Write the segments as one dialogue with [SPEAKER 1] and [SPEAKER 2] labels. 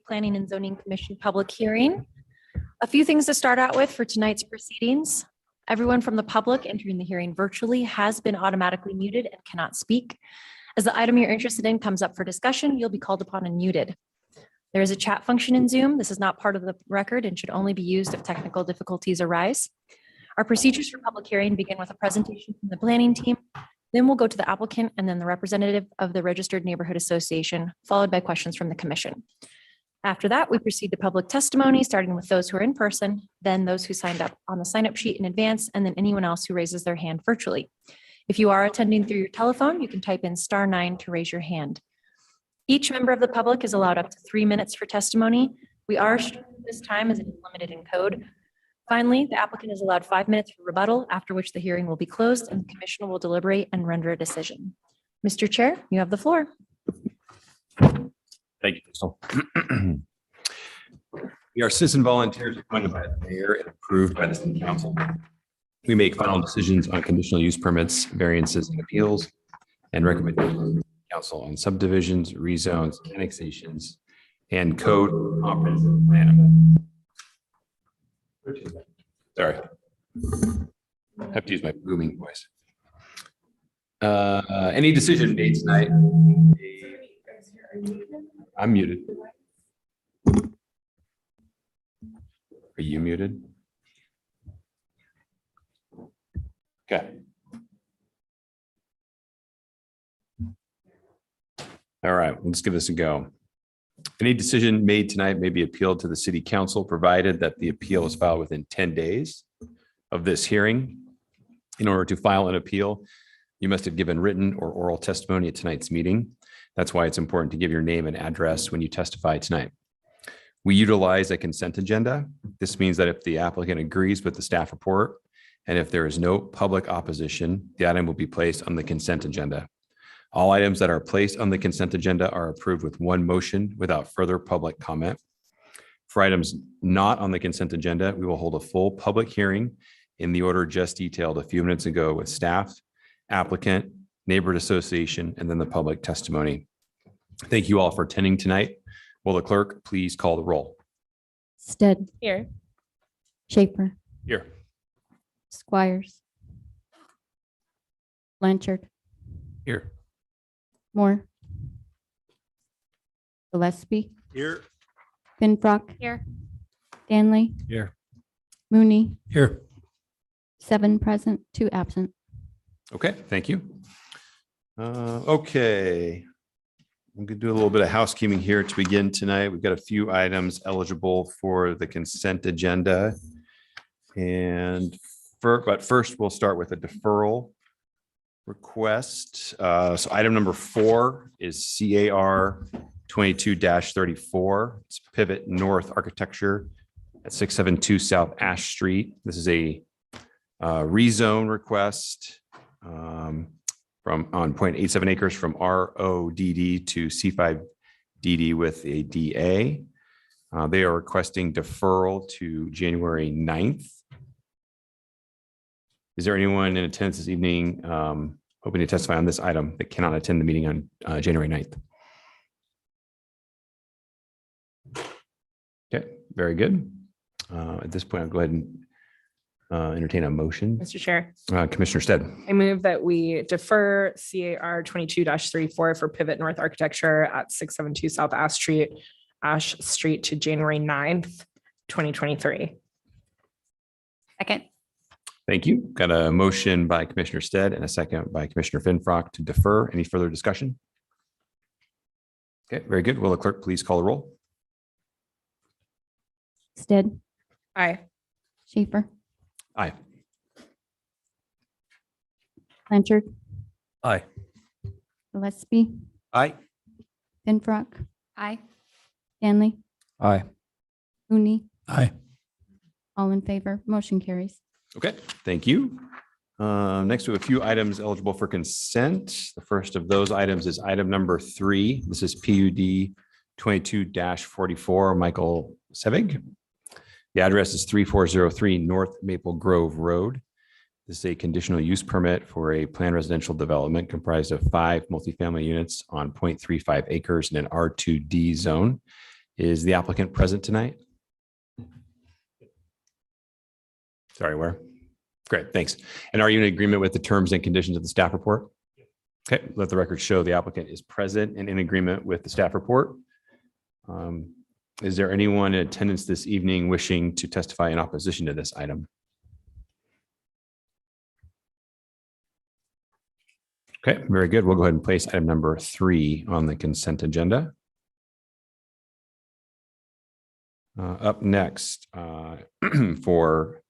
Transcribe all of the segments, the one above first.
[SPEAKER 1] Planning and Zoning Commission public hearing. A few things to start out with for tonight's proceedings. Everyone from the public entering the hearing virtually has been automatically muted and cannot speak. As the item you're interested in comes up for discussion, you'll be called upon and muted. There is a chat function in Zoom. This is not part of the record and should only be used if technical difficulties arise. Our procedures for public hearing begin with a presentation from the planning team. Then we'll go to the applicant and then the representative of the Registered Neighborhood Association, followed by questions from the commission. After that, we proceed to public testimony, starting with those who are in person, then those who signed up on the sign-up sheet in advance, and then anyone else who raises their hand virtually. If you are attending through your telephone, you can type in *9 to raise your hand. Each member of the public is allowed up to 3 minutes for testimony. We are this time as it is limited in code. Finally, the applicant is allowed 5 minutes for rebuttal, after which the hearing will be closed and the commission will deliberate and render a decision. Mr. Chair, you have the floor.
[SPEAKER 2] Thank you, Crystal. We are citizen volunteers appointed by the mayor and approved by the city council. We make final decisions on conditional use permits, variances, and appeals, and recommendations to the council on subdivisions, rezones, annexations, and code comprehensive plan. Sorry. I have to use my booming voice. Any decision made tonight? I'm muted. Are you muted? Okay. All right, let's give this a go. Any decision made tonight may be appealed to the city council, provided that the appeal is filed within 10 days of this hearing. In order to file an appeal, you must have given written or oral testimony at tonight's meeting. That's why it's important to give your name and address when you testify tonight. We utilize a consent agenda. This means that if the applicant agrees with the staff report and if there is no public opposition, the item will be placed on the consent agenda. All items that are placed on the consent agenda are approved with one motion without further public comment. For items not on the consent agenda, we will hold a full public hearing in the order just detailed a few minutes ago with staff, applicant, neighborhood association, and then the public testimony. Thank you all for attending tonight. Will the clerk please call the roll?
[SPEAKER 3] Stead.
[SPEAKER 1] Here.
[SPEAKER 3] Schaefer.
[SPEAKER 2] Here.
[SPEAKER 3] Squires. Blanchard.
[SPEAKER 2] Here.
[SPEAKER 3] Moore. Gillespie.
[SPEAKER 2] Here.
[SPEAKER 3] Finfrock.
[SPEAKER 1] Here.
[SPEAKER 3] Danley.
[SPEAKER 2] Here.
[SPEAKER 3] Mooney.
[SPEAKER 2] Here.
[SPEAKER 3] 7 present, 2 absent.
[SPEAKER 2] Okay, thank you. Okay. I'm going to do a little bit of housekeeping here to begin tonight. We've got a few items eligible for the consent agenda. But first we'll start with a deferral request. So item number 4 is CAR 22-34. It's Pivot North Architecture at 672 South Ash Street. This is a rezone request from on 0.87 acres from RODD to C5DD with a DA. They are requesting deferral to January 9th. Is there anyone in attendance this evening hoping to testify on this item that cannot attend the meeting on January 9th? Okay, very good. At this point, I'll go ahead and entertain a motion.
[SPEAKER 4] Mr. Chair,
[SPEAKER 2] Commissioner Stead.
[SPEAKER 4] I move that we defer CAR 22-34 for Pivot North Architecture at 672 South Ash Street to January 9th, 2023.
[SPEAKER 1] Second.
[SPEAKER 2] Thank you. Got a motion by Commissioner Stead and a second by Commissioner Finfrock to defer. Any further discussion? Okay, very good. Will the clerk please call the roll?
[SPEAKER 3] Stead.
[SPEAKER 4] Aye.
[SPEAKER 3] Schaefer.
[SPEAKER 2] Aye.
[SPEAKER 3] Blanchard.
[SPEAKER 2] Aye.
[SPEAKER 3] Gillespie.
[SPEAKER 2] Aye.
[SPEAKER 3] Finfrock.
[SPEAKER 1] Aye.
[SPEAKER 3] Danley.
[SPEAKER 2] Aye.
[SPEAKER 3] Mooney.
[SPEAKER 2] Aye.
[SPEAKER 3] All in favor. Motion carries.
[SPEAKER 2] Okay, thank you. Next, we have a few items eligible for consent. The first of those items is item number 3. This is PUD 22-44, Michael Sevig. The address is 3403 North Maple Grove Road. This is a conditional use permit for a planned residential development comprised of 5 multifamily units on 0.35 acres in an R2D zone. Is the applicant present tonight? Sorry, where? Great, thanks. And are you in agreement with the terms and conditions of the staff report? Okay, let the record show the applicant is present and in agreement with the staff report. Is there anyone in attendance this evening wishing to testify in opposition to this item? Okay, very good. We'll go ahead and place item number 3 on the consent agenda. Up next for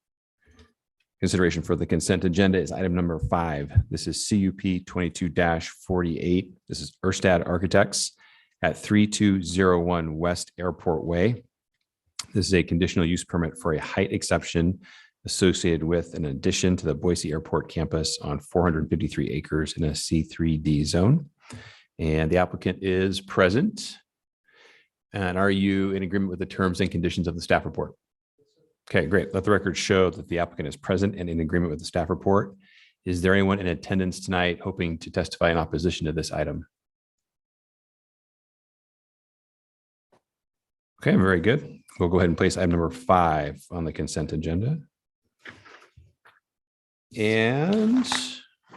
[SPEAKER 2] consideration for the consent agenda is item number 5. This is CUP 22-48. This is Erstad Architects at 3201 West Airport Way. This is a conditional use permit for a height exception associated with an addition to the Boise Airport campus on 453 acres in a C3D zone. And the applicant is present. And are you in agreement with the terms and conditions of the staff report? Okay, great. Let the record show that the applicant is present and in agreement with the staff report. Is there anyone in attendance tonight hoping to testify in opposition to this item? Okay, very good. We'll go ahead and place item number 5 on the consent agenda. And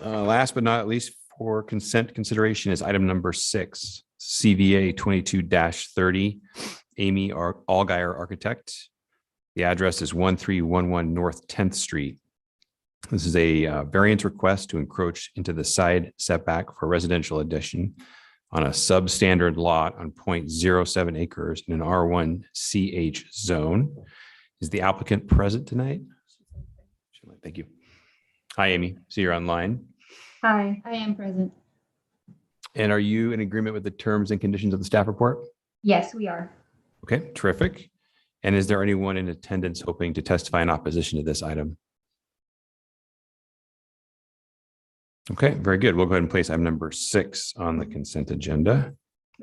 [SPEAKER 2] last but not least for consent consideration is item number 6, CVA 22-30, Amy Allgaier Architect. The address is 1311 North 10th Street. This is a variance request to encroach into the side setback for residential addition on a substandard lot on 0.07 acres in an R1 CH zone. Is the applicant present tonight? Thank you. Hi, Amy. See you're online.
[SPEAKER 3] Hi. I am present.
[SPEAKER 2] And are you in agreement with the terms and conditions of the staff report?
[SPEAKER 5] Yes, we are.
[SPEAKER 2] Okay, terrific. And is there anyone in attendance hoping to testify in opposition to this item? Okay, very good. We'll go ahead and place item number 6 on the consent agenda.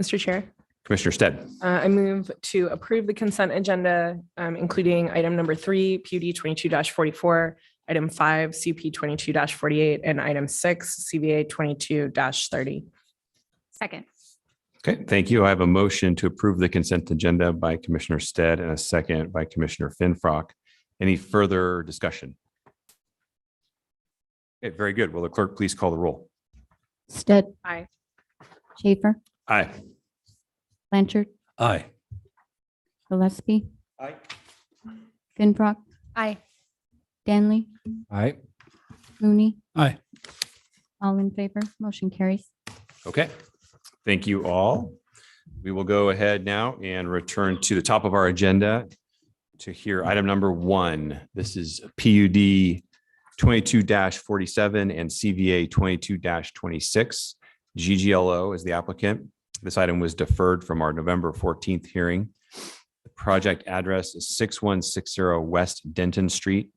[SPEAKER 4] Mr. Chair,
[SPEAKER 2] Commissioner Stead.
[SPEAKER 4] I move to approve the consent agenda, including item number 3, PUD 22-44, item 5, CP 22-48, and item 6, CVA 22-30.
[SPEAKER 5] Second.
[SPEAKER 2] Okay, thank you. I have a motion to approve the consent agenda by Commissioner Stead and a second by Commissioner Finfrock. Any further discussion? Okay, very good. Will the clerk please call the roll?
[SPEAKER 3] Stead,
[SPEAKER 4] Aye.
[SPEAKER 3] Schaefer,
[SPEAKER 2] Aye.
[SPEAKER 3] Blanchard,
[SPEAKER 2] Aye.
[SPEAKER 3] Gillespie,
[SPEAKER 2] Aye.
[SPEAKER 3] Finfrock,
[SPEAKER 5] Aye.
[SPEAKER 3] Danley,
[SPEAKER 6] Aye.
[SPEAKER 3] Mooney.
[SPEAKER 6] Aye.
[SPEAKER 3] All in favor, motion carries.
[SPEAKER 2] Okay, thank you all. We will go ahead now and return to the top of our agenda to hear item number 1. This is PUD 22-47 and CVA 22-26. GGLO is the applicant. This item was deferred from our November 14th hearing. The project address is 6160 West Denton Street.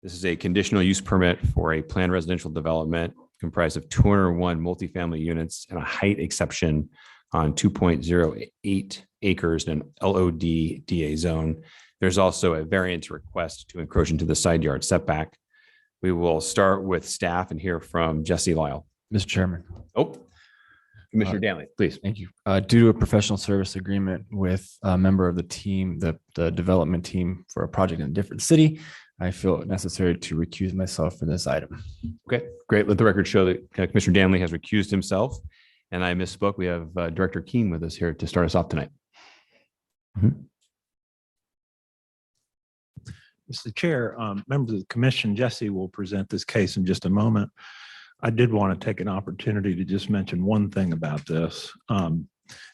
[SPEAKER 2] This is a conditional use permit for a planned residential development comprised of 201 multifamily units and a height exception on 2.08 acres in an LOD DA zone. There's also a variance request to encroach into the side yard setback. We will start with staff and hear from Jesse Lyle.
[SPEAKER 6] Mr. Chairman,
[SPEAKER 2] Oh, Commissioner Danley, please.
[SPEAKER 6] thank you. Due to a professional service agreement with a member of the team, the development team for a project in a different city, I feel it necessary to recuse myself for this item.
[SPEAKER 2] Okay, great. Let the record show that Commissioner Danley has recused himself. And I misspoke. We have Director Keen with us here to start us off tonight.
[SPEAKER 7] Mr. Chair, members of the commission, Jesse will present this case in just a moment. I did want to take an opportunity to just mention one thing about this,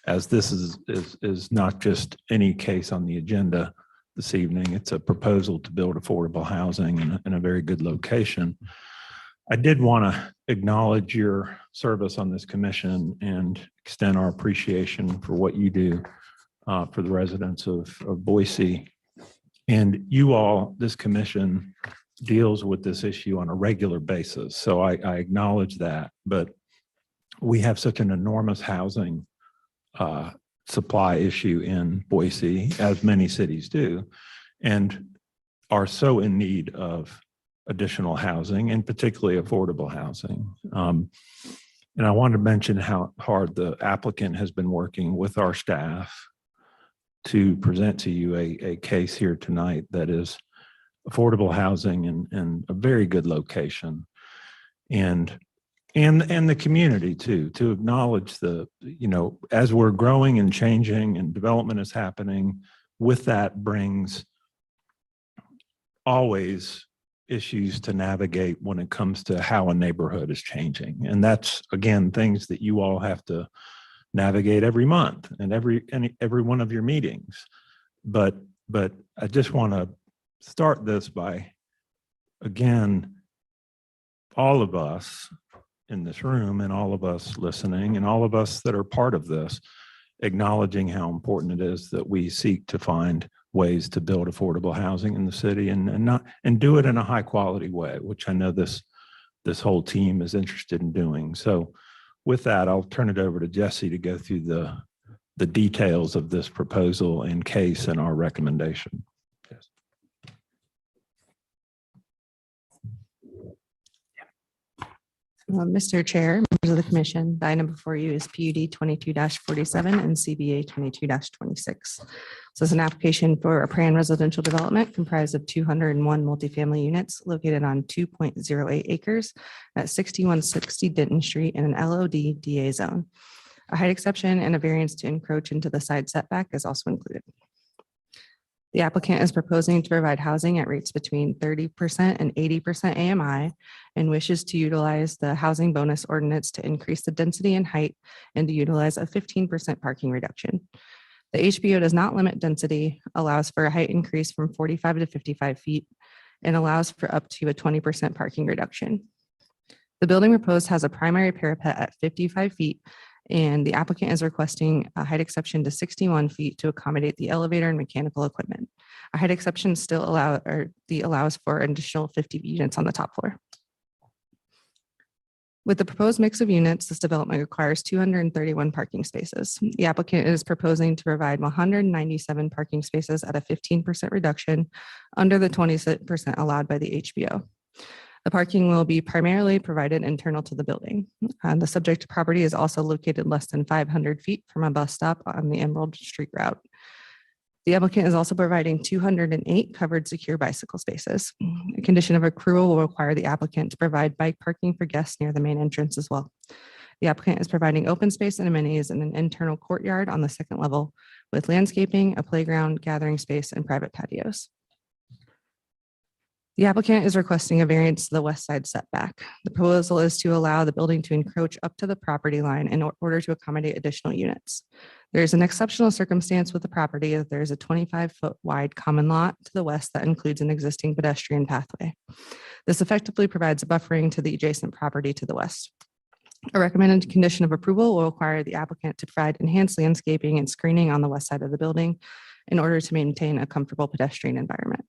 [SPEAKER 7] as this is not just any case on the agenda this evening. It's a proposal to build affordable housing in a very good location. I did want to acknowledge your service on this commission and extend our appreciation for what you do for the residents of Boise. And you all, this commission deals with this issue on a regular basis. So I acknowledge that, but we have such an enormous housing supply issue in Boise, as many cities do, and are so in need of additional housing and particularly affordable housing. And I wanted to mention how hard the applicant has been working with our staff to present to you a case here tonight that is affordable housing and a very good location. And the community too, to acknowledge as we're growing and changing and development is happening, with that brings always issues to navigate when it comes to how a neighborhood is changing. And that's, again, things that you all have to navigate every month and every one of your meetings. But I just want to start this by, again, all of us in this room and all of us listening and all of us that are part of this, acknowledging how important it is that we seek to find ways to build affordable housing in the city and do it in a high quality way, which I know this whole team is interested in doing. So with that, I'll turn it over to Jesse to go through the details of this proposal and case and our recommendation. Yes.
[SPEAKER 8] Mr. Chair, members of the commission, the item before you is PUD 22-47 and CBA 22-26. So it's an application for a planned residential development comprised of 201 multifamily units located on 2.08 acres at 6160 Denton Street in an LOD DA zone. A height exception and a variance to encroach into the side setback is also included. The applicant is proposing to provide housing at rates between 30% and 80% AMI and wishes to utilize the housing bonus ordinance to increase the density and height and to utilize a 15% parking reduction. The HBO does not limit density, allows for a height increase from 45 to 55 feet, and allows for up to a 20% parking reduction. The building proposed has a primary parapet at 55 feet, and the applicant is requesting a height exception to 61 feet to accommodate the elevator and mechanical equipment. A height exception still allows for an additional 50 units on the top floor. With the proposed mix of units, this development requires 231 parking spaces. The applicant is proposing to provide 197 parking spaces at a 15% reduction under the 20% allowed by the HBO. The parking will be primarily provided internal to the building. The subject property is also located less than 500 feet from a bus stop on the Emerald Street route. The applicant is also providing 208 covered secure bicycle spaces. A condition of accrual will require the applicant to provide bike parking for guests near the main entrance as well. The applicant is providing open space and amenities in an internal courtyard on the second level with landscaping, a playground, gathering space, and private patios. The applicant is requesting a variance to the west side setback. The proposal is to allow the building to encroach up to the property line in order to accommodate additional units. There is an exceptional circumstance with the property that there is a 25-foot wide common lot to the west that includes an existing pedestrian pathway. This effectively provides a buffering to the adjacent property to the west. A recommended condition of approval will require the applicant to provide enhanced landscaping and screening on the west side of the building in order to maintain a comfortable pedestrian environment.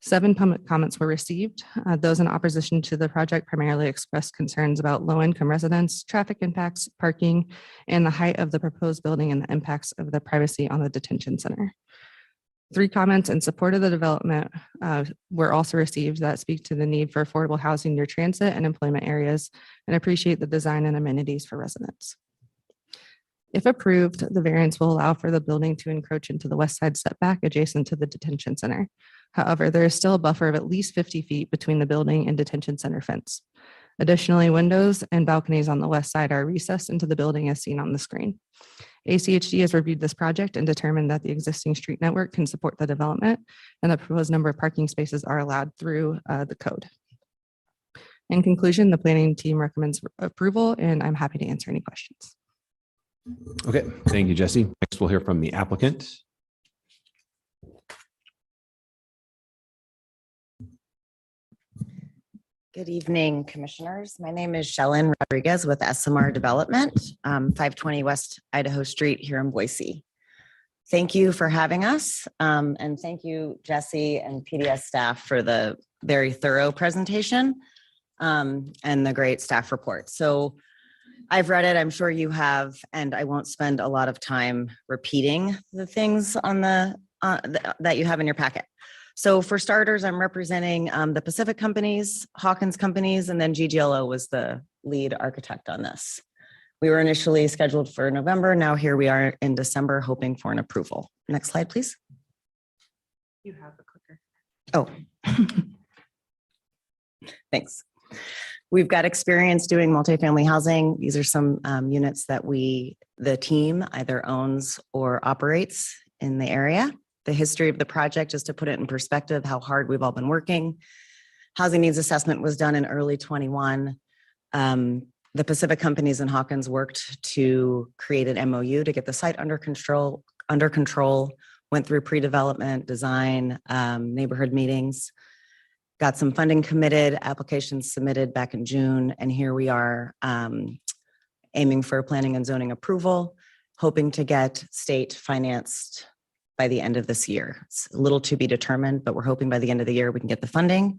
[SPEAKER 8] 7 public comments were received. Those in opposition to the project primarily expressed concerns about low-income residents, traffic impacts, parking, and the height of the proposed building and the impacts of the privacy on the detention center. 3 comments in support of the development were also received that speak to the need for affordable housing near transit and employment areas and appreciate the design and amenities for residents. If approved, the variance will allow for the building to encroach into the west side setback adjacent to the detention center. However, there is still a buffer of at least 50 feet between the building and detention center fence. Additionally, windows and balconies on the west side are recessed into the building as seen on the screen. ACHD has reviewed this project and determined that the existing street network can support the development and the proposed number of parking spaces are allowed through the code. In conclusion, the planning team recommends approval and I'm happy to answer any questions.
[SPEAKER 2] Okay, thank you, Jesse. Next, we'll hear from the applicant.
[SPEAKER 9] Good evening, commissioners. My name is Shellen Rodriguez with SMR Development, 520 West Idaho Street here in Boise. Thank you for having us. And thank you, Jesse and PDS staff for the very thorough presentation and the great staff report. So I've read it, I'm sure you have, and I won't spend a lot of time repeating the things on that you have in your packet. So for starters, I'm representing the Pacific companies, Hawkins companies, and then GGLO was the lead architect on this. We were initially scheduled for November. Now here we are in December, hoping for an approval. Next slide, please.
[SPEAKER 4] You have a clicker.
[SPEAKER 9] Oh. Thanks. We've got experience doing multifamily housing. These are some units that the team either owns or operates in the area. The history of the project, just to put it in perspective, how hard we've all been working. Housing needs assessment was done in early 21. The Pacific Companies in Hawkins worked to create an MOU to get the site under control, went through pre-development, design, neighborhood meetings, got some funding committed, applications submitted back in June, and here we are aiming for planning and zoning approval, hoping to get state financed by the end of this year. It's a little to be determined, but we're hoping by the end of the year we can get the funding,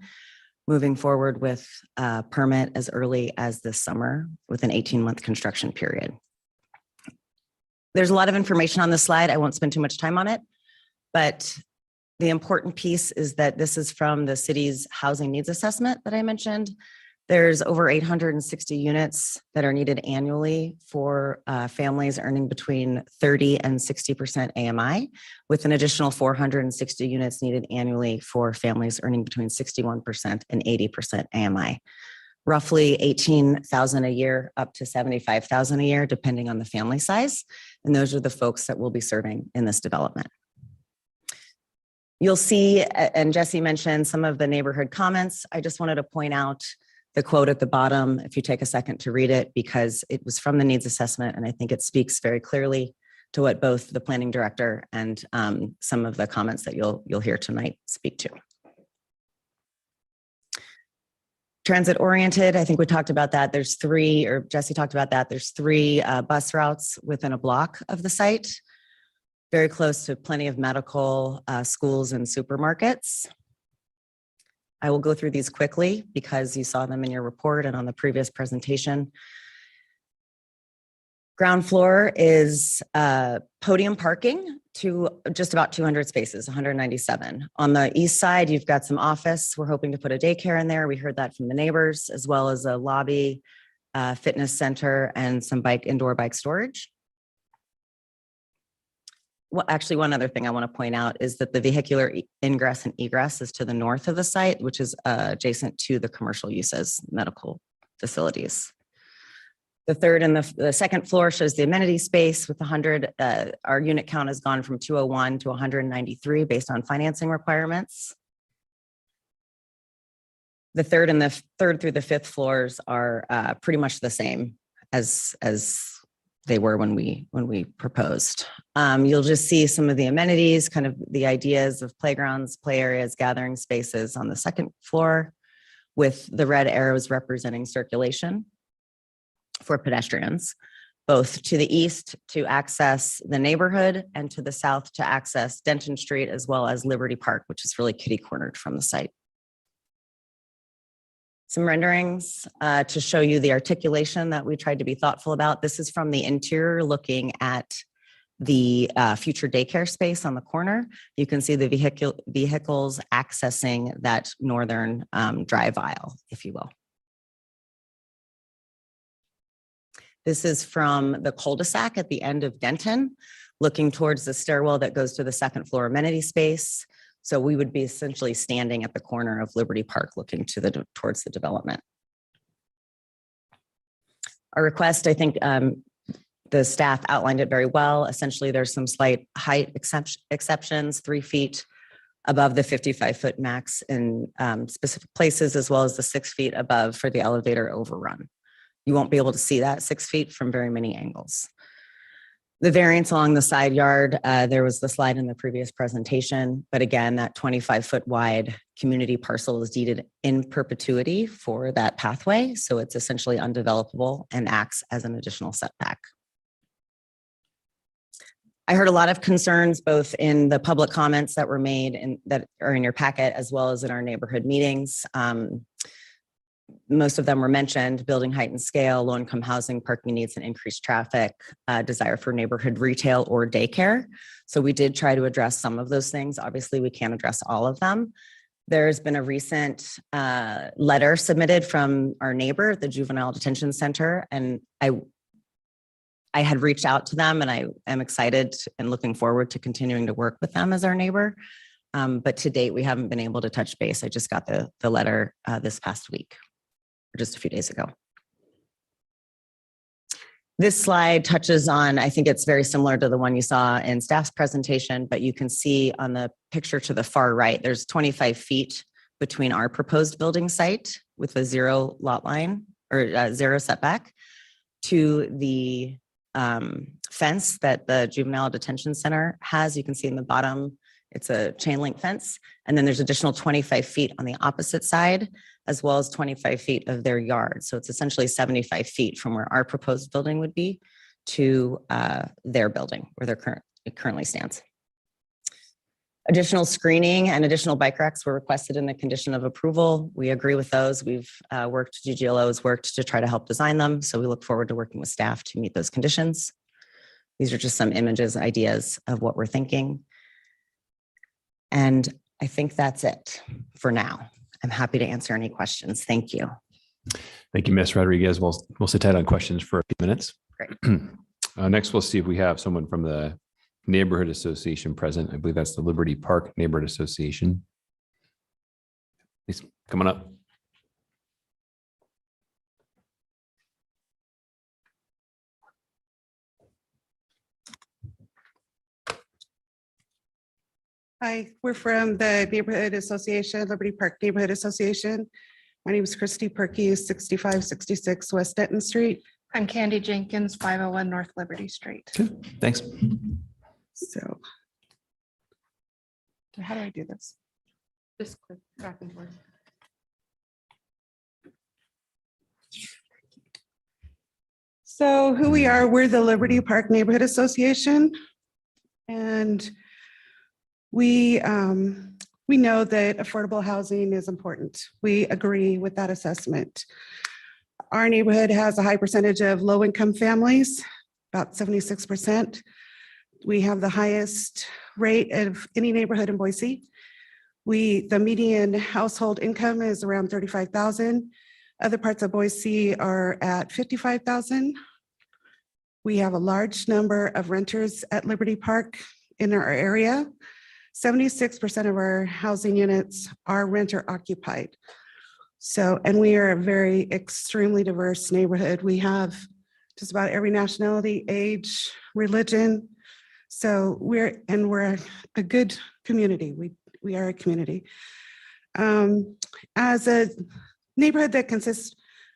[SPEAKER 9] moving forward with a permit as early as this summer with an 18-month construction period. There's a lot of information on this slide. I won't spend too much time on it, but the important piece is that this is from the city's housing needs assessment that I mentioned. There's over 860 units that are needed annually for families earning between 30 and 60% AMI, with an additional 460 units needed annually for families earning between 61% and 80% AMI. Roughly 18,000 a year up to 75,000 a year, depending on the family size. And those are the folks that we'll be serving in this development. You'll see, and Jesse mentioned some of the neighborhood comments. I just wanted to point out the quote at the bottom, if you take a second to read it, because it was from the needs assessment, and I think it speaks very clearly to what both the planning director and some of the comments that you'll hear tonight speak to. Transit oriented, I think we talked about that. There's three, or Jesse talked about that. There's three bus routes within a block of the site, very close to plenty of medical, schools and supermarkets. I will go through these quickly because you saw them in your report and on the previous presentation. Ground floor is podium parking to just about 200 spaces, 197. On the east side, you've got some office. We're hoping to put a daycare in there. We heard that from the neighbors, as well as a lobby, fitness center, and some indoor bike storage. Well, actually, one other thing I want to point out is that the vehicular ingress and egress is to the north of the site, which is adjacent to the commercial uses, medical facilities. The third and the second floor shows the amenity space with 100. Our unit count has gone from 201 to 193 based on financing requirements. The third and the third through the fifth floors are pretty much the same as they were when we proposed. You'll just see some of the amenities, kind of the ideas of playgrounds, play areas, gathering spaces on the second floor, with the red arrows representing circulation for pedestrians, both to the east to access the neighborhood and to the south to access Denton Street, as well as Liberty Park, which is really kitty cornered from the site. Some renderings to show you the articulation that we tried to be thoughtful about. This is from the interior looking at the future daycare space on the corner. You can see the vehicles accessing that northern drive aisle, if you will. This is from the cul-de-sac at the end of Denton, looking towards the stairwell that goes to the second floor amenity space. So we would be essentially standing at the corner of Liberty Park, looking to towards the development. Our request, I think the staff outlined it very well. Essentially, there's some slight height exceptions, 3 feet above the 55-foot max in specific places, as well as the 6 feet above for the elevator overrun. You won't be able to see that 6 feet from very many angles. The variance along the side yard, there was the slide in the previous presentation, but again, that 25-foot wide community parcel is deeded in perpetuity for that pathway. So it's essentially undevelopable and acts as an additional setback. I heard a lot of concerns, both in the public comments that were made and that are in your packet, as well as in our neighborhood meetings. Most of them were mentioned: building height and scale, low-income housing, parking needs and increased traffic, desire for neighborhood retail or daycare. So we did try to address some of those things. Obviously, we can't address all of them. There's been a recent letter submitted from our neighbor at the Juvenile Detention Center, and I had reached out to them and I am excited and looking forward to continuing to work with them as our neighbor. But to date, we haven't been able to touch base. I just got the letter this past week, or just a few days ago. This slide touches on, I think it's very similar to the one you saw in staff's presentation, but you can see on the picture to the far right, there's 25 feet between our proposed building site with a 0 lot line or 0 setback to the fence that the juvenile detention center has. You can see in the bottom, it's a chain link fence. And then there's additional 25 feet on the opposite side, as well as 25 feet of their yard. So it's essentially 75 feet from where our proposed building would be to their building where it currently stands. Additional screening and additional bike racks were requested in the condition of approval. We agree with those. We've GGLO has worked to try to help design them. So we look forward to working with staff to meet those conditions. These are just some images, ideas of what we're thinking. And I think that's it for now. I'm happy to answer any questions. Thank you.
[SPEAKER 2] Thank you, Ms. Rodriguez. We'll sit tight on questions for a few minutes.
[SPEAKER 9] Great.
[SPEAKER 2] Next, we'll see if we have someone from the Neighborhood Association present. I believe that's the Liberty Park Neighborhood Association. He's coming up.
[SPEAKER 10] Hi, we're from the Neighborhood Association, Liberty Park Neighborhood Association. My name is Christy Perky, 6566 West Denton Street.
[SPEAKER 11] I'm Candy Jenkins, 501 North Liberty Street.
[SPEAKER 2] Thanks.
[SPEAKER 10] So how do I do this?
[SPEAKER 11] Just click back and forth.
[SPEAKER 10] So who we are, we're the Liberty Park Neighborhood Association. And we know that affordable housing is important. We agree with that assessment. Our neighborhood has a high percentage of low-income families, about 76%. We have the highest rate of any neighborhood in Boise. The median household income is around $35,000. Other parts of Boise are at $55,000. We have a large number of renters at Liberty Park in our area. 76% of our housing units are renter occupied. So, and we are a very extremely diverse neighborhood. We have just about every nationality, age, religion. So we're a good community. We are a community. As a neighborhood that consists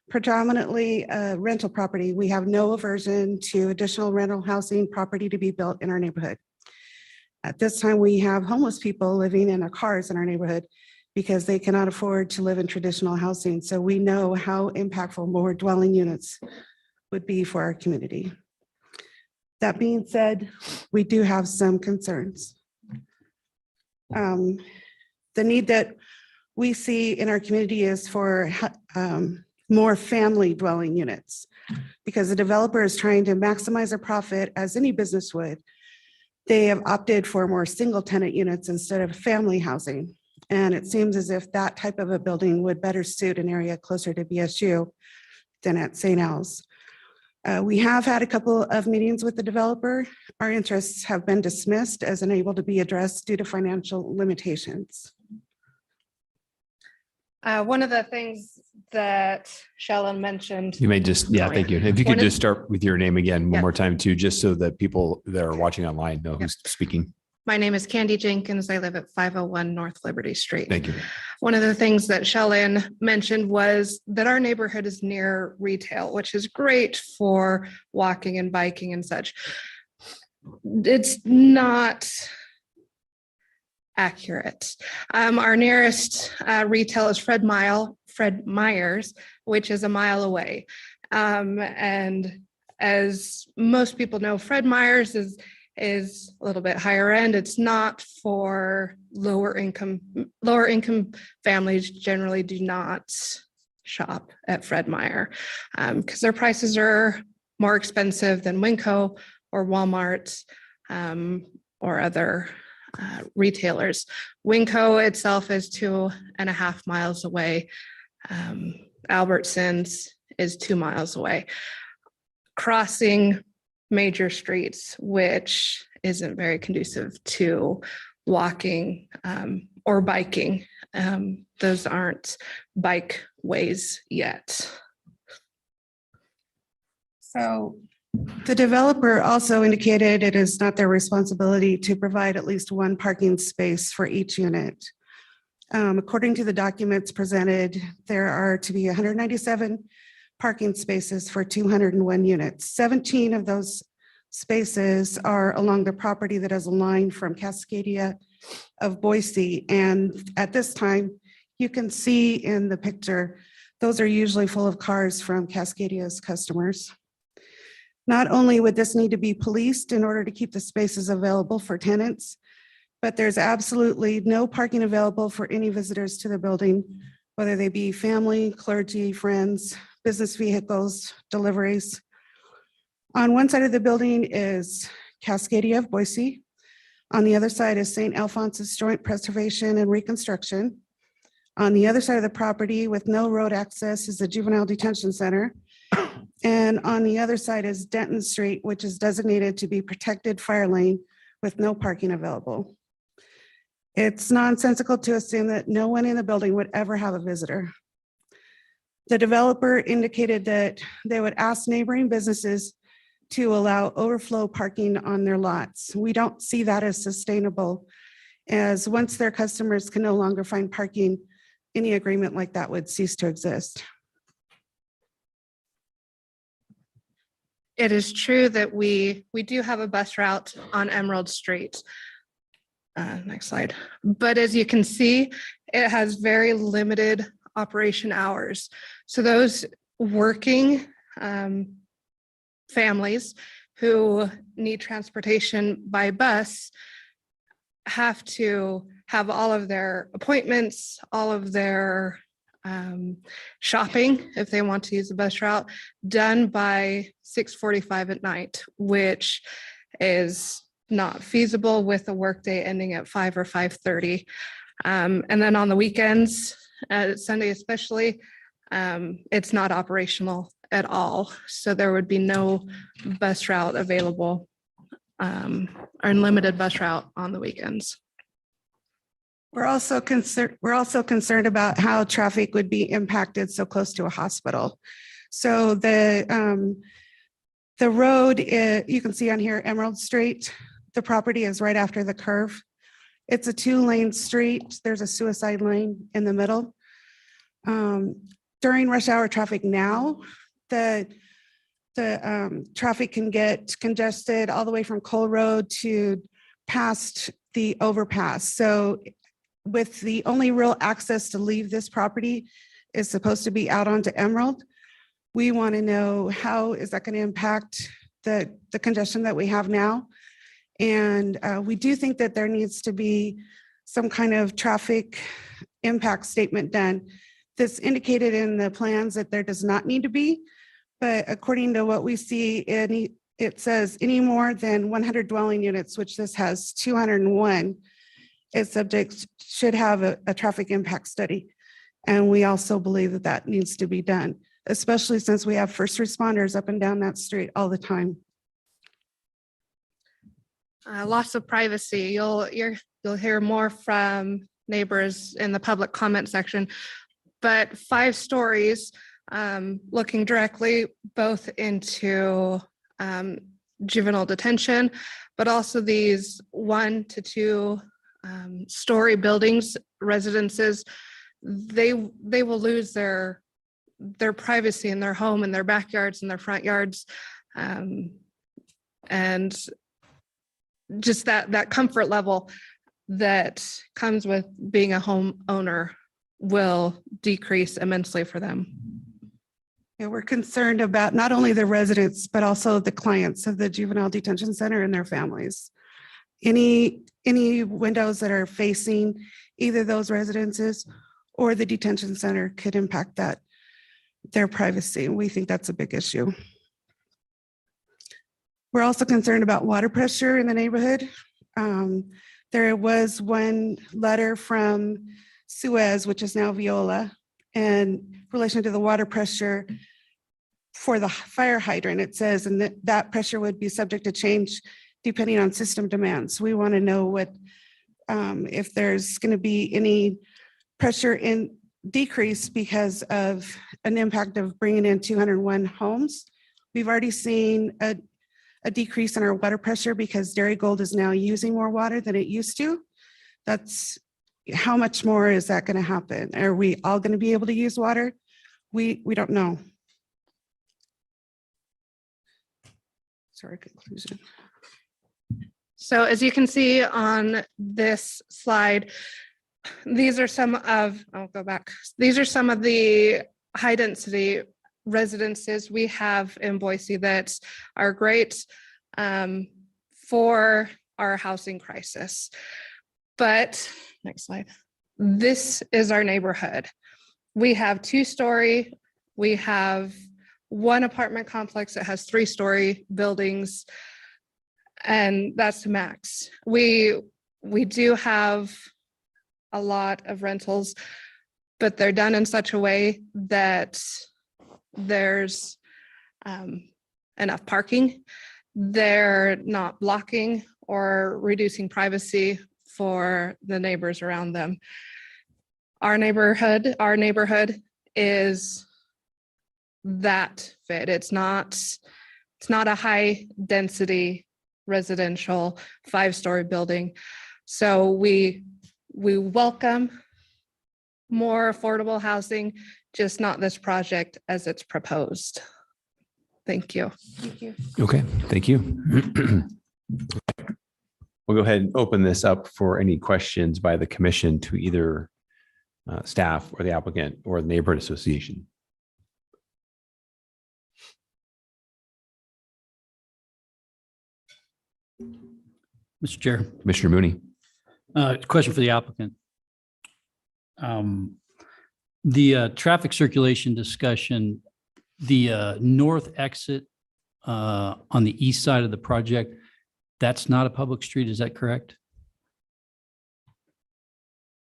[SPEAKER 10] predominantly rental property, we have no aversion to additional rental housing property to be built in our neighborhood. At this time, we have homeless people living in their cars in our neighborhood because they cannot afford to live in traditional housing. So we know how impactful more dwelling units would be for our community. That being said, we do have some concerns. The need that we see in our community is for more family dwelling units because the developer is trying to maximize their profit as any business would. They have opted for more single tenant units instead of family housing. And it seems as if that type of a building would better suit an area closer to BSU than at St. Al's. We have had a couple of meetings with the developer. Our interests have been dismissed as unable to be addressed due to financial limitations.
[SPEAKER 11] One of the things that Shellen mentioned.
[SPEAKER 2] You may just, yeah, thank you. If you could just start with your name again one more time too, just so that people that are watching online know who's speaking.
[SPEAKER 11] My name is Candy Jenkins. I live at 501 North Liberty Street.
[SPEAKER 2] Thank you.
[SPEAKER 11] One of the things that Shellen mentioned was that our neighborhood is near retail, which is great for walking and biking and such. It's not accurate. Our nearest retail is Fred Meyer's, which is a mile away. And as most people know, Fred Meyer's is a little bit higher end. It's not for lower income families generally do not shop at Fred Meyer because their prices are more expensive than Winco or Walmart or other retailers. Winco itself is 2.5 miles away. Albertsons is 2 miles away. Crossing major streets, which isn't very conducive to walking or biking. Those aren't bike ways yet.
[SPEAKER 10] So the developer also indicated it is not their responsibility to provide at least one parking space for each unit. According to the documents presented, there are to be 197 parking spaces for 201 units. 17 of those spaces are along the property that is a line from Cascadia of Boise. And at this time, you can see in the picture, those are usually full of cars from Cascadia's customers. Not only would this need to be policed in order to keep the spaces available for tenants, but there's absolutely no parking available for any visitors to the building, whether they be family, clergy, friends, business vehicles, deliveries. On one side of the building is Cascadia of Boise. On the other side is St. Alphonsus Joint Preservation and Reconstruction. On the other side of the property with no road access is the Juvenile Detention Center. And on the other side is Denton Street, which is designated to be protected fire lane with no parking available. It's nonsensical to assume that no one in the building would ever have a visitor. The developer indicated that they would ask neighboring businesses to allow overflow parking on their lots. We don't see that as sustainable, as once their customers can no longer find parking, any agreement like that would cease to exist.
[SPEAKER 11] It is true that we do have a bus route on Emerald Street. Next slide. But as you can see, it has very limited operation hours. So those working families who need transportation by bus have to have all of their appointments, all of their shopping, if they want to use the bus route, done by 6:45 at night, which is not feasible with a workday ending at 5 or 5:30. And then on the weekends, Sunday especially, it's not operational at all. So there would be no bus route available or limited bus route on the weekends.
[SPEAKER 10] We're also concerned about how traffic would be impacted so close to a hospital. So the road, you can see on here, Emerald Street, the property is right after the curve. It's a 2-lane street. There's a suicide lane in the middle. During rush hour traffic now, the traffic can get congested all the way from Cole Road to past the overpass. So with the only real access to leave this property is supposed to be out onto Emerald, we want to know how is that going to impact the congestion that we have now. And we do think that there needs to be some kind of traffic impact statement done. This indicated in the plans that there does not need to be, but according to what we see, it says any more than 100 dwelling units, which this has 201, is subject, should have a traffic impact study. And we also believe that that needs to be done, especially since we have first responders up and down that street all the time.
[SPEAKER 11] Loss of privacy. You'll hear more from neighbors in the public comment section, but 5 stories looking directly both into juvenile detention, but also these 1 to 2 story buildings, residences, they will lose their privacy in their home, in their backyards, in their front yards, and just that comfort level that comes with being a homeowner will decrease immensely for them.
[SPEAKER 10] Yeah, we're concerned about not only the residents, but also the clients of the Juvenile Detention Center and their families. Any windows that are facing either those residences or the detention center could impact their privacy. We think that's a big issue. We're also concerned about water pressure in the neighborhood. There was one letter from Suez, which is now Viola, in relation to the water pressure for the fire hydrant, it says, and that pressure would be subject to change depending on system demands. We want to know what, if there's going to be any pressure in decrease because of an impact of bringing in 201 homes. We've already seen a decrease in our water pressure because Dairy Gold is now using more water than it used to. That's how much more is that going to happen? Are we all going to be able to use water? We don't know. Sorry, conclusion.
[SPEAKER 11] So as you can see on this slide, these are some of, I'll go back. These are some of the high density residences we have in Boise that are great for our housing crisis. But next slide. This is our neighborhood. We have 2-story, we have 1 apartment complex that has 3-story buildings, and that's the max. We do have a lot of rentals, but they're done in such a way that there's enough parking. They're not blocking or reducing privacy for the neighbors around them. Our neighborhood is that fit. It's not a high density residential 5-story building. So we welcome more affordable housing, just not this project as it's proposed. Thank you.
[SPEAKER 2] Okay, thank you. We'll go ahead and open this up for any questions by the commission to either staff or the applicant or the neighborhood association.
[SPEAKER 12] Mr. Chair,
[SPEAKER 2] Commissioner Mooney.
[SPEAKER 12] question for the applicant. The traffic circulation discussion, the north exit on the east side of the project, that's not a public street, is that correct?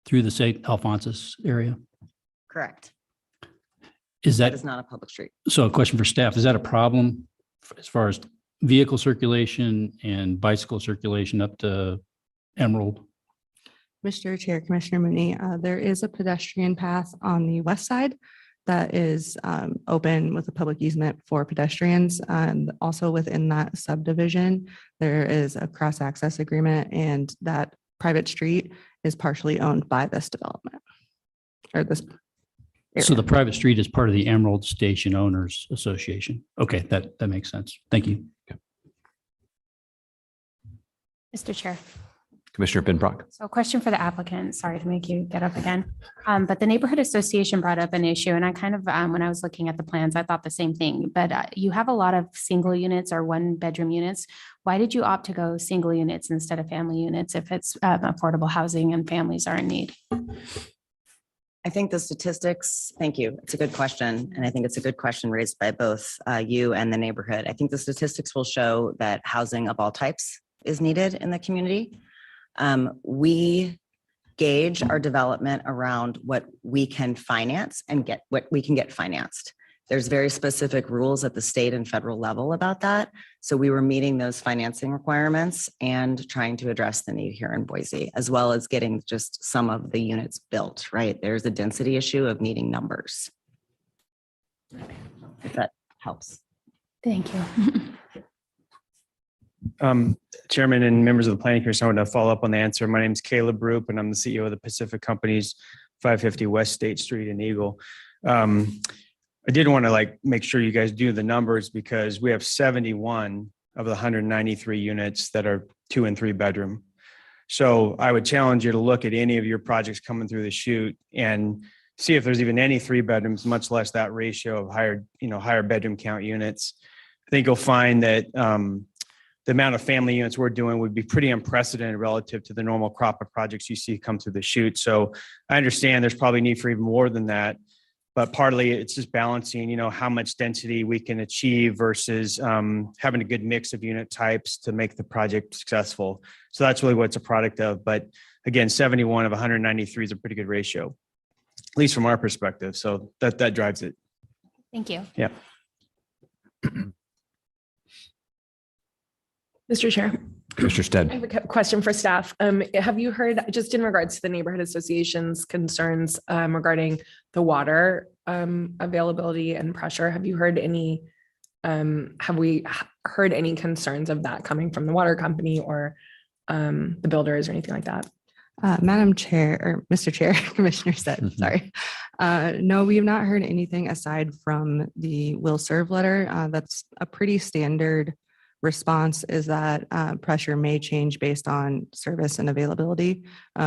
[SPEAKER 12] Through the St. Alphonsus area?
[SPEAKER 9] Correct.
[SPEAKER 12] Is
[SPEAKER 9] That
[SPEAKER 12] that,
[SPEAKER 9] is not a public street.
[SPEAKER 12] so a question for staff, is that a problem as far as vehicle circulation and bicycle circulation up to Emerald?
[SPEAKER 8] Mr. Chair, Commissioner Mooney, there is a pedestrian path on the west side that is open with a public easement for pedestrians. And also within that subdivision, there is a cross-access agreement, and that private street is partially owned by this development or this.
[SPEAKER 12] So
[SPEAKER 8] area.
[SPEAKER 12] the private street is part of the Emerald Station Owners Association. Okay, that makes sense. Thank you.
[SPEAKER 5] Mr. Chair.
[SPEAKER 2] Commissioner Pinbrock.
[SPEAKER 5] So a question for the applicant. Sorry to make you get up again. But the neighborhood association brought up an issue, and I kind of, when I was looking at the plans, I thought the same thing. But you have a lot of single units or 1-bedroom units. Why did you opt to go single units instead of family units if it's affordable housing and families are in need?
[SPEAKER 9] I think the statistics, thank you. It's a good question. And I think it's a good question raised by both you and the neighborhood. I think the statistics will show that housing of all types is needed in the community. We gauge our development around what we can finance and get what we can get financed. There's very specific rules at the state and federal level about that. So we were meeting those financing requirements and trying to address the need here in Boise, as well as getting just some of the units built, right? There's a density issue of needing numbers. If that helps.
[SPEAKER 5] Thank you.
[SPEAKER 13] Chairman and members of the planning commission, I want to follow up on the answer. My name is Caleb Roop, and I'm the CEO of the Pacific Companies, 550 West State Street in Eagle. I did want to make sure you guys do the numbers, because we have 71 of the 193 units that are 2 and 3 bedroom. So I would challenge you to look at any of your projects coming through the chute and see if there's even any 3 bedrooms, much less that ratio of higher bedroom count units. I think you'll find that the amount of family units we're doing would be pretty unprecedented relative to the normal crop of projects you see come through the chute. So I understand there's probably need for even more than that, but partly it's just balancing, how much density we can achieve versus having a good mix of unit types to make the project successful. So that's really what it's a product of. But again, 71 of 193 is a pretty good ratio, at least from our perspective. So that drives it.
[SPEAKER 5] Thank you.
[SPEAKER 13] Yeah.
[SPEAKER 4] Mr. Chair.
[SPEAKER 2] Commissioner
[SPEAKER 4] I
[SPEAKER 2] Stead.
[SPEAKER 4] have a question for staff. Have you heard, just in regards to the neighborhood association's concerns regarding the water availability and pressure? Have you heard any, have we heard any concerns of that coming from the water company or the builders or anything like that?
[SPEAKER 8] Madam Chair, or Mr. Chair, Commissioner said, sorry. No, we have not heard anything aside from the will serve letter. That's a pretty standard response, is that pressure may change based on service and availability.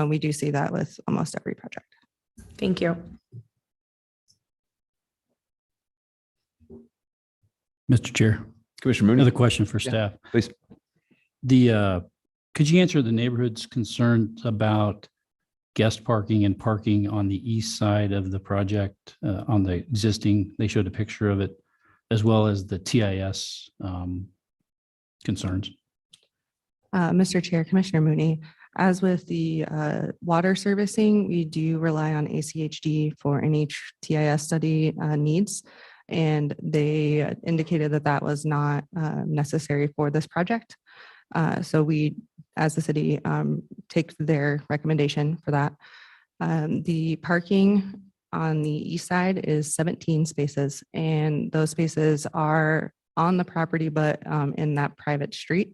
[SPEAKER 8] We do see that with almost every project.
[SPEAKER 4] Thank you.
[SPEAKER 12] Mr. Chair,
[SPEAKER 2] Commissioner Mooney.
[SPEAKER 12] another question for
[SPEAKER 2] Yeah,
[SPEAKER 12] staff.
[SPEAKER 2] please.
[SPEAKER 12] Could you answer the neighborhood's concerns about guest parking and parking on the east side of the project on the existing, they showed a picture of it, as well as the TIS concerns?
[SPEAKER 8] Mr. Chair, Commissioner Mooney, as with the water servicing, we do rely on ACHD for any TIS study needs. And they indicated that that was not necessary for this project. So we, as the city, take their recommendation for that. The parking on the east side is 17 spaces, and those spaces are on the property, but in that private street.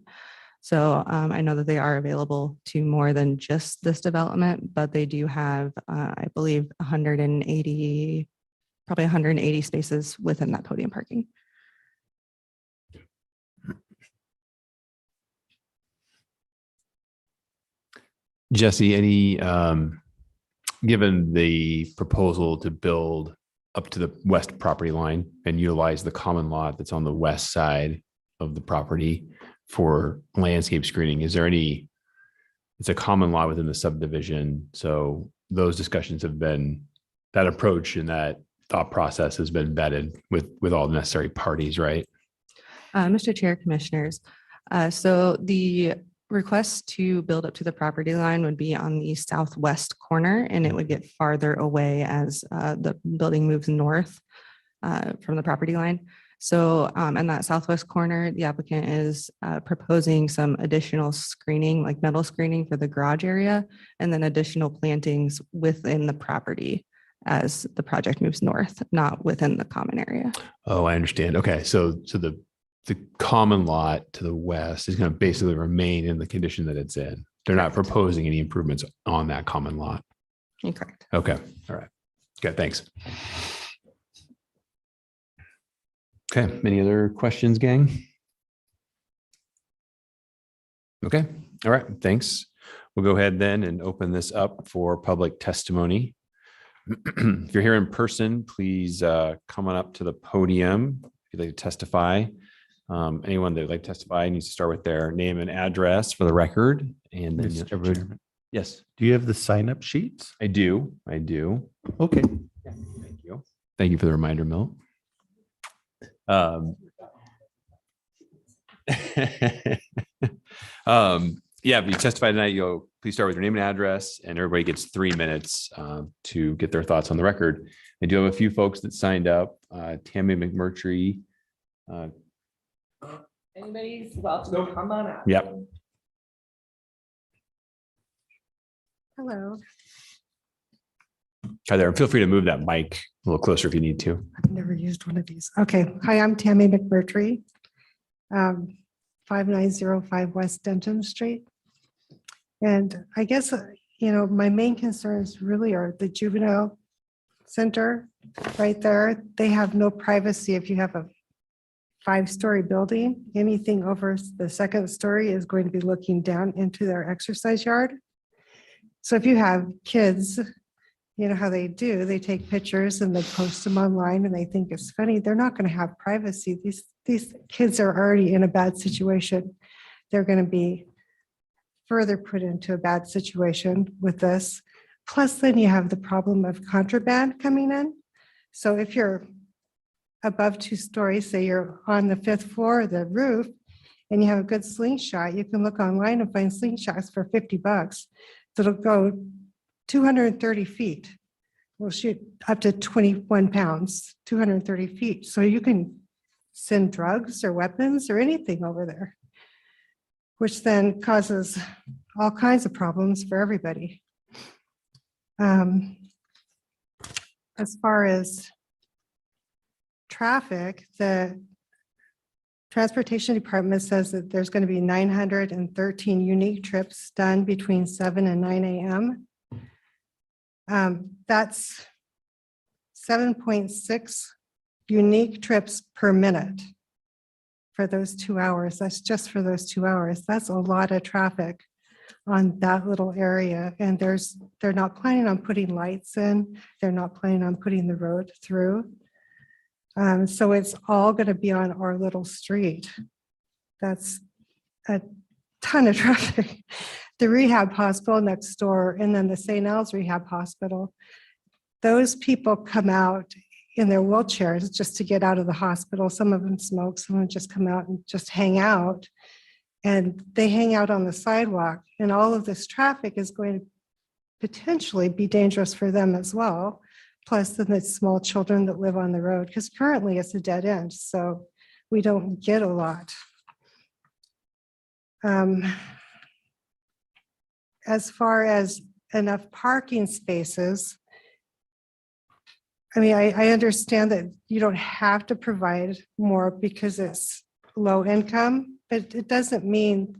[SPEAKER 8] So I know that they are available to more than just this development, but they do have, I believe, 180, probably 180 spaces within that podium parking.
[SPEAKER 2] Jesse, any, given the proposal to build up to the west property line and utilize the common lot that's on the west side of the property for landscape screening, is there any, it's a common lot within the subdivision. So those discussions have been, that approach and that thought process has been vetted with all the necessary parties, right?
[SPEAKER 8] Mr. Chair, Commissioners, so the request to build up to the property line would be on the southwest corner, and it would get farther away as the building moves north from the property line. So in that southwest corner, the applicant is proposing some additional screening, like metal screening for the garage area, and then additional plantings within the property as the project moves north, not within the common area.
[SPEAKER 2] Oh, I understand. Okay. So the common lot to the west is going to basically remain in the condition that it's in. They're not proposing any improvements on that common lot.
[SPEAKER 8] Incorrect.
[SPEAKER 2] Okay. All right. Okay. Thanks. Okay. Any other questions, gang? Okay. All right. Thanks. We'll go ahead then and open this up for public testimony. If you're here in person, please come on up to the podium if you'd like to testify. Anyone that would like to testify needs to start with their name and address for the record. And then
[SPEAKER 14] Mr.
[SPEAKER 2] everybody,
[SPEAKER 14] Chairman.
[SPEAKER 2] yes,
[SPEAKER 14] Do you have the sign-up sheets?
[SPEAKER 2] I do. I do.
[SPEAKER 14] Okay.
[SPEAKER 2] Thank you. Thank you for the reminder, Milt. Yeah, if you testify tonight, you'll please start with your name and address, and everybody gets 3 minutes to get their thoughts on the record. I do have a few folks that signed up. Tammy McMurtry.
[SPEAKER 4] Anybody's welcome to come on out.
[SPEAKER 2] Yep.
[SPEAKER 11] Hello,
[SPEAKER 2] Hi there. Feel free to move that mic a little closer if you need to.
[SPEAKER 11] I've never used one of these. Okay, hi, I'm Tammy McMurtry. 5905 West Denton Street. And I guess, my main concerns really are the juvenile center right there. They have no privacy if you have a 5-story building. Anything over the second story is going to be looking down into their exercise yard. So if you have kids, you know how they do, they take pictures and they post them online and they think it's funny. They're not going to have privacy. These kids are already in a bad situation. They're going to be further put into a bad situation with this. Plus, then you have the problem of contraband coming in. So if you're above 2 stories, say you're on the 5th floor of the roof, and you have a good slingshot, you can look online and find slingshots for $50. So it'll go 230 feet. We'll shoot up to 21 pounds, 230 feet. So you can
[SPEAKER 10] send drugs or weapons or anything over there, which then causes all kinds of problems for everybody. As far as traffic, the Transportation Department says that there's going to be 913 unique trips done between 7 and 9 a.m. That's 7.6 unique trips per minute for those 2 hours. That's just for those 2 hours. That's a lot of traffic on that little area. And they're not planning on putting lights in. They're not planning on putting the road through. So it's all going to be on our little street. That's a ton of traffic. The rehab hospital next door, and then the St. Al's Rehab Hospital, those people come out in their wheelchairs just to get out of the hospital. Some of them smoke, some of them just come out and just hang out. And they hang out on the sidewalk, and all of this traffic is going to potentially be dangerous for them as well. Plus the small children that live on the road, because currently it's a dead end, so we don't get a lot. As far as enough parking spaces, I mean, I understand that you don't have to provide more because it's low income, but it doesn't mean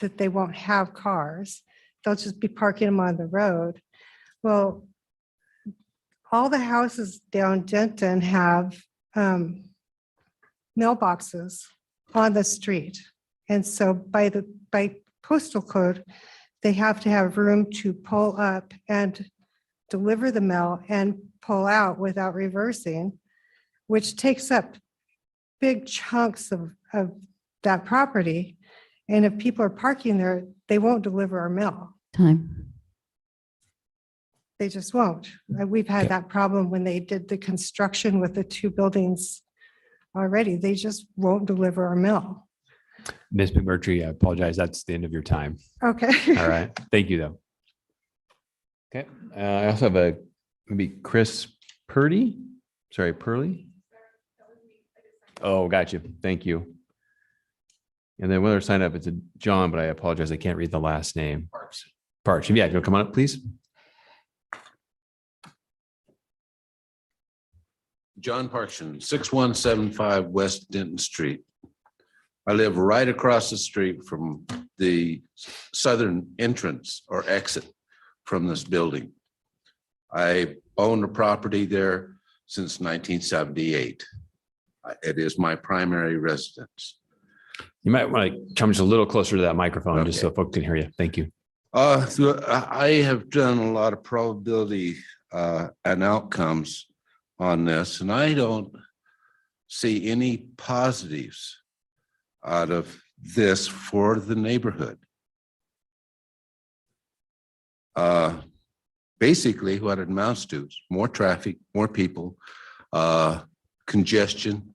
[SPEAKER 10] that they won't have cars. They'll just be parking them on the road. Well, all the houses down Denton have mailboxes on the street. And so by postal code, they have to have room to pull up and deliver the mail and pull out without reversing, which takes up big chunks of that property. And if people are parking there, they won't deliver our mail.
[SPEAKER 3] Time.
[SPEAKER 10] They just won't. We've had that problem when they did the construction with the 2 buildings already. They just won't deliver our mail.
[SPEAKER 2] Ms. McMurtry, I apologize. That's the end of your time.
[SPEAKER 10] Okay.
[SPEAKER 2] All right. Thank you, though. Okay. I also have maybe Chris Purdy. Sorry, Purley. Oh, gotcha. Thank you. And then one other sign up, it's a John, but I apologize. I can't read the last name. Parks. Yeah, you'll come on up, please.
[SPEAKER 15] John Parkson, 6175 West Denton Street. I live right across the street from the southern entrance or exit from this building. I owned a property there since 1978. It is my primary residence.
[SPEAKER 2] You might want to come just a little closer to that microphone just so folks can hear you. Thank you.
[SPEAKER 15] So I have done a lot of probability and outcomes on this, and I don't see any positives out of this for the neighborhood. Basically, what it amounts to is more traffic, more people, congestion,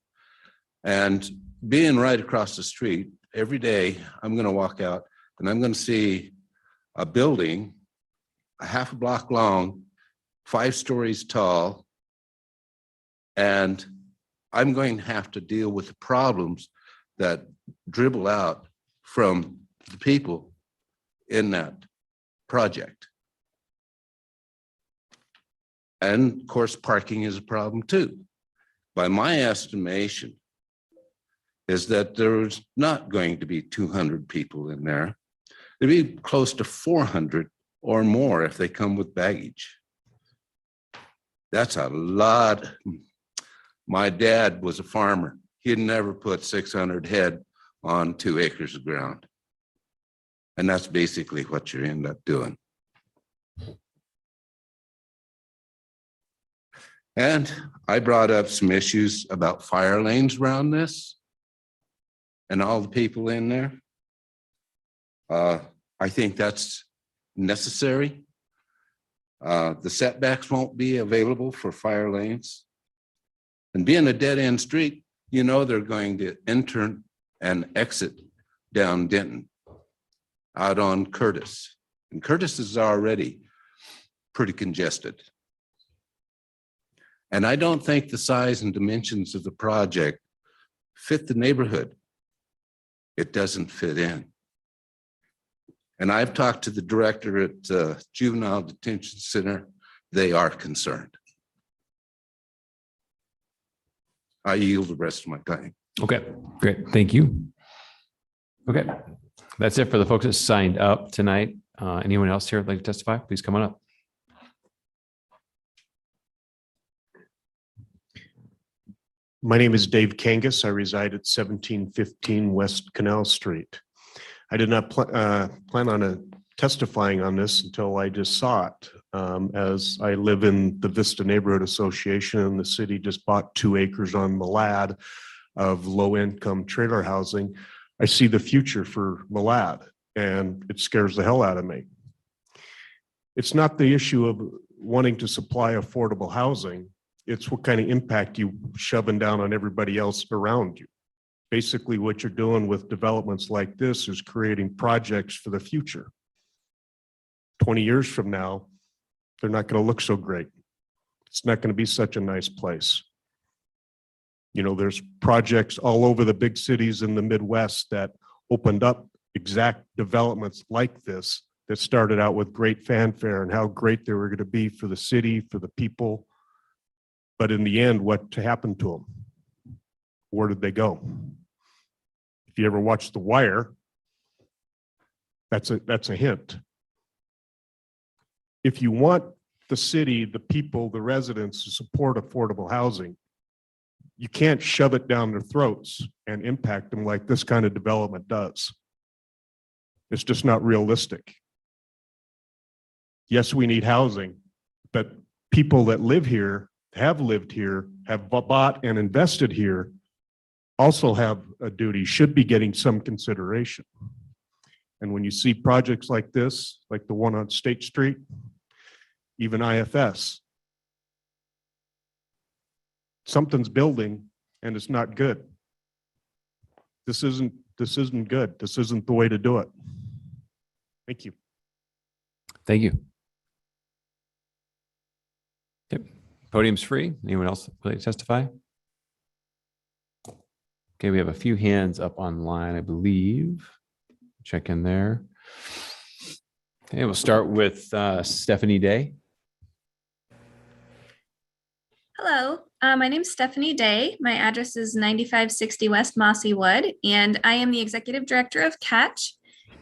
[SPEAKER 15] and being right across the street, every day I'm going to walk out and I'm going to see a building a half a block long, 5 stories tall, and I'm going to have to deal with the problems that dribble out from the people in that project. And of course, parking is a problem too. By my estimation, is that there's not going to be 200 people in there. There'd be close to 400 or more if they come with baggage. That's a lot. My dad was a farmer. He'd never put 600 head on 2 acres of ground. And that's basically what you end up doing. And I brought up some issues about fire lanes around this and all the people in there. I think that's necessary. The setbacks won't be available for fire lanes. And being a dead end street, you know they're going to enter and exit down Denton out on Curtis. And Curtis is already pretty congested. And I don't think the size and dimensions of the project fit the neighborhood. It doesn't fit in. And I've talked to the director at Juvenile Detention Center. They are concerned. I yield the rest of my time.
[SPEAKER 2] Okay, great. Thank you. Okay, that's it for the folks that signed up tonight. Anyone else here would like to testify? Please come on up.
[SPEAKER 16] My name is Dave Kangas. I reside at 1715 West Canal Street. I did not plan on testifying on this until I just saw it. As I live in the Vista Neighborhood Association, and the city just bought 2 acres on Malad of low-income trailer housing. I see the future for Malad, and it scares the hell out of me. It's not the issue of wanting to supply affordable housing. It's what kind of impact you shoving down on everybody else around you. Basically, what you're doing with developments like this is creating projects for the future. 20 years from now, they're not going to look so great. It's not going to be such a nice place. You know, there's projects all over the big cities in the Midwest that opened up exact developments like this that started out with great fanfare and how great they were going to be for the city, for the people. But in the end, what happened to them? Where did they go? If you ever watched The Wire, that's a hint. If you want the city, the people, the residents to support affordable housing, you can't shove it down their throats and impact them like this kind of development does. It's just not realistic. Yes, we need housing, but people that live here, have lived here, have bought and invested here, also have a duty, should be getting some consideration. And when you see projects like this, like the one on State Street, even IFS, something's building and it's not good. This isn't good. This isn't the way to do it. Thank you.
[SPEAKER 2] Thank you. Okay, podium's free. Anyone else would like to testify? Okay, we have a few hands up online, I believe. Check in there. Okay, we'll start with Stephanie Day.
[SPEAKER 17] Hello, my name is Stephanie Day. My address is 9560 West Mossy Wood, and I am the Executive Director of Catch.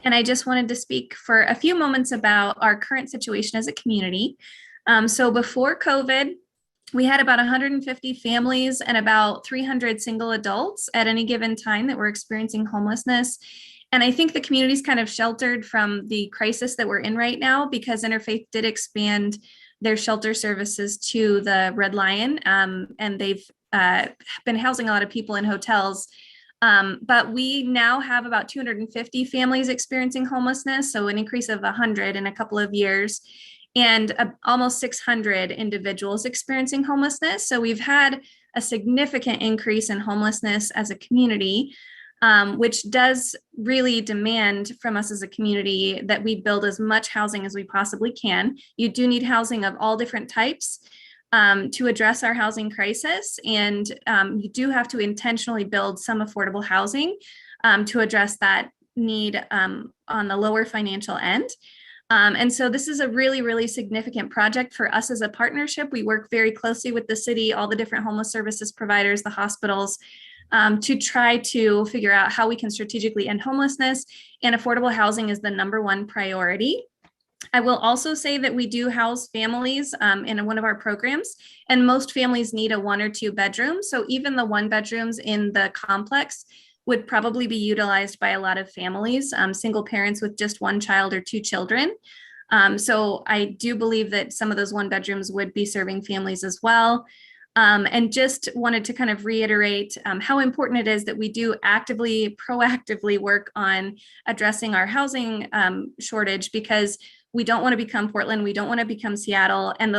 [SPEAKER 17] And I just wanted to speak for a few moments about our current situation as a community. So before COVID, we had about 150 families and about 300 single adults at any given time that were experiencing homelessness. And I think the community's kind of sheltered from the crisis that we're in right now because Interfaith did expand their shelter services to the Red Lion, and they've been housing a lot of people in hotels. But we now have about 250 families experiencing homelessness, so an increase of 100 in a couple of years, and almost 600 individuals experiencing homelessness. So we've had a significant increase in homelessness as a community, which does really demand from us as a community that we build as much housing as we possibly can. You do need housing of all different types to address our housing crisis. And you do have to intentionally build some affordable housing to address that need on the lower financial end. And so this is a really, really significant project for us as a partnership. We work very closely with the city, all the different homeless services providers, the hospitals, to try to figure out how we can strategically end homelessness, and affordable housing is the #1 priority. I will also say that we do house families in one of our programs, and most families need a 1 or 2 bedroom. So even the 1 bedrooms in the complex would probably be utilized by a lot of families, single parents with just 1 child or 2 children. So I do believe that some of those 1 bedrooms would be serving families as well. And just wanted to kind of reiterate how important it is that we do proactively work on addressing our housing shortage, because we don't want to become Portland, we don't want to become Seattle, and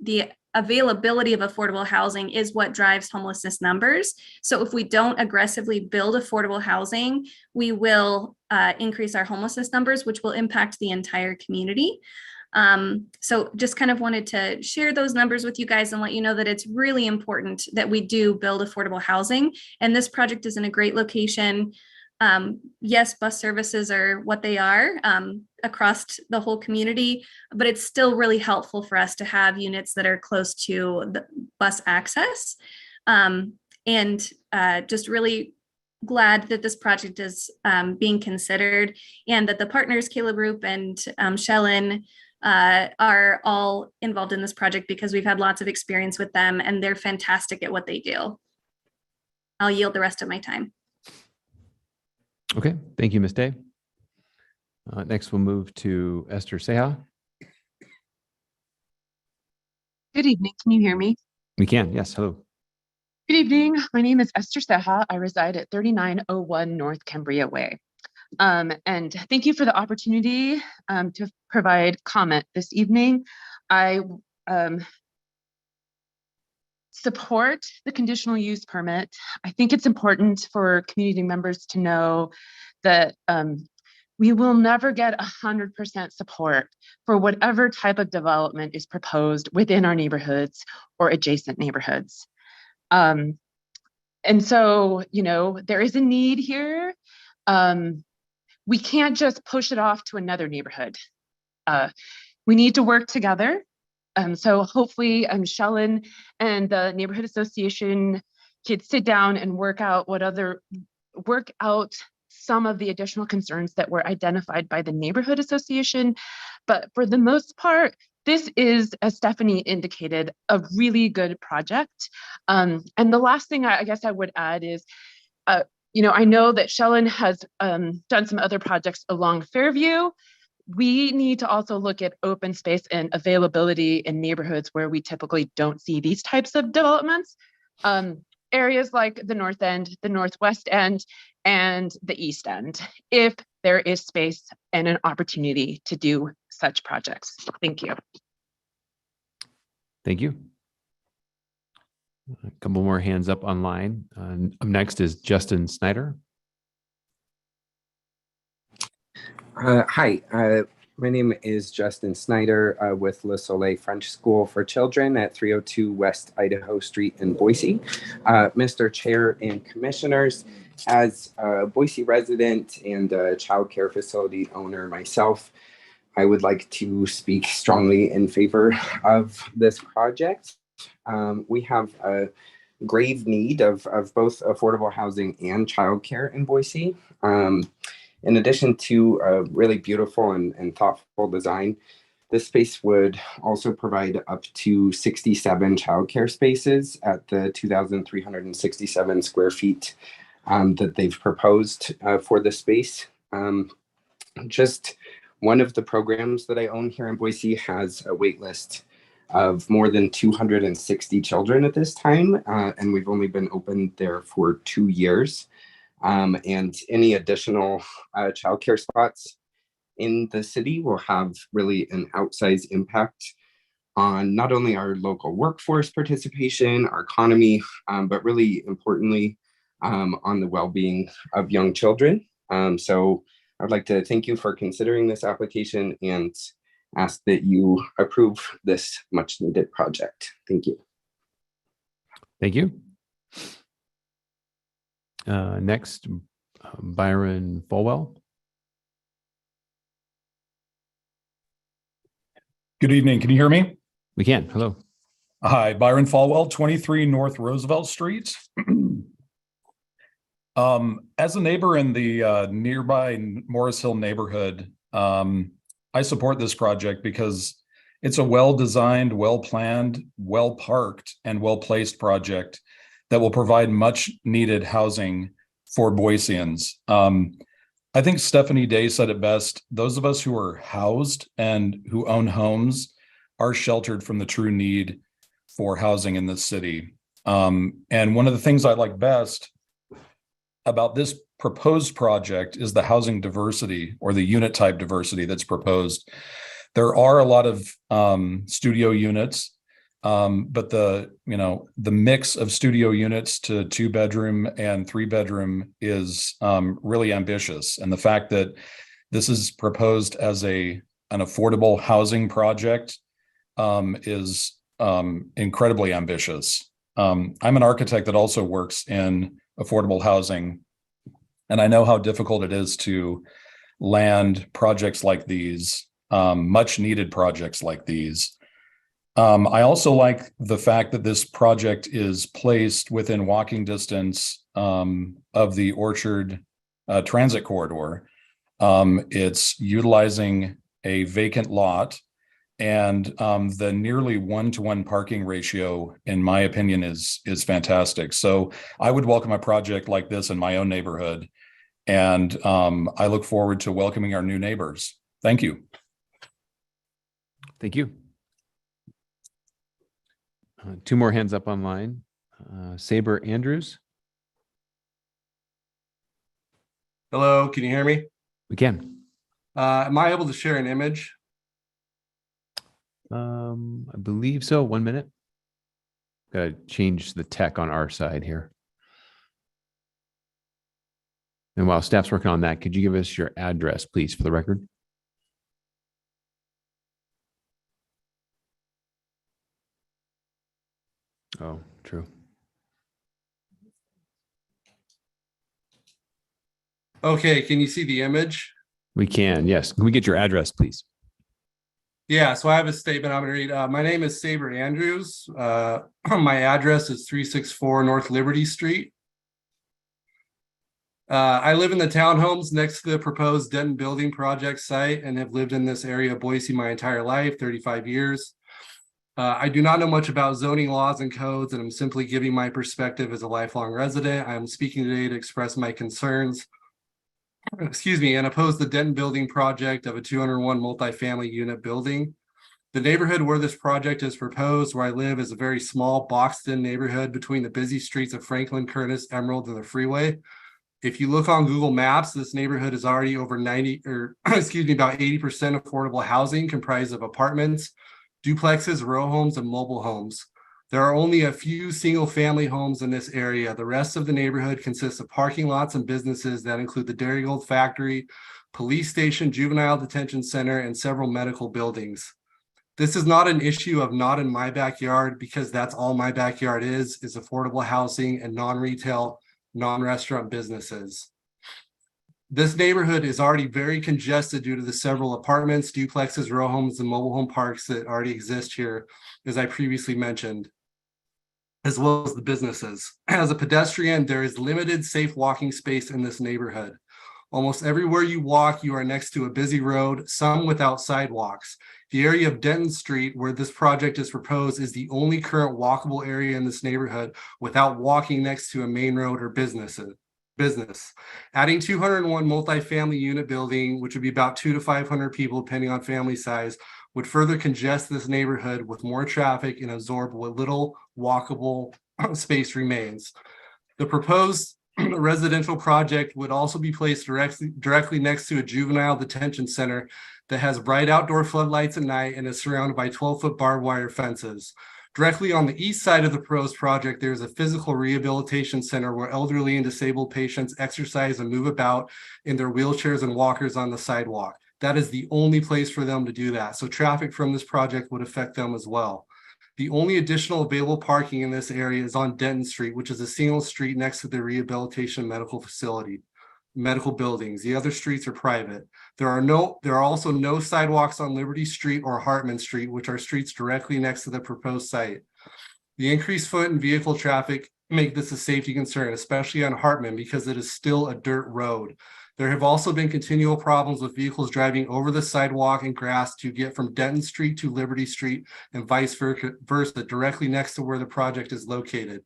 [SPEAKER 17] the availability of affordable housing is what drives homelessness numbers. So if we don't aggressively build affordable housing, we will increase our homelessness numbers, which will impact the entire community. So just kind of wanted to share those numbers with you guys and let you know that it's really important that we do build affordable housing. And this project is in a great location. Yes, bus services are what they are across the whole community, but it's still really helpful for us to have units that are close to the bus access. And just really glad that this project is being considered and that the partners, Caleb Group and Shellen, are all involved in this project because we've had lots of experience with them and they're fantastic at what they do. I'll yield the rest of my time.
[SPEAKER 2] Okay, thank you, Ms. Day. Next, we'll move to Esther Seha.
[SPEAKER 18] Good evening. Can you hear me?
[SPEAKER 2] We can, yes, hello.
[SPEAKER 18] Good evening. My name is Esther Seha. I reside at 3901 North Cambria Way. And thank you for the opportunity to provide comment this evening. I support the conditional use permit. I think it's important for community members to know that we will never get 100% support for whatever type of development is proposed within our neighborhoods or adjacent neighborhoods. And so, you know, there is a need here. We can't just push it off to another neighborhood. We need to work together. So hopefully Shellen and the neighborhood association could sit down and work out some of the additional concerns that were identified by the neighborhood association. But for the most part, this is, as Stephanie indicated, a really good project. And the last thing I guess I would add is, you know, I know that Shellen has done some other projects along Fairview. We need to also look at open space and availability in neighborhoods where we typically don't see these types of developments. Areas like the North End, the Northwest End, and the East End, if there is space and an opportunity to do such projects. Thank you.
[SPEAKER 2] Thank you. A couple more hands up online. Up next is Justin Snyder.
[SPEAKER 19] Hi, my name is Justin Snyder with Le Soleil French School for Children at 302 West Idaho Street in Boise. Mr. Chair and Commissioners, as a Boise resident and a child care facility owner myself, I would like to speak strongly in favor of this project. We have a grave need of both affordable housing and childcare in Boise. In addition to a really beautiful and thoughtful design, this space would also provide up to 67 childcare spaces at the 2,367 square feet that they've proposed for the space. Just one of the programs that I own here in Boise has a wait list of more than 260 children at this time, and we've only been open there for 2 years. And any additional childcare spots in the city will have really an outsized impact on not only our local workforce participation, our economy, but really importantly, on the well-being of young children. So I'd like to thank you for considering this application and ask that you approve this much needed project. Thank you.
[SPEAKER 2] Thank you. Next, Byron Falwell.
[SPEAKER 20] Good evening. Can you hear me?
[SPEAKER 2] We can. Hello.
[SPEAKER 20] Hi, Byron Falwell, 23 North Roosevelt Street. As a neighbor in the nearby Morris Hill neighborhood, I support this project because it's a well-designed, well-planned, well-parked, and well-placed project that will provide much needed housing for Boiseans. I think Stephanie Day said it best. Those of us who are housed and who own homes are sheltered from the true need for housing in this city. And one of the things I like best about this proposed project is the housing diversity or the unit type diversity that's proposed. There are a lot of studio units, but the mix of studio units to 2-bedroom and 3-bedroom is really ambitious. And the fact that this is proposed as a an affordable housing project is incredibly ambitious. I'm an architect that also works in affordable housing, and I know how difficult it is to land projects like these, much needed projects like these. I also like the fact that this project is placed within walking distance of the Orchard Transit Corridor. It's utilizing a vacant lot, and the nearly 1-to-1 parking ratio, in my opinion, is fantastic. So I would welcome a project like this in my own neighborhood, and I look forward to welcoming our new neighbors. Thank you.
[SPEAKER 2] Thank you. Two more hands up online. Saber Andrews.
[SPEAKER 21] Hello, can you hear me?
[SPEAKER 2] We can.
[SPEAKER 21] Am I able to share an image?
[SPEAKER 2] I believe so. 1 minute. Got to change the tech on our side here. And while staff's working on that, could you give us your address, please, for the record? Oh, true.
[SPEAKER 21] Okay, can you see the image?
[SPEAKER 2] We can, yes. Can we get your address, please?
[SPEAKER 21] Yeah, so I have a statement I'm going to read. My name is Saber Andrews. My address is 364 North Liberty Street. I live in the townhomes next to the proposed Denton Building Project site and have lived in this area of Boise my entire life, 35 years. I do not know much about zoning laws and codes, and I'm simply giving my perspective as a lifelong resident. I am speaking today to express my concerns, and oppose the Denton Building Project of a 201 multifamily unit building. The neighborhood where this project is proposed, where I live, is a very small boxed-in neighborhood between the busy streets of Franklin, Curtis, Emerald, and the freeway. If you look on Google Maps, this neighborhood is already over about 80% affordable housing comprised of apartments, duplexes, row homes, and mobile homes. There are only a few single-family homes in this area. The rest of the neighborhood consists of parking lots and businesses that include the Darigold factory, police station, juvenile detention center, and several medical buildings. This is not an issue of not in my backyard, because that's all my backyard is affordable housing and non-retail, non-restaurant businesses. This neighborhood is already very congested due to the several apartments, duplexes, row homes, and mobile home parks that already exist here, as I previously mentioned, as well as the businesses. As a pedestrian, there is limited safe walking space in this neighborhood. Almost everywhere you walk, you are next to a busy road, some without sidewalks. The area of Denton Street, where this project is proposed, is the only current walkable area in this neighborhood without walking next to a main road or business. Adding 201 multifamily unit building, which would be about 200 to 500 people, depending on family size, would further congest this neighborhood with more traffic and absorb what little walkable space remains. The proposed residential project would also be placed directly next to a juvenile detention center that has bright outdoor floodlights at night and is surrounded by 12-foot barbed wire fences. Directly on the east side of the proposed project, there's a physical rehabilitation center where elderly and disabled patients exercise and move about in their wheelchairs and walkers on the sidewalk. That is the only place for them to do that. So traffic from this project would affect them as well. The only additional available parking in this area is on Denton Street, which is a single street next to the rehabilitation medical buildings. The other streets are private. There are also no sidewalks on Liberty Street or Hartman Street, which are streets directly next to the proposed site. The increased foot and vehicle traffic make this a safety concern, especially on Hartman, because it is still a dirt road. There have also been continual problems with vehicles driving over the sidewalk and grass to get from Denton Street to Liberty Street and vice versa, directly next to where the project is located.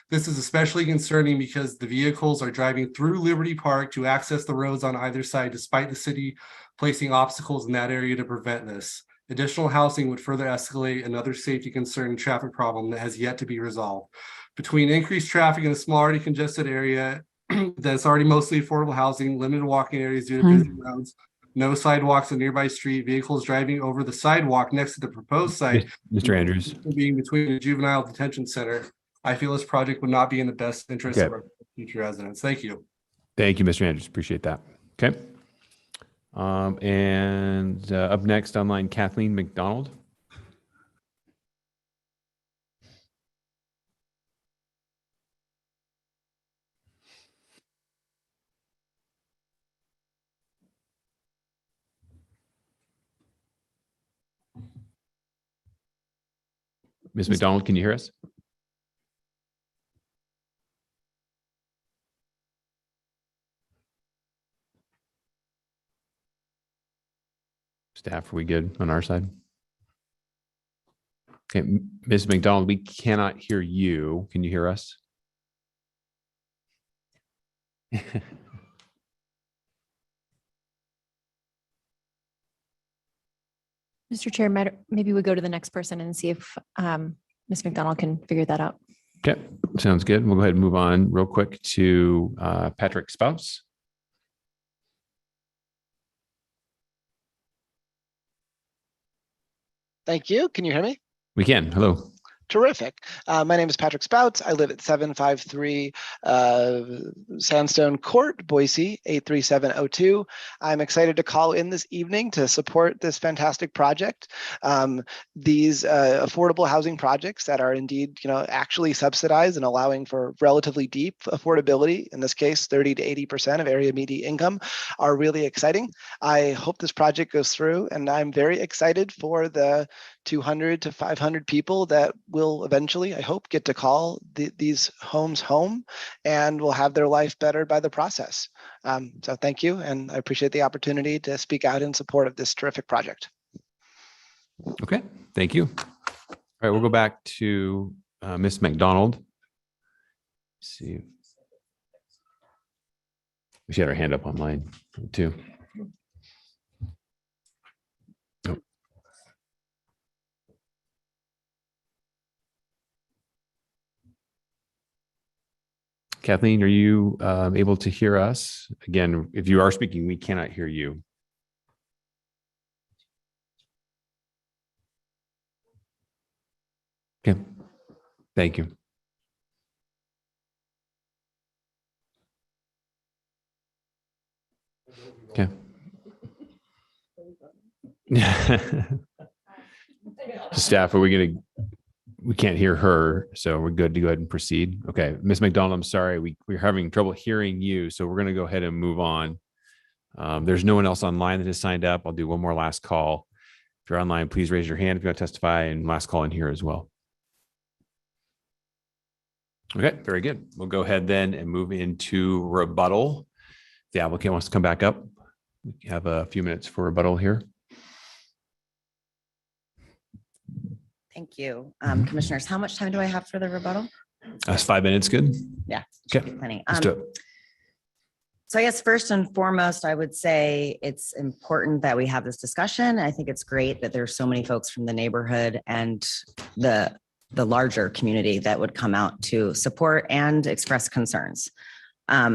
[SPEAKER 21] This is especially concerning because the vehicles are driving through Liberty Park to access the roads on either side, despite the city placing obstacles in that area to prevent this. Additional housing would further escalate another safety concern and traffic problem that has yet to be resolved. Between increased traffic in a small, already congested area that's already mostly affordable housing, limited walking areas due to busy roads, no sidewalks in nearby street, vehicles driving over the sidewalk next to the proposed site,
[SPEAKER 2] Mr. Andrews,
[SPEAKER 21] being between the juvenile detention center, I feel this project would not be in the best interest of our future residents. Thank you.
[SPEAKER 2] Thank you, Mr. Andrews. Appreciate that. Okay. And up next online, Kathleen McDonald. Ms. McDonald, can you hear us? Staff, are we good on our side? Okay, Ms. McDonald, we cannot hear you. Can you hear us?
[SPEAKER 1] Mr. Chair, maybe we go to the next person and see if Ms. McDonald can figure that out.
[SPEAKER 2] Okay, sounds good. We'll go ahead and move on real quick to Patrick Spouse.
[SPEAKER 22] Thank you. Can you hear me?
[SPEAKER 2] We can. Hello.
[SPEAKER 22] Terrific. My name is Patrick Spouts. I live at 753 Sandstone Court, Boise, 83702. I'm excited to call in this evening to support this fantastic project. These affordable housing projects that are indeed, actually subsidized and allowing for relatively deep affordability, in this case, 30 to 80% of area median income, are really exciting. I hope this project goes through, and I'm very excited for the 200 to 500 people that will eventually, I hope, get to call these homes home and will have their life bettered by the process. So thank you, and I appreciate the opportunity to speak out in support of this terrific project.
[SPEAKER 2] Okay, thank you. All right, we'll go back to Ms. McDonald. Let's see. She had her hand up online too. Kathleen, are you able to hear us? Again, if you are speaking, we cannot hear you. Okay, thank you. Okay. Staff, are we going to? We can't hear her, so we're good to go ahead and proceed. Okay, Ms. McDonald, I'm sorry, we're having trouble hearing you, so we're going to go ahead and move on. There's no one else online that has signed up. I'll do one more last call. If you're online, please raise your hand if you want to testify, and last call in here as well. Okay, very good. We'll go ahead then and move into rebuttal. If the applicant wants to come back up, we have a few minutes for rebuttal here.
[SPEAKER 9] Thank you. Commissioners, how much time do I have for the rebuttal?
[SPEAKER 2] That's 5 minutes, good?
[SPEAKER 9] Yeah.
[SPEAKER 2] Okay,
[SPEAKER 9] Plenty.
[SPEAKER 2] let's do it.
[SPEAKER 9] So I guess first and foremost, I would say it's important that we have this discussion. I think it's great that there's so many folks from the neighborhood and the larger community that would come out to support and express concerns. I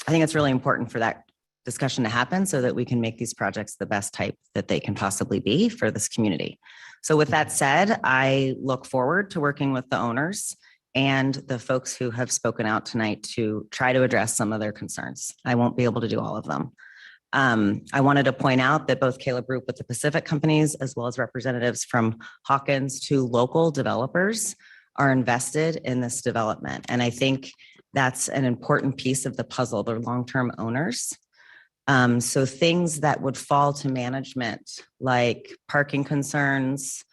[SPEAKER 9] think it's really important for that discussion to happen so that we can make these projects the best type that they can possibly be for this community. So with that said, I look forward to working with the owners and the folks who have spoken out tonight to try to address some of their concerns. I won't be able to do all of them. I wanted to point out that both Caleb Group with the Pacific companies, as well as representatives from Hawkins to local developers, are invested in this development. And I think that's an important piece of the puzzle. They're long-term owners. So things that would fall to management, like parking concerns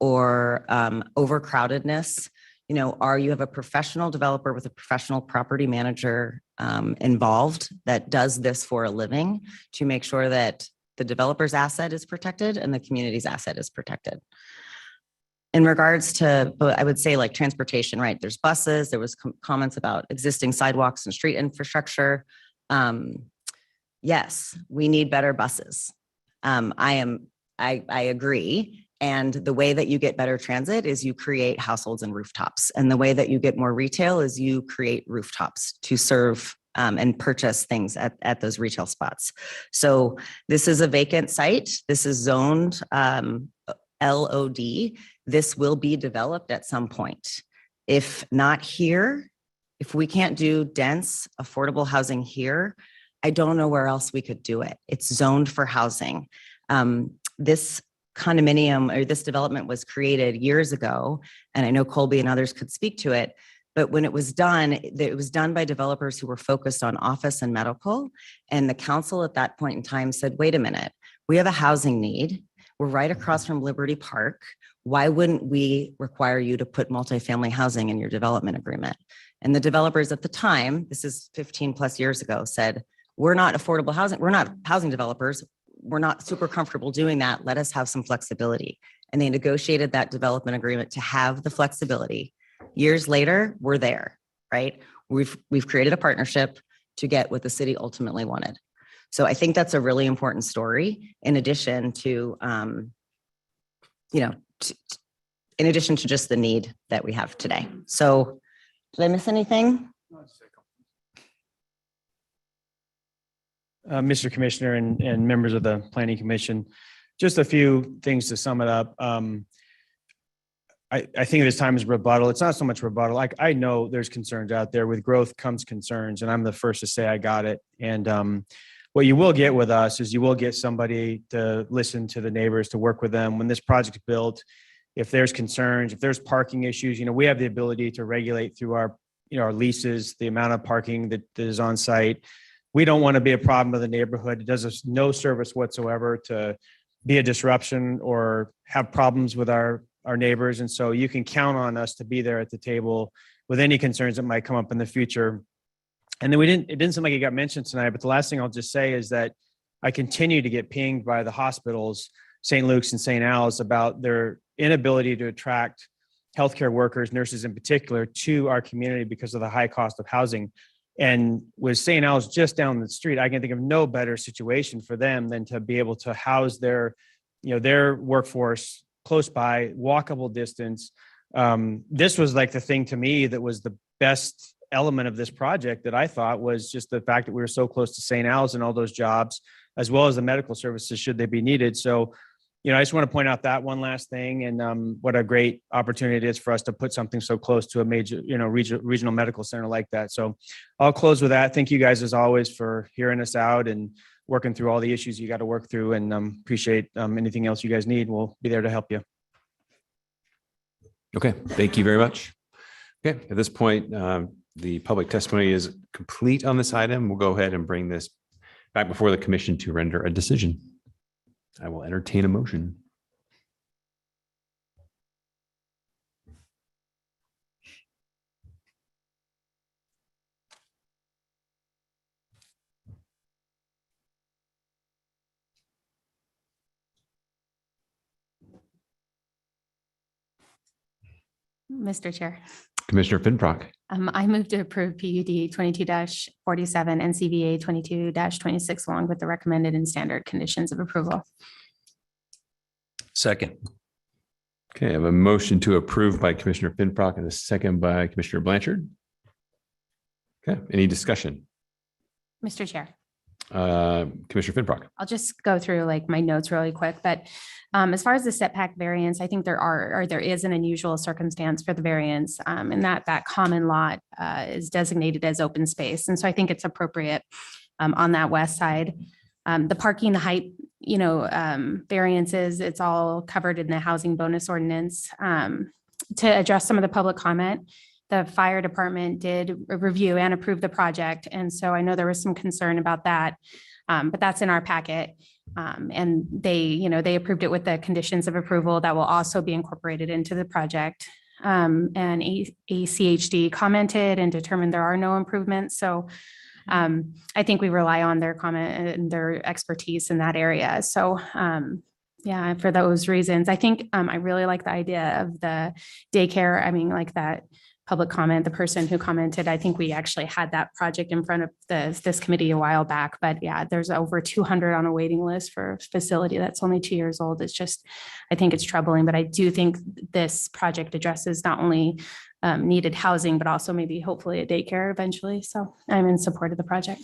[SPEAKER 9] or overcrowdedness, you have a professional developer with a professional property manager involved that does this for a living to make sure that the developer's asset is protected and the community's asset is protected. In regards to, I would say like transportation, right? There's buses, there was comments about existing sidewalks and street infrastructure. Yes, we need better buses. I agree. And the way that you get better transit is you create households and rooftops. And the way that you get more retail is you create rooftops to serve and purchase things at those retail spots. So this is a vacant site. This is zoned LOD. This will be developed at some point. If not here, if we can't do dense, affordable housing here, I don't know where else we could do it. It's zoned for housing. This condominium or this development was created years ago, and I know Colby and others could speak to it. But when it was done by developers who were focused on office and medical. And the council at that point in time said, wait a minute, we have a housing need. We're right across from Liberty Park. Why wouldn't we require you to put multifamily housing in your development agreement? And the developers at the time, this is 15 plus years ago, said, we're not affordable housing. We're not housing developers. We're not super comfortable doing that. Let us have some flexibility. And they negotiated that development agreement to have the flexibility. Years later, we're there, right? We've created a partnership to get what the city ultimately wanted. So I think that's a really important story in addition to, in addition to just the need that we have today. So did I miss anything?
[SPEAKER 13] Mr. Commissioner and members of the Planning Commission, just a few things to sum it up. I think this time is rebuttal. It's not so much rebuttal. Like, I know there's concerns out there. With growth comes concerns, and I'm the first to say I got it. And what you will get with us is you will get somebody to listen to the neighbors, to work with them. When this project's built, if there's concerns, if there's parking issues, we have the ability to regulate through our leases, the amount of parking that is on site. We don't want to be a problem of the neighborhood. It does us no service whatsoever to be a disruption or have problems with our neighbors. And so you can count on us to be there at the table with any concerns that might come up in the future. And then it didn't seem like it got mentioned tonight, but the last thing I'll just say is that I continue to get pinged by the hospitals, St. Luke's and St. Al's, about their inability to attract healthcare workers, nurses in particular, to our community because of the high cost of housing. And with St. Al's just down the street, I can think of no better situation for them than to be able to house their workforce close by, walkable distance. This was like the thing to me that was the best element of this project that I thought was just the fact that we were so close to St. Al's and all those jobs, as well as the medical services should they be needed. So, I just want to point out that one last thing, and what a great opportunity it is for us to put something so close to a major, regional medical center like that. So I'll close with that. Thank you guys as always for hearing us out and working through all the issues you got to work through, and appreciate anything else you guys need. We'll be there to help you.
[SPEAKER 2] Okay, thank you very much. Okay, at this point, the public testimony is complete on this item. We'll go ahead and bring this back before the commission to render a decision. I will entertain a motion.
[SPEAKER 5] Mr. Chair.
[SPEAKER 2] Commissioner Finbrock.
[SPEAKER 5] I move to approve PUD 22-47 and CVA 22-26 along with the recommended and standard conditions of approval.
[SPEAKER 14] Second.
[SPEAKER 2] Okay, I have a motion to approve by Commissioner Finbrock and a second by Commissioner Blanchard. Okay, any discussion?
[SPEAKER 5] Mr. Chair.
[SPEAKER 2] Commissioner Finbrock.
[SPEAKER 5] I'll just go through like my notes really quick, but as far as the setback variance, I think there is an unusual circumstance for the variance, and that common lot is designated as open space. And so I think it's appropriate on that west side. The parking, the height, variances, it's all covered in the housing bonus ordinance. To address some of the public comment, the fire department did review and approve the project. And so I know there was some concern about that, but that's in our packet. And they approved it with the conditions of approval that will also be incorporated into the project. And ACHD commented and determined there are no improvements. So I think we rely on their comment and their expertise in that area. So yeah, for those reasons, I think I really like the idea of the daycare. I mean, like that public comment, the person who commented, I think we actually had that project in front of this committee a while back, but yeah, there's over 200 on a waiting list for a facility that's only 2 years old. It's just, I think it's troubling, but I do think this project addresses not only needed housing, but also maybe hopefully a daycare eventually. So I'm in support of the project.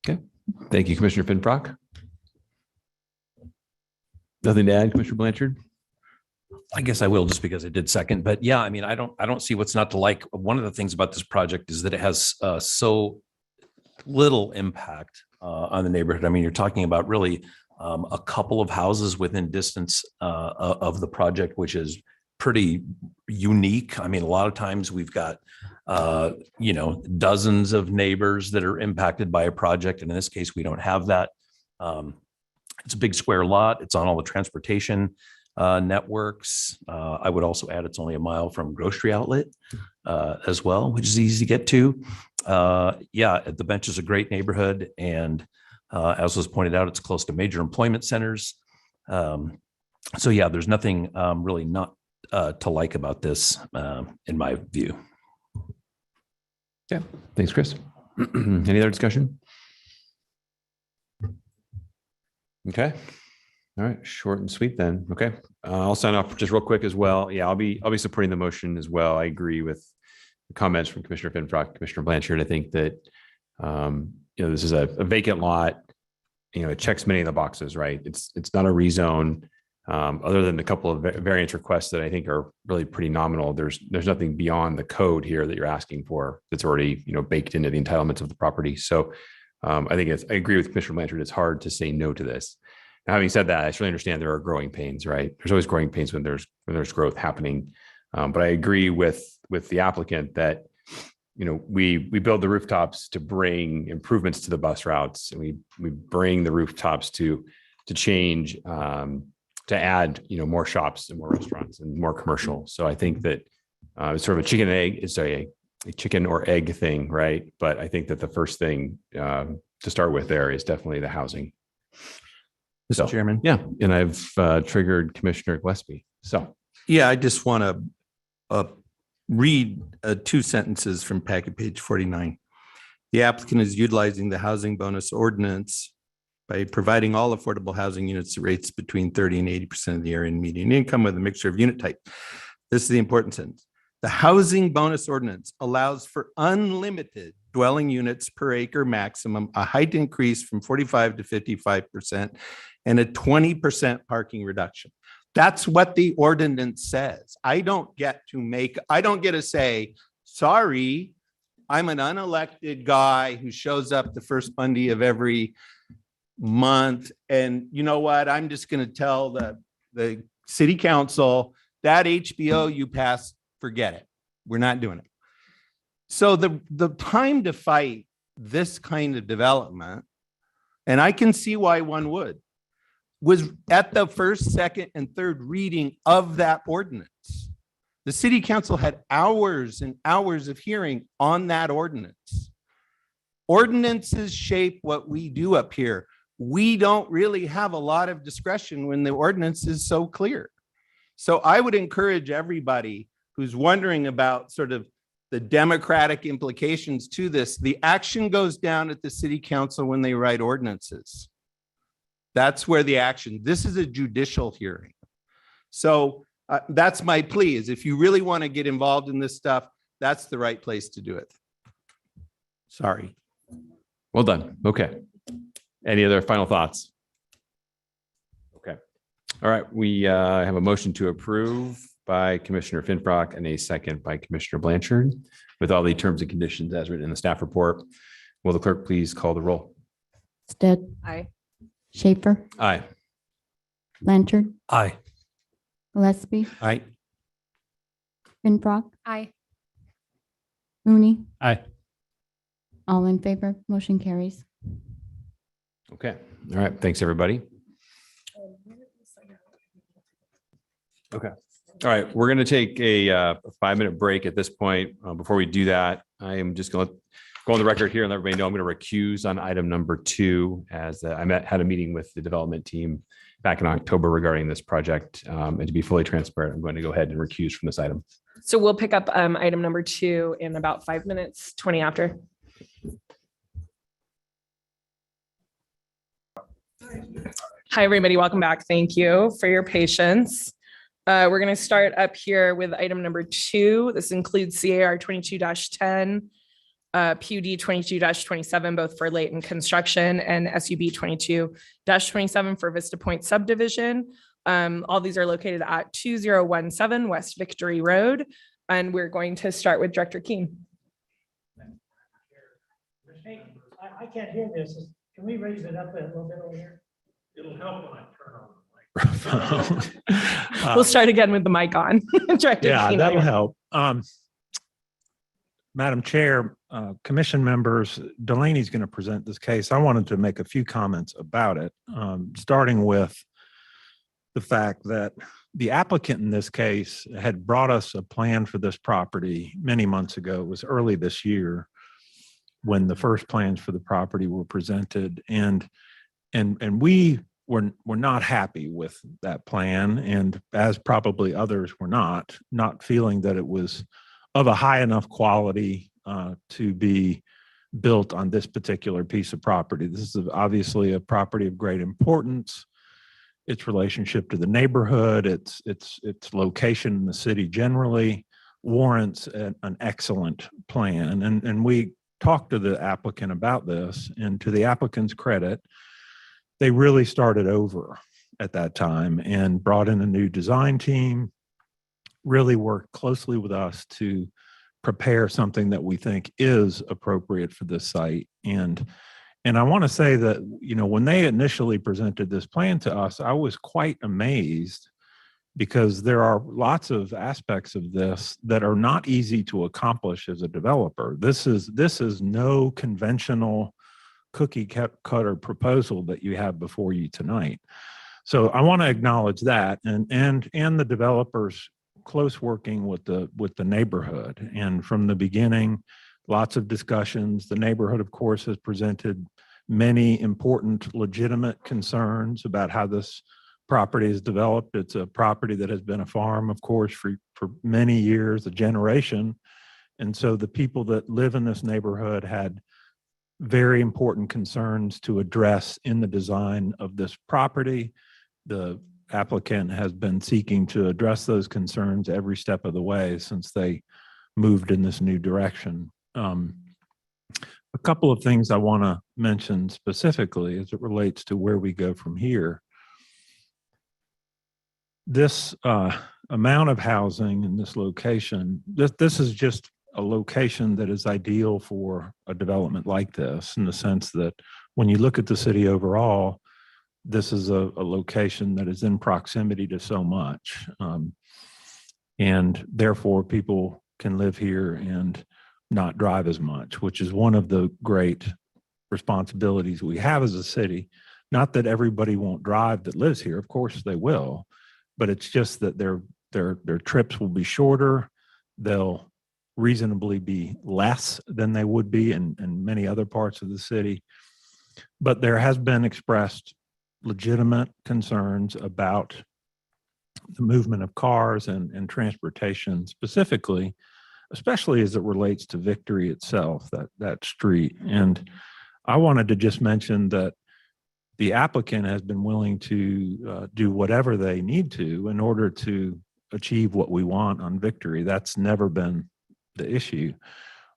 [SPEAKER 2] Okay, thank you, Commissioner Finbrock. Nothing to add, Commissioner Blanchard?
[SPEAKER 14] I guess I will, just because I did second, but yeah, I mean, I don't see what's not to like. One of the things about this project is that it has so little impact on the neighborhood. I mean, you're talking about really a couple of houses within distance of the project, which is pretty unique. I mean, a lot of times we've got dozens of neighbors that are impacted by a project. And in this case, we don't have that. It's a big square lot. It's on all the transportation networks. I would also add it's only a mile from grocery outlet as well, which is easy to get to. The Bench is a great neighborhood. And as was pointed out, it's close to major employment centers. There's nothing really not to like about this in my view.
[SPEAKER 2] Yeah, thanks, Chris. Any other discussion? Okay. All right, short and sweet then. Okay. I'll sign off just real quick as well. Yeah, I'll be supporting the motion as well. I agree with the comments from Commissioner Finfrock, Commissioner Blanchard. I think that this is a vacant lot. It checks many of the boxes, right? It's not a rezone. Other than a couple of variance requests that I think are really pretty nominal, there's nothing beyond the code here that you're asking for that's already baked into the entitlements of the property. So I agree with Commissioner Blanchard. It's hard to say no to this. Now, having said that, I certainly understand there are growing pains, right? There's always growing pains when there's growth happening. But I agree with the applicant that we build the rooftops to bring improvements to the bus routes, and we bring the rooftops to change. To add, more shops and more restaurants and more commercial. So I think that it's sort of a chicken and egg. It's a chicken or egg thing, right? But I think that the first thing to start with there is definitely the housing.
[SPEAKER 14] Mr. Chairman.
[SPEAKER 2] Yeah, and I've triggered Commissioner Gillespie. So
[SPEAKER 6] yeah, I just want to read 2 sentences from packet page 49. The applicant is utilizing the housing bonus ordinance by providing all affordable housing units at rates between 30 and 80% of the area and median income with a mixture of unit type. This is the important sentence. The housing bonus ordinance allows for unlimited dwelling units per acre maximum, a height increase from 45 to 55%, and a 20% parking reduction. That's what the ordinance says. I don't get to say, sorry, I'm an unelected guy who shows up the first Monday of every month. And you know what? I'm just going to tell the city council that HBO you passed, forget it. We're not doing it. So the time to fight this kind of development, and I can see why one would, was at the first, second, and third reading of that ordinance. The city council had hours and hours of hearing on that ordinance. Ordinances shape what we do up here. We don't really have a lot of discretion when the ordinance is so clear. So I would encourage everybody who's wondering about sort of the democratic implications to this. The action goes down at the city council when they write ordinances. That's where the action, this is a judicial hearing. So that's my plea, is if you really want to get involved in this stuff, that's the right place to do it. Sorry.
[SPEAKER 2] Well done. Okay. Any other final thoughts? Okay. All right. We have a motion to approve by Commissioner Finfrock and a second by Commissioner Blanchard with all the terms and conditions as written in the staff report. Will the clerk please call the roll?
[SPEAKER 3] Stead.
[SPEAKER 4] Aye.
[SPEAKER 3] Schaefer.
[SPEAKER 2] Aye.
[SPEAKER 3] Blanchard.
[SPEAKER 14] Aye.
[SPEAKER 3] Gillespie.
[SPEAKER 6] Aye.
[SPEAKER 3] Finfrock.
[SPEAKER 1] Aye.
[SPEAKER 3] Mooney.
[SPEAKER 12] Aye.
[SPEAKER 3] All in favor, motion carries.
[SPEAKER 2] Okay. All right. Thanks, everybody. Okay. All right. We're going to take a 5-minute break at this point. Before we do that, I am just going to go on the record here and let everybody know I'm going to recuse on item number 2, as I had a meeting with the development team back in October regarding this project. And to be fully transparent, I'm going to go ahead and recuse from this item.
[SPEAKER 4] So we'll pick up item number 2 in about 5 minutes, 20 after. Hi, everybody. Welcome back. Thank you for your patience. We're going to start up here with item number 2. This includes CAR 22-10, PUD 22-27, both for latent construction, and SUB 22-27 for Vista Point subdivision. All these are located at 2017 West Victory Road. And we're going to start with Director Keene.
[SPEAKER 7] I can't hear this. Can we raise it up a little bit over here? It'll help when I turn on the mic.
[SPEAKER 4] We'll start again with the mic on. Director
[SPEAKER 8] Yeah,
[SPEAKER 4] Keenan.
[SPEAKER 8] that'll help. Madam Chair, commission members, Delaney's going to present this case. I wanted to make a few comments about it, starting with the fact that the applicant in this case had brought us a plan for this property many months ago. It was early this year when the first plans for the property were presented, and we were not happy with that plan, and as probably others were not feeling that it was of a high enough quality to be built on this particular piece of property. This is obviously a property of great importance. Its relationship to the neighborhood, its location in the city generally warrants an excellent plan. And we talked to the applicant about this, and to the applicant's credit, they really started over at that time and brought in a new design team, really worked closely with us to prepare something that we think is appropriate for this site. And I want to say that, you know, when they initially presented this plan to us, I was quite amazed because there are lots of aspects of this that are not easy to accomplish as a developer. This is no conventional cookie cutter proposal that you have before you tonight. So I want to acknowledge that and the developers close working with the neighborhood. And from the beginning, lots of discussions. The neighborhood, of course, has presented many important legitimate concerns about how this property is developed. It's a property that has been a farm, of course, for many years, a generation. And so the people that live in this neighborhood had very important concerns to address in the design of this property. The applicant has been seeking to address those concerns every step of the way since they moved in this new direction. A couple of things I want to mention specifically as it relates to where we go from here. This amount of housing in this location, this is just a location that is ideal for a development like this, in the sense that when you look at the city overall, this is a location that is in proximity to so much. And therefore people can live here and not drive as much, which is one of the great responsibilities we have as a city. Not that everybody won't drive that lives here, of course they will, but it's just that their trips will be shorter. They'll reasonably be less than they would be in many other parts of the city. But there has been expressed legitimate concerns about the movement of cars and transportation specifically, especially as it relates to Victory itself, that street. And I wanted to just mention that the applicant has been willing to do whatever they need to in order to achieve what we want on Victory. That's never been the issue.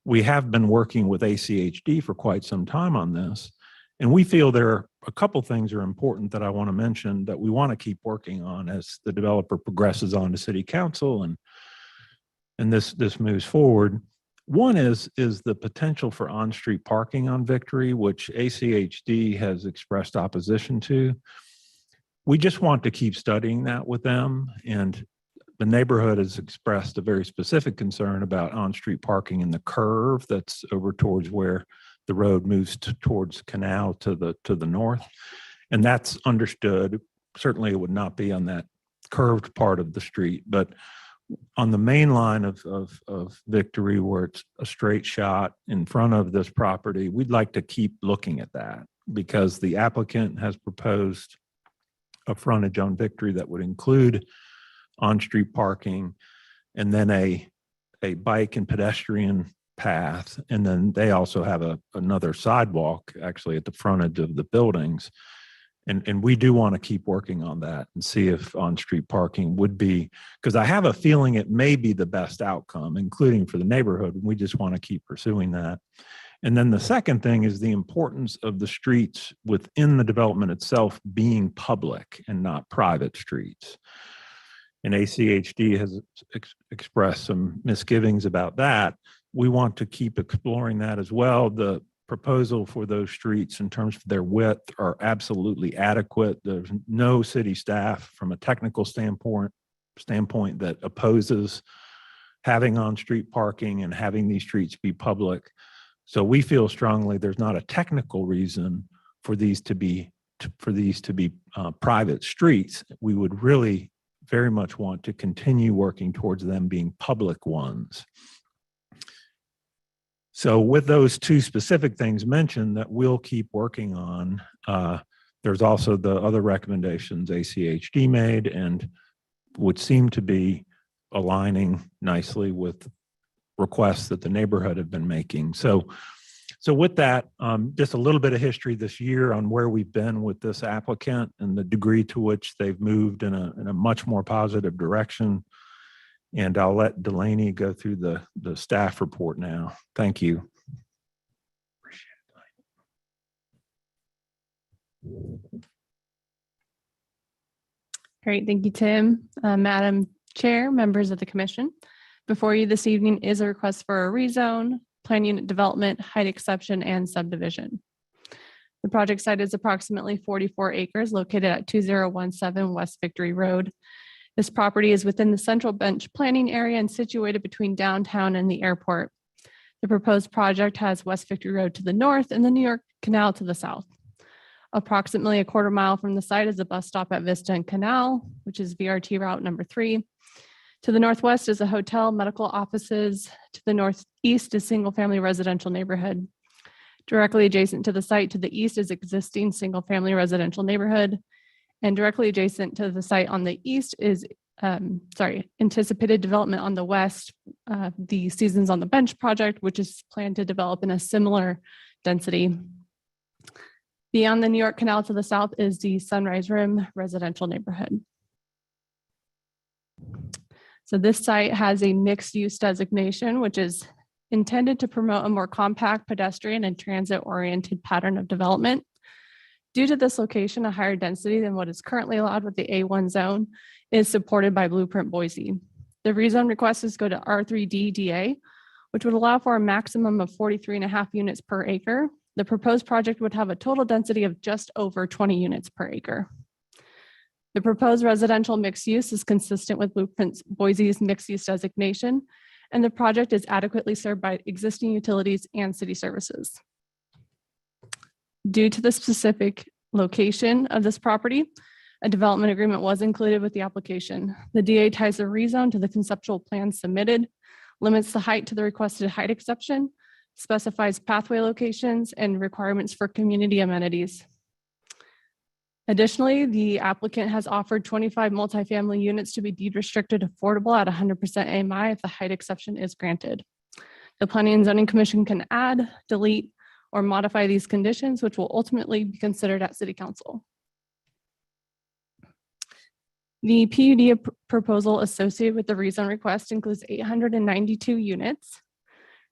[SPEAKER 8] We have been working with ACHD for quite some time on this, and we feel there are a couple things are important that I want to mention that we want to keep working on as the developer progresses on to city council and this moves forward. One is the potential for on-street parking on Victory, which ACHD has expressed opposition to. We just want to keep studying that with them, and the neighborhood has expressed a very specific concern about on-street parking in the curve that's over towards where the road moves towards Canal to the north. And that's understood. Certainly it would not be on that curved part of the street, but on the main line of Victory, where it's a straight shot in front of this property, we'd like to keep looking at that because the applicant has proposed a frontage on Victory that would include on-street parking and then a bike and pedestrian path. And then they also have another sidewalk actually at the frontage of the buildings. And we do want to keep working on that and see if on-street parking would be, because I have a feeling it may be the best outcome, including for the neighborhood. We just want to keep pursuing that. And then the second thing is the importance of the streets within the development itself being public and not private streets. And ACHD has expressed some misgivings about that. We want to keep exploring that as well. The proposal for those streets in terms of their width are absolutely adequate. There's no city staff from a technical standpoint that opposes having on-street parking and having these streets be public. So we feel strongly there's not a technical reason for these to be private streets. We would really very much want to continue working towards them being public ones. So with those two specific things mentioned that we'll keep working on, there's also the other recommendations ACHD made and would seem to be aligning nicely with requests that the neighborhood have been making. So with that, just a little bit of history this year on where we've been with this applicant and the degree to which they've moved in a much more positive direction. And I'll let Delaney go through the staff report now. Thank you.
[SPEAKER 10] Great. Thank you, Tim. Madam Chair, members of the commission. Before you this evening is a request for a rezone, plan unit development, height exception, and subdivision. The project site is approximately 44 acres located at 2017 West Victory Road. This property is within the Central Bench planning area and situated between downtown and the airport. The proposed project has West Victory Road to the north and the New York Canal to the south. Approximately a quarter mile from the site is a bus stop at Vista and Canal, which is VRT route number 3. To the northwest is a hotel, medical offices. To the northeast is single-family residential neighborhood. Directly adjacent to the site to the east is existing single-family residential neighborhood. And directly adjacent to the site on the east is, anticipated development on the west, the Seasons on the Bench project, which is planned to develop in a similar density. Beyond the New York Canal to the south is the Sunrise Rim residential neighborhood. So this site has a mixed use designation, which is intended to promote a more compact, pedestrian, and transit-oriented pattern of development. Due to this location, a higher density than what is currently allowed with the A1 zone is supported by Blueprint Boise. The rezone request is go to R3D DA, which would allow for a maximum of 43.5 units per acre. The proposed project would have a total density of just over 20 units per acre. The proposed residential mixed use is consistent with Blueprint Boise's mixed use designation, and the project is adequately served by existing utilities and city services. Due to the specific location of this property, a development agreement was included with the application. The DA ties the rezone to the conceptual plan submitted, limits the height to the requested height exception, specifies pathway locations and requirements for community amenities. Additionally, the applicant has offered 25 multifamily units to be deed restricted affordable at 100% AMI if the height exception is granted. The Planning and Zoning Commission can add, delete, or modify these conditions, which will ultimately be considered at City Council. The PUD proposal associated with the rezone request includes 892 units,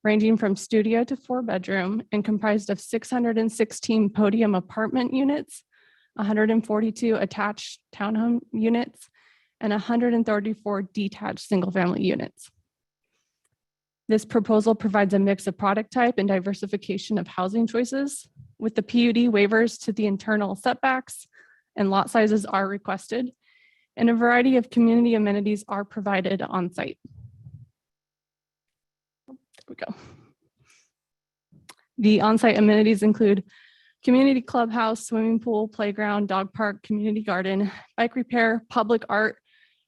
[SPEAKER 10] ranging from studio to 4-bedroom and comprised of 616 podium apartment units, 142 attached townhome units, and 134 detached single-family units. This proposal provides a mix of product type and diversification of housing choices. With the PUD, waivers to the internal setbacks and lot sizes are requested, and a variety of community amenities are provided on site. There we go. The on-site amenities include community clubhouse, swimming pool, playground, dog park, community garden, bike repair, public art,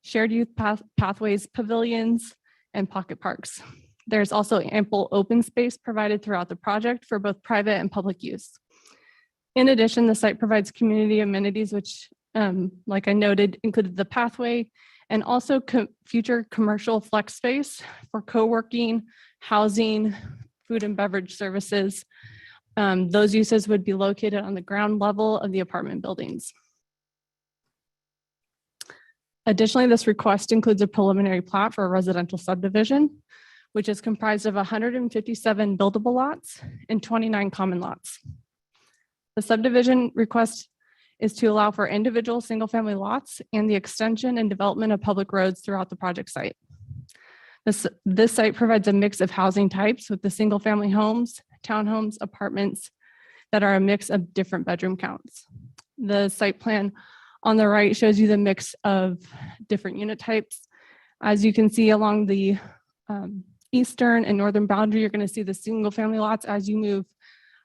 [SPEAKER 10] shared youth pathways, pavilions, and pocket parks. There's also ample open space provided throughout the project for both private and public use. In addition, the site provides community amenities, which, like I noted, included the pathway and also future commercial flex space for co-working, housing, food and beverage services. Those uses would be located on the ground level of the apartment buildings. Additionally, this request includes a preliminary plat for a residential subdivision, which is comprised of 157 buildable lots and 29 common lots. The subdivision request is to allow for individual single-family lots and the extension and development of public roads throughout the project site. This site provides a mix of housing types with the single-family homes, townhomes, apartments that are a mix of different bedroom counts. The site plan on the right shows you the mix of different unit types. As you can see along the eastern and northern boundary, you're going to see the single family lots. As you move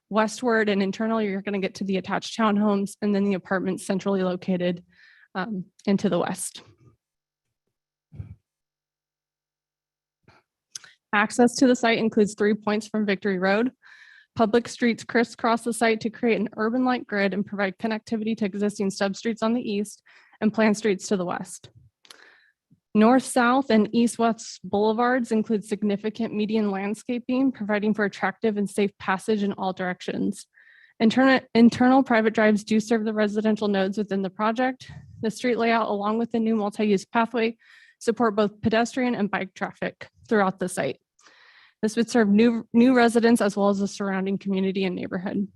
[SPEAKER 10] westward and internal, you're going to get to the attached townhomes and then the apartments centrally located into the west. Access to the site includes 3 points from Victory Road. Public streets crisscross the site to create an urban-like grid and provide connectivity to existing substreets on the east and planned streets to the west. North, south, and east-west boulevards include significant median landscaping, providing for attractive and safe passage in all directions. Internal private drives do serve the residential nodes within the project. The street layout, along with the new multi-use pathway, support both pedestrian and bike traffic throughout the site. This would serve new residents as well as the surrounding community and neighborhood.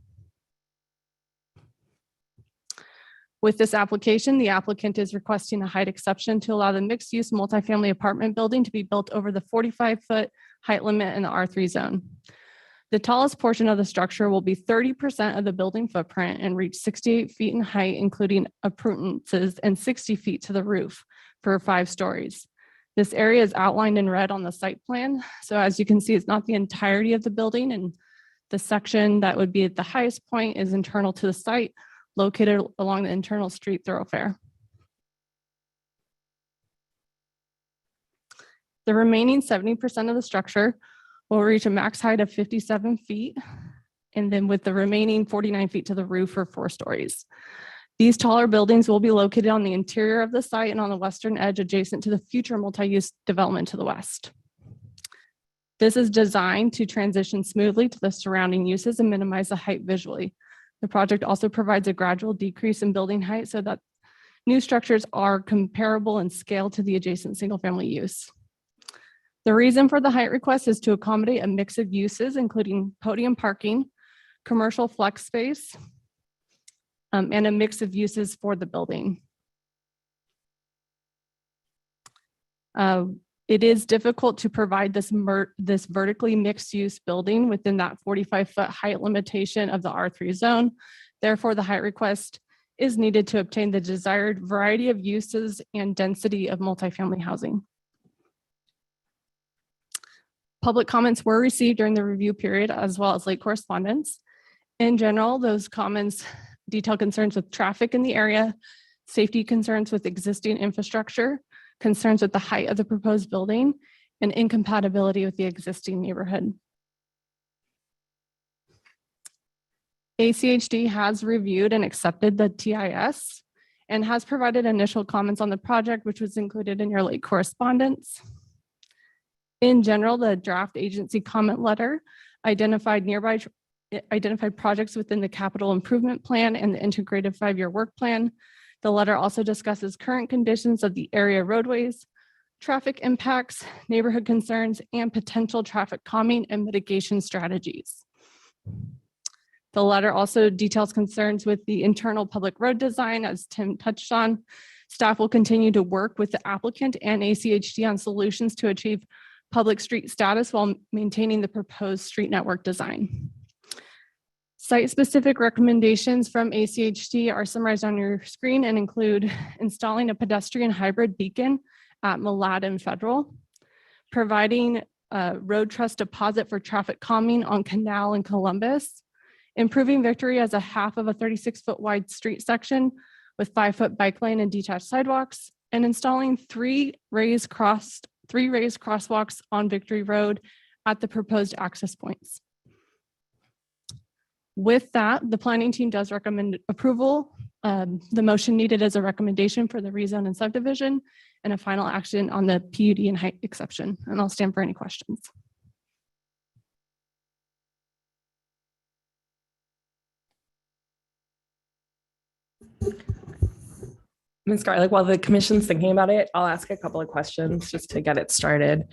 [SPEAKER 10] With this application, the applicant is requesting a height exception to allow the mixed-use multifamily apartment building to be built over the 45-foot height limit in the R3 zone. The tallest portion of the structure will be 30% of the building footprint and reach 68 feet in height, including appurtenances, and 60 feet to the roof for 5 stories. This area is outlined in red on the site plan. So as you can see, it's not the entirety of the building, and the section that would be at the highest point is internal to the site, located along the internal street thoroughfare. The remaining 70% of the structure will reach a max height of 57 feet, and then with the remaining 49 feet to the roof for 4 stories. These taller buildings will be located on the interior of the site and on the western edge adjacent to the future multi-use development to the west. This is designed to transition smoothly to the surrounding uses and minimize the height visually. The project also provides a gradual decrease in building height so that new structures are comparable in scale to the adjacent single-family use. The reason for the height request is to accommodate a mix of uses, including podium parking, commercial flex space, and a mix of uses for the building. It is difficult to provide this vertically mixed use building within that 45-foot height limitation of the R3 zone. Therefore, the height request is needed to obtain the desired variety of uses and density of multifamily housing. Public comments were received during the review period, as well as late correspondence. In general, those comments detail concerns with traffic in the area, safety concerns with existing infrastructure, concerns with the height of the proposed building, and incompatibility with the existing neighborhood. ACHD has reviewed and accepted the TIS and has provided initial comments on the project, which was included in your late correspondence. In general, the draft agency comment letter identified projects within the capital improvement plan and the integrated 5-year work plan. The letter also discusses current conditions of the area roadways, traffic impacts, neighborhood concerns, and potential traffic calming and mitigation strategies. The letter also details concerns with the internal public road design, as Tim touched on. Staff will continue to work with the applicant and ACHD on solutions to achieve public street status while maintaining the proposed street network design. Site-specific recommendations from ACHD are summarized on your screen and include installing a pedestrian hybrid beacon at Malad and Federal, providing a road trust deposit for traffic calming on Canal and Columbus, improving Victory as a half of a 36-foot wide street section with 5-foot bike lane and detached sidewalks, and installing 3 raised crosswalks on Victory Road at the proposed access points. With that, the planning team does recommend approval. The motion needed is a recommendation for the rezone and subdivision and a final action on the PUD and height exception. And I'll stand for any questions.
[SPEAKER 4] Ms. Garlick, while the commission's thinking about it, I'll ask a couple of questions just to get it started.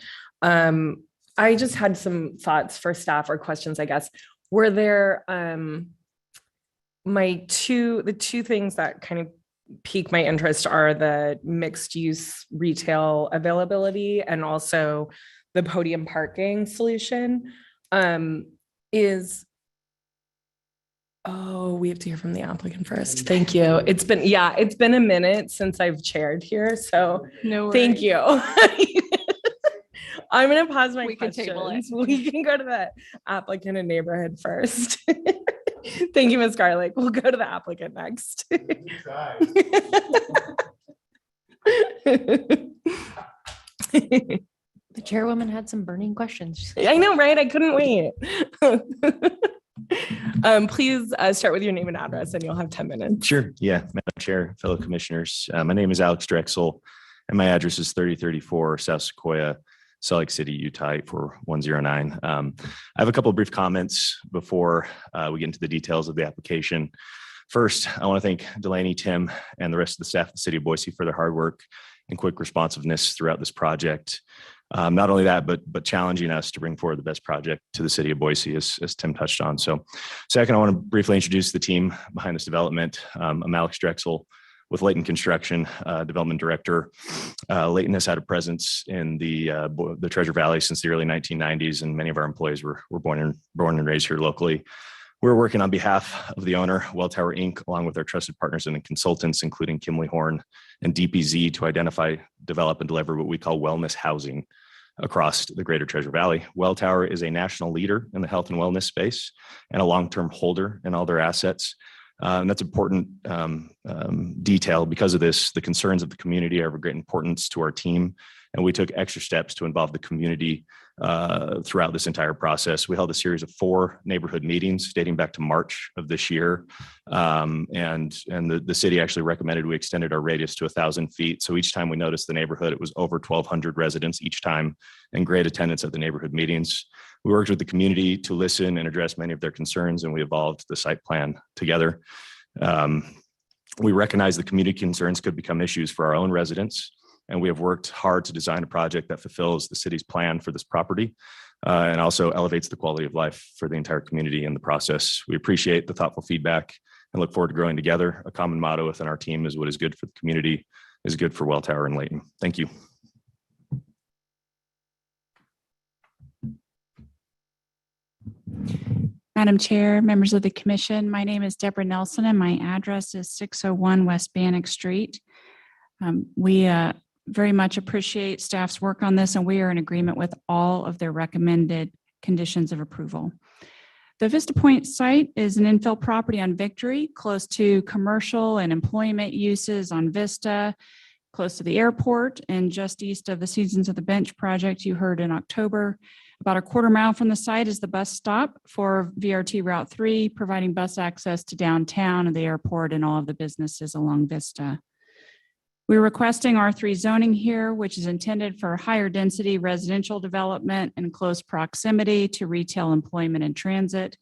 [SPEAKER 4] I just had some thoughts for staff or questions, I guess. Were there the two things that kind of pique my interest are the mixed use retail availability and also the podium parking solution. is, oh, we have to hear from the applicant first. Thank you. It's been a minute since I've chaired here, so
[SPEAKER 10] No
[SPEAKER 4] thank
[SPEAKER 10] worries.
[SPEAKER 4] you. I'm gonna pause my
[SPEAKER 10] We can table it.
[SPEAKER 4] questions. We can go to the applicant and neighborhood first. Thank you, Ms. Garlick. We'll go to the applicant next.
[SPEAKER 1] The chairwoman had some burning questions.
[SPEAKER 4] I know, right? I couldn't wait. Please start with your name and address and you'll have 10 minutes.
[SPEAKER 11] Sure. Yeah, Madam Chair, fellow commissioners, my name is Alex Drexel and my address is 3034 South Sequoia, Salt Lake City, Utah 84109. I have a couple of brief comments before we get into the details of the application. First, I want to thank Delaney, Tim, and the rest of the staff of the City of Boise for their hard work and quick responsiveness throughout this project. Not only that, but challenging us to bring forward the best project to the City of Boise, as Tim touched on. So second, I want to briefly introduce the team behind this development. I'm Alex Drexel with Layton Construction, Development Director. Layton has had a presence in the Treasure Valley since the early 1990s, and many of our employees were born and raised here locally. We're working on behalf of the owner, Welltower Inc., along with our trusted partners and consultants, including Kimley Horn and DPZ, to identify, develop, and deliver what we call wellness housing across the greater Treasure Valley. Welltower is a national leader in the health and wellness space and a long-term holder in all their assets. And that's important detail. Because of this, the concerns of the community are of great importance to our team, and we took extra steps to involve the community throughout this entire process. We held a series of 4 neighborhood meetings dating back to March of this year. And the city actually recommended we extended our radius to 1,000 feet. So each time we noticed the neighborhood, it was over 1,200 residents each time, and great attendance at the neighborhood meetings. We worked with the community to listen and address many of their concerns, and we evolved the site plan together. We recognize the community concerns could become issues for our own residents, and we have worked hard to design a project that fulfills the city's plan for this property and also elevates the quality of life for the entire community in the process. We appreciate the thoughtful feedback and look forward to growing together. A common motto within our team is what is good for the community is good for Welltower and Layton. Thank you.
[SPEAKER 15] Madam Chair, members of the commission, my name is Deborah Nelson and my address is 601 West Bannock Street. We very much appreciate staff's work on this, and we are in agreement with all of their recommended conditions of approval. The Vista Point site is an infill property on Victory, close to commercial and employment uses on Vista, close to the airport, and just east of the Seasons of the Bench project you heard in October. About a quarter mile from the site is the bus stop for VRT Route 3, providing bus access to downtown and the airport and all of the businesses along Vista. We're requesting R3 zoning here, which is intended for higher density residential development in close proximity to retail, employment, and transit.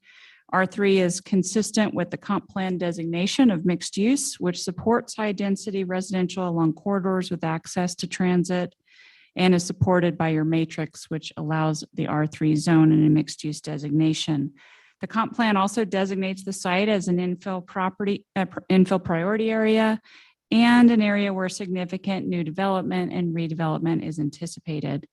[SPEAKER 15] R3 is consistent with the comp plan designation of mixed use, which supports high density residential along corridors with access to transit, and is supported by your matrix, which allows the R3 zone and a mixed use designation. The comp plan also designates the site as an infill priority area and an area where significant new development and redevelopment is anticipated.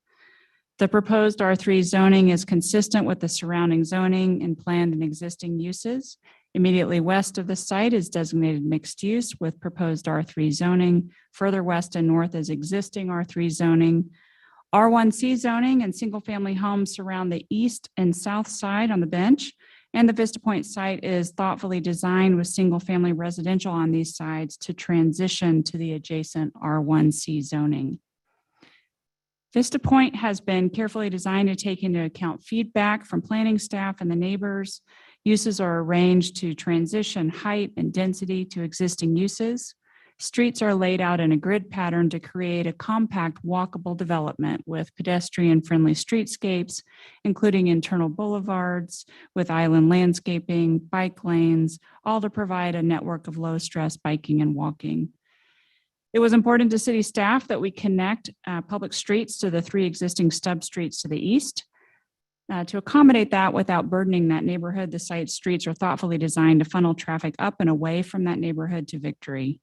[SPEAKER 15] The proposed R3 zoning is consistent with the surrounding zoning and planned and existing uses. Immediately west of the site is designated mixed use with proposed R3 zoning. Further west and north is existing R3 zoning. R1C zoning and single-family homes surround the east and south side on the bench, and the Vista Point site is thoughtfully designed with single-family residential on these sides to transition to the adjacent R1C zoning. Vista Point has been carefully designed to take into account feedback from planning staff and the neighbors. Uses are arranged to transition height and density to existing uses. Streets are laid out in a grid pattern to create a compact walkable development with pedestrian-friendly streetscapes, including internal boulevards with island landscaping, bike lanes, all to provide a network of low-stress biking and walking. It was important to city staff that we connect public streets to the 3 existing stub streets to the east. To accommodate that without burdening that neighborhood, the site streets are thoughtfully designed to funnel traffic up and away from that neighborhood to Victory.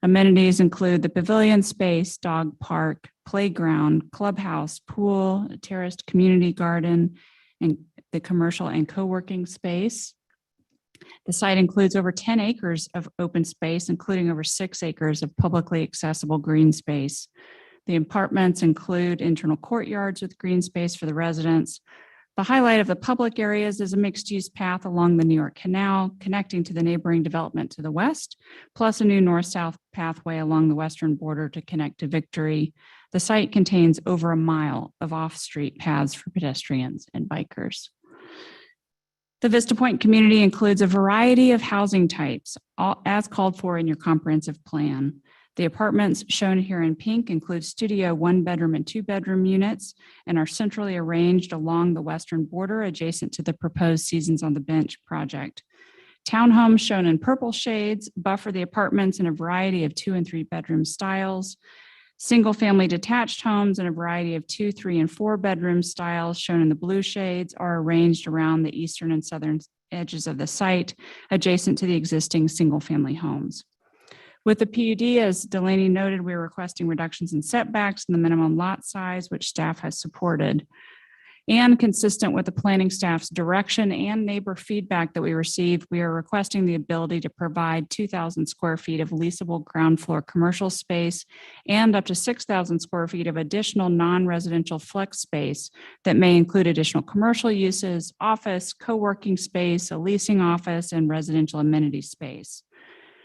[SPEAKER 15] Amenities include the pavilion space, dog park, playground, clubhouse, pool, a terraced community garden, and the commercial and co-working space. The site includes over 10 acres of open space, including over 6 acres of publicly accessible green space. The apartments include internal courtyards with green space for the residents. The highlight of the public areas is a mixed-use path along the New York Canal connecting to the neighboring development to the west, plus a new north-south pathway along the western border to connect to Victory. The site contains over a mile of off-street paths for pedestrians and bikers. The Vista Point community includes a variety of housing types, as called for in your comprehensive plan. The apartments shown here in pink include studio 1-bedroom and 2-bedroom units and are centrally arranged along the western border adjacent to the proposed Seasons on the Bench project. Townhomes shown in purple shades buffer the apartments in a variety of 2- and 3-bedroom styles. Single-family detached homes in a variety of 2-, 3-, and 4-bedroom styles shown in the blue shades are arranged around the eastern and southern edges of the site adjacent to the existing single-family homes. With the PUD, as Delaney noted, we're requesting reductions in setbacks and the minimum lot size, which staff has supported. And consistent with the planning staff's direction and neighbor feedback that we received, we are requesting the ability to provide 2,000 square feet of leasable ground floor commercial space and up to 6,000 square feet of additional non-residential flex space that may include additional commercial uses, office, co-working space, a leasing office, and residential amenity space.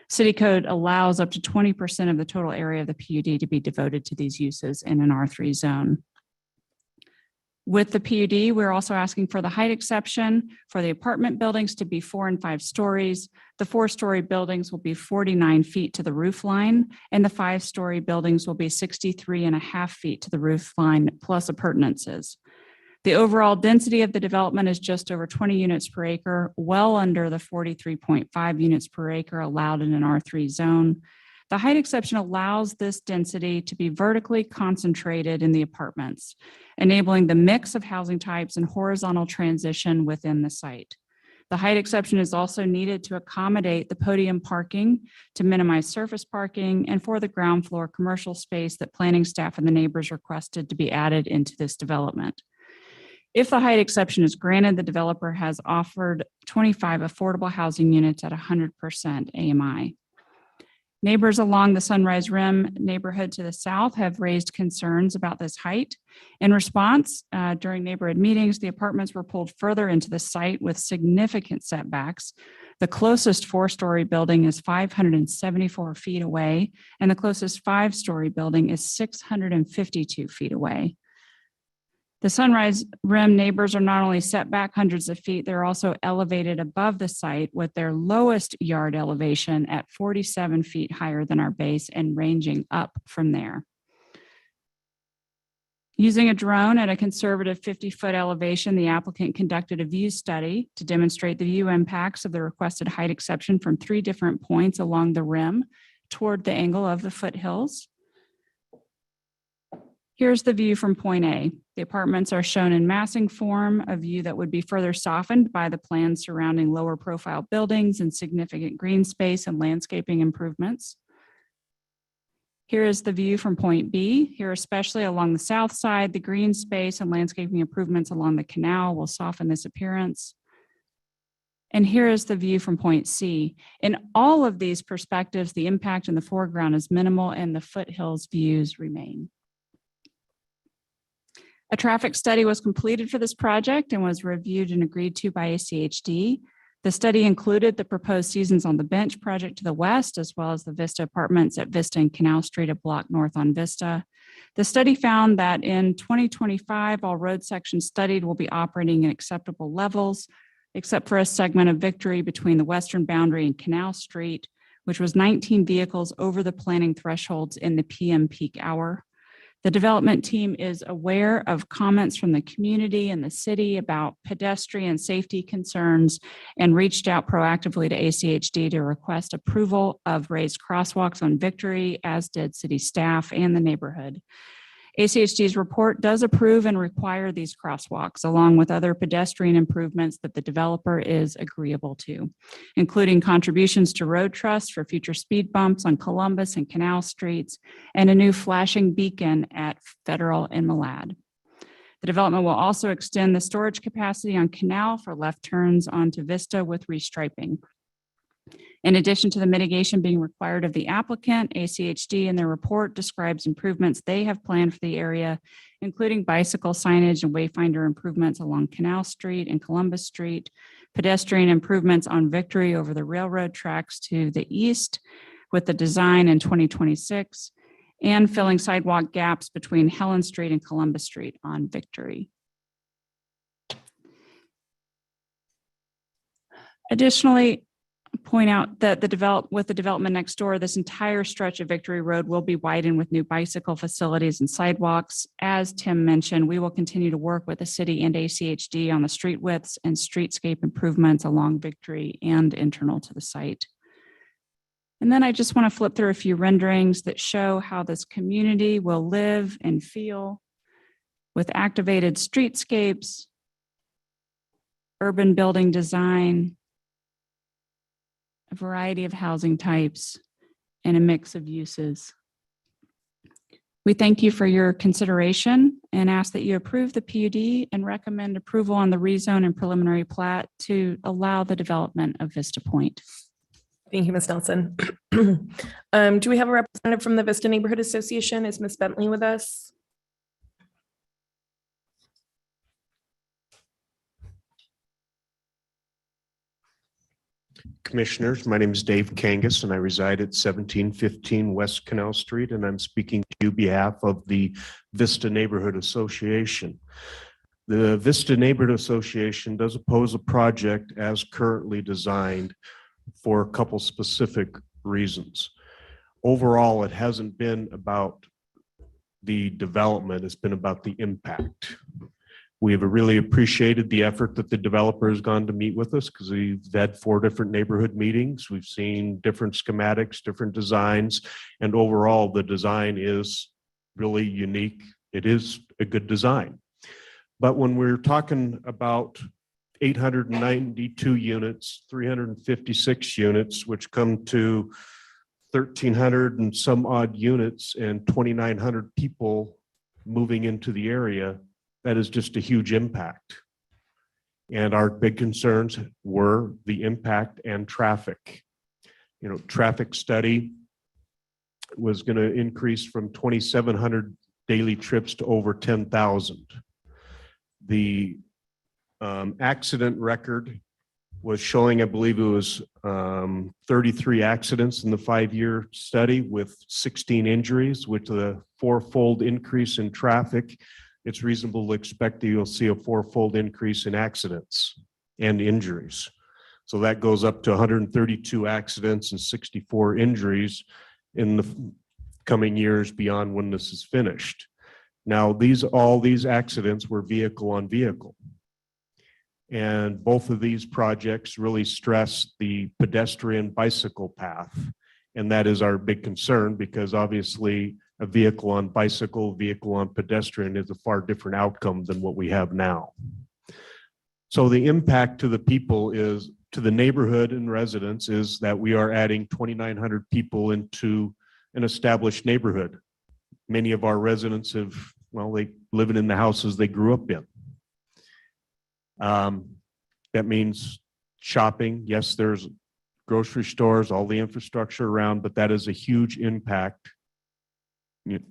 [SPEAKER 15] City code allows up to 20% of the total area of the PUD to be devoted to these uses in an R3 zone. With the PUD, we're also asking for the height exception for the apartment buildings to be 4 and 5 stories. The 4-story buildings will be 49 feet to the roof line, and the 5-story buildings will be 63.5 feet to the roof line, plus appurtenances. The overall density of the development is just over 20 units per acre, well under the 43.5 units per acre allowed in an R3 zone. The height exception allows this density to be vertically concentrated in the apartments, enabling the mix of housing types and horizontal transition within the site. The height exception is also needed to accommodate the podium parking, to minimize surface parking, and for the ground floor commercial space that planning staff and the neighbors requested to be added into this development. If the height exception is granted, the developer has offered 25 affordable housing units at 100% AMI. Neighbors along the Sunrise Rim neighborhood to the south have raised concerns about this height. In response, during neighborhood meetings, the apartments were pulled further into the site with significant setbacks. The closest 4-story building is 574 feet away, and the closest 5-story building is 652 feet away. The Sunrise Rim neighbors are not only set back hundreds of feet, they're also elevated above the site with their lowest yard elevation at 47 feet higher than our base and ranging up from there. Using a drone at a conservative 50-foot elevation, the applicant conducted a view study to demonstrate the view impacts of the requested height exception from 3 different points along the rim toward the angle of the foothills. Here's the view from point A. The apartments are shown in massing form, a view that would be further softened by the plans surrounding lower profile buildings and significant green space and landscaping improvements. Here is the view from point B. Here, especially along the south side, the green space and landscaping improvements along the canal will soften this appearance. And here is the view from point C. In all of these perspectives, the impact in the foreground is minimal and the foothills views remain. A traffic study was completed for this project and was reviewed and agreed to by ACHD. The study included the proposed Seasons on the Bench project to the west, as well as the Vista apartments at Vista and Canal Street, a block north on Vista. The study found that in 2025, all road sections studied will be operating at acceptable levels, except for a segment of Victory between the western boundary and Canal Street, which was 19 vehicles over the planning thresholds in the PM peak hour. The development team is aware of comments from the community and the city about pedestrian safety concerns and reached out proactively to ACHD to request approval of raised crosswalks on Victory, as did city staff and the neighborhood. ACHD's report does approve and require these crosswalks, along with other pedestrian improvements that the developer is agreeable to, including contributions to road trust for future speed bumps on Columbus and Canal Streets, and a new flashing beacon at Federal and Malad. The development will also extend the storage capacity on Canal for left turns onto Vista with restriping. In addition to the mitigation being required of the applicant, ACHD in their report describes improvements they have planned for the area, including bicycle signage and wayfinder improvements along Canal Street and Columbus Street, pedestrian improvements on Victory over the railroad tracks to the east with the design in 2026, and filling sidewalk gaps between Helen Street and Columbus Street on Victory. Additionally, point out that with the development next door, this entire stretch of Victory Road will be widened with new bicycle facilities and sidewalks. As Tim mentioned, we will continue to work with the city and ACHD on the street widths and streetscape improvements along Victory and internal to the site. And then I just want to flip through a few renderings that show how this community will live and feel with activated streetscapes, urban building design, a variety of housing types, and a mix of uses. We thank you for your consideration and ask that you approve the PUD and recommend approval on the rezone and preliminary plat to allow the development of Vista Point.
[SPEAKER 4] Thank you, Ms. Nelson. Do we have a representative from the Vista Neighborhood Association? Is Ms. Bentley with us?
[SPEAKER 16] Commissioners, my name is Dave Kangas and I reside at 1715 West Canal Street, and I'm speaking to you on behalf of the Vista Neighborhood Association. The Vista Neighborhood Association does oppose a project as currently designed for a couple specific reasons. Overall, it hasn't been about the development, it's been about the impact. We have really appreciated the effort that the developer has gone to meet with us because we've had 4 different neighborhood meetings. We've seen different schematics, different designs, and overall the design is really unique. It is a good design. But when we're talking about 892 units, 356 units, which come to 1,300 and some odd units and 2,900 people moving into the area, that is just a huge impact. And our big concerns were the impact and traffic. You know, traffic study was going to increase from 2,700 daily trips to over 10,000. The accident record was showing, I believe it was 33 accidents in the 5-year study with 16 injuries, with a 4-fold increase in traffic. It's reasonable to expect that you'll see a 4-fold increase in accidents and injuries. So that goes up to 132 accidents and 64 injuries in the coming years beyond when this is finished. Now, all these accidents were vehicle on vehicle. And both of these projects really stress the pedestrian bicycle path. And that is our big concern because obviously a vehicle on bicycle, vehicle on pedestrian is a far different outcome than what we have now. So the impact to the people is, to the neighborhood and residents, is that we are adding 2,900 people into an established neighborhood. Many of our residents have, well, they living in the houses they grew up in. That means shopping. Yes, there's grocery stores, all the infrastructure around, but that is a huge impact.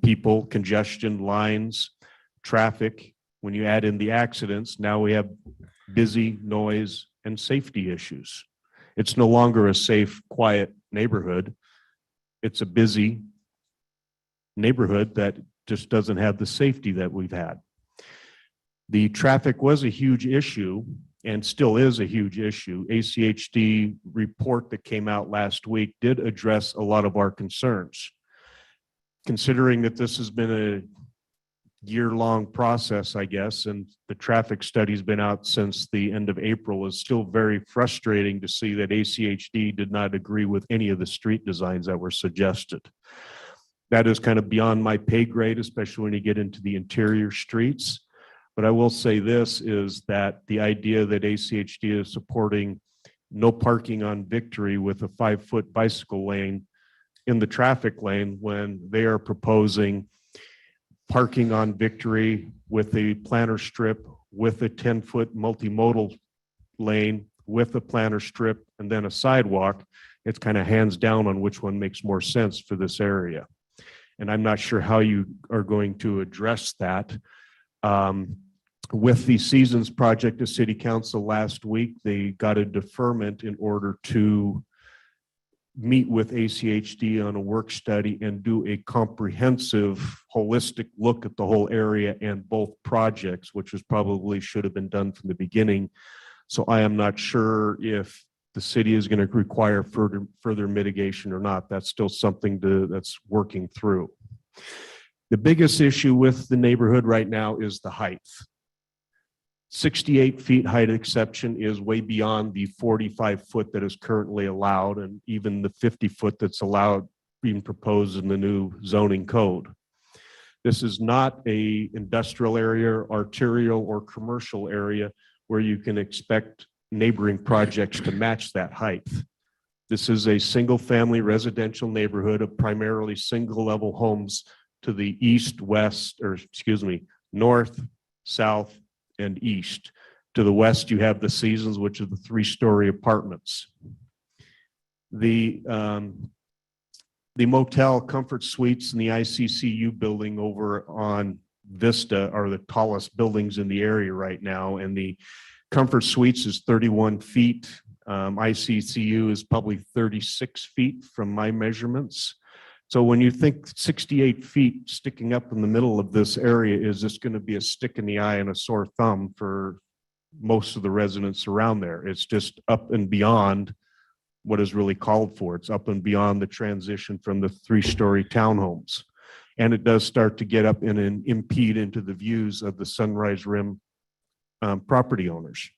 [SPEAKER 16] People, congestion, lines, traffic. When you add in the accidents, now we have busy, noise, and safety issues. It's no longer a safe, quiet neighborhood. It's a busy neighborhood that just doesn't have the safety that we've had. The traffic was a huge issue and still is a huge issue. ACHD report that came out last week did address a lot of our concerns. Considering that this has been a year-long process, I guess, and the traffic study's been out since the end of April, is still very frustrating to see that ACHD did not agree with any of the street designs that were suggested. That is kind of beyond my pay grade, especially when you get into the interior streets. But I will say this, is that the idea that ACHD is supporting no parking on Victory with a 5-foot bicycle lane in the traffic lane when they are proposing parking on Victory with a planter strip, with a 10-foot multimodal lane, with a planter strip, and then a sidewalk. It's kind of hands down on which one makes more sense for this area. And I'm not sure how you are going to address that. With the Seasons project, the city council last week, they got a deferment in order to meet with ACHD on a work study and do a comprehensive, holistic look at the whole area and both projects, which was probably should have been done from the beginning. So I am not sure if the city is going to require further mitigation or not. That's still something that's working through. The biggest issue with the neighborhood right now is the height. 68 feet height exception is way beyond the 45 foot that is currently allowed, and even the 50 foot that's allowed being proposed in the new zoning code. This is not a industrial area, arterial, or commercial area where you can expect neighboring projects to match that height. This is a single family residential neighborhood of primarily single level homes to the east, west, or excuse me, north, south, and east. To the west, you have the Seasons, which are the 3-story apartments. The motel Comfort Suites and the ICCU building over on Vista are the tallest buildings in the area right now, and the Comfort Suites is 31 feet. ICCU is probably 36 feet from my measurements. So when you think 68 feet sticking up in the middle of this area, is this going to be a stick in the eye and a sore thumb for most of the residents around there? It's just up and beyond what is really called for. It's up and beyond the transition from the 3-story townhomes. And it does start to get up and impede into the views of the Sunrise Rim property owners.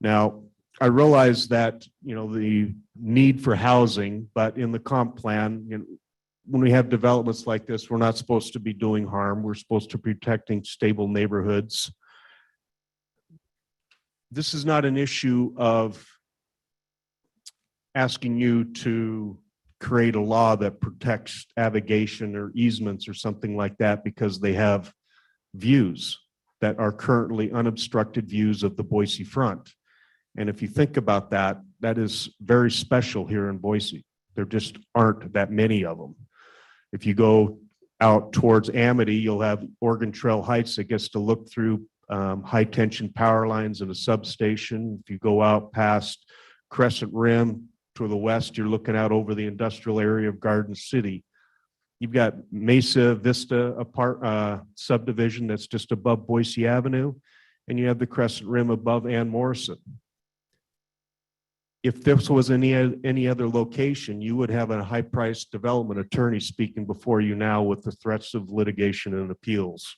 [SPEAKER 16] Now, I realize that, the need for housing, but in the comp plan, when we have developments like this, we're not supposed to be doing harm. We're supposed to be protecting stable neighborhoods. This is not an issue of asking you to create a law that protects avigation or easements or something like that because they have views that are currently unobstructed views of the Boise front. And if you think about that, that is very special here in Boise. There just aren't that many of them. If you go out towards Amity, you'll have Oregon Trail Heights that gets to look through high tension power lines and a substation. If you go out past Crescent Rim to the west, you're looking out over the industrial area of Garden City. You've got Mesa Vista subdivision that's just above Boise Avenue, and you have the Crescent Rim above Ann Morrison. If this was any other location, you would have a high-priced development attorney speaking before you now with the threats of litigation and appeals.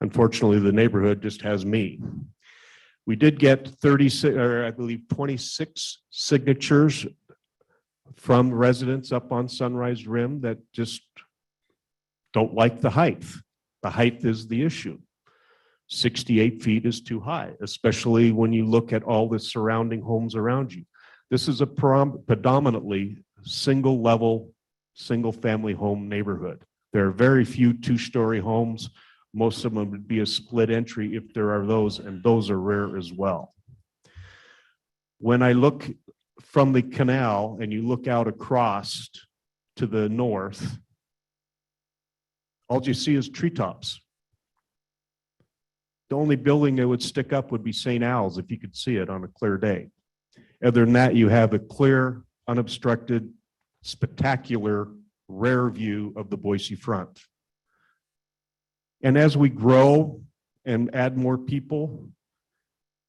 [SPEAKER 16] Unfortunately, the neighborhood just has me. We did get 36, or I believe 26 signatures from residents up on Sunrise Rim that just don't like the height. The height is the issue. 68 feet is too high, especially when you look at all the surrounding homes around you. This is a predominantly single level, single family home neighborhood. There are very few 2-story homes. Most of them would be a split entry if there are those, and those are rare as well. When I look from the canal and you look out across to the north, all you see is treetops. The only building that would stick up would be St. Al's if you could see it on a clear day. Other than that, you have a clear, unobstructed, spectacular, rare view of the Boise front. And as we grow and add more people,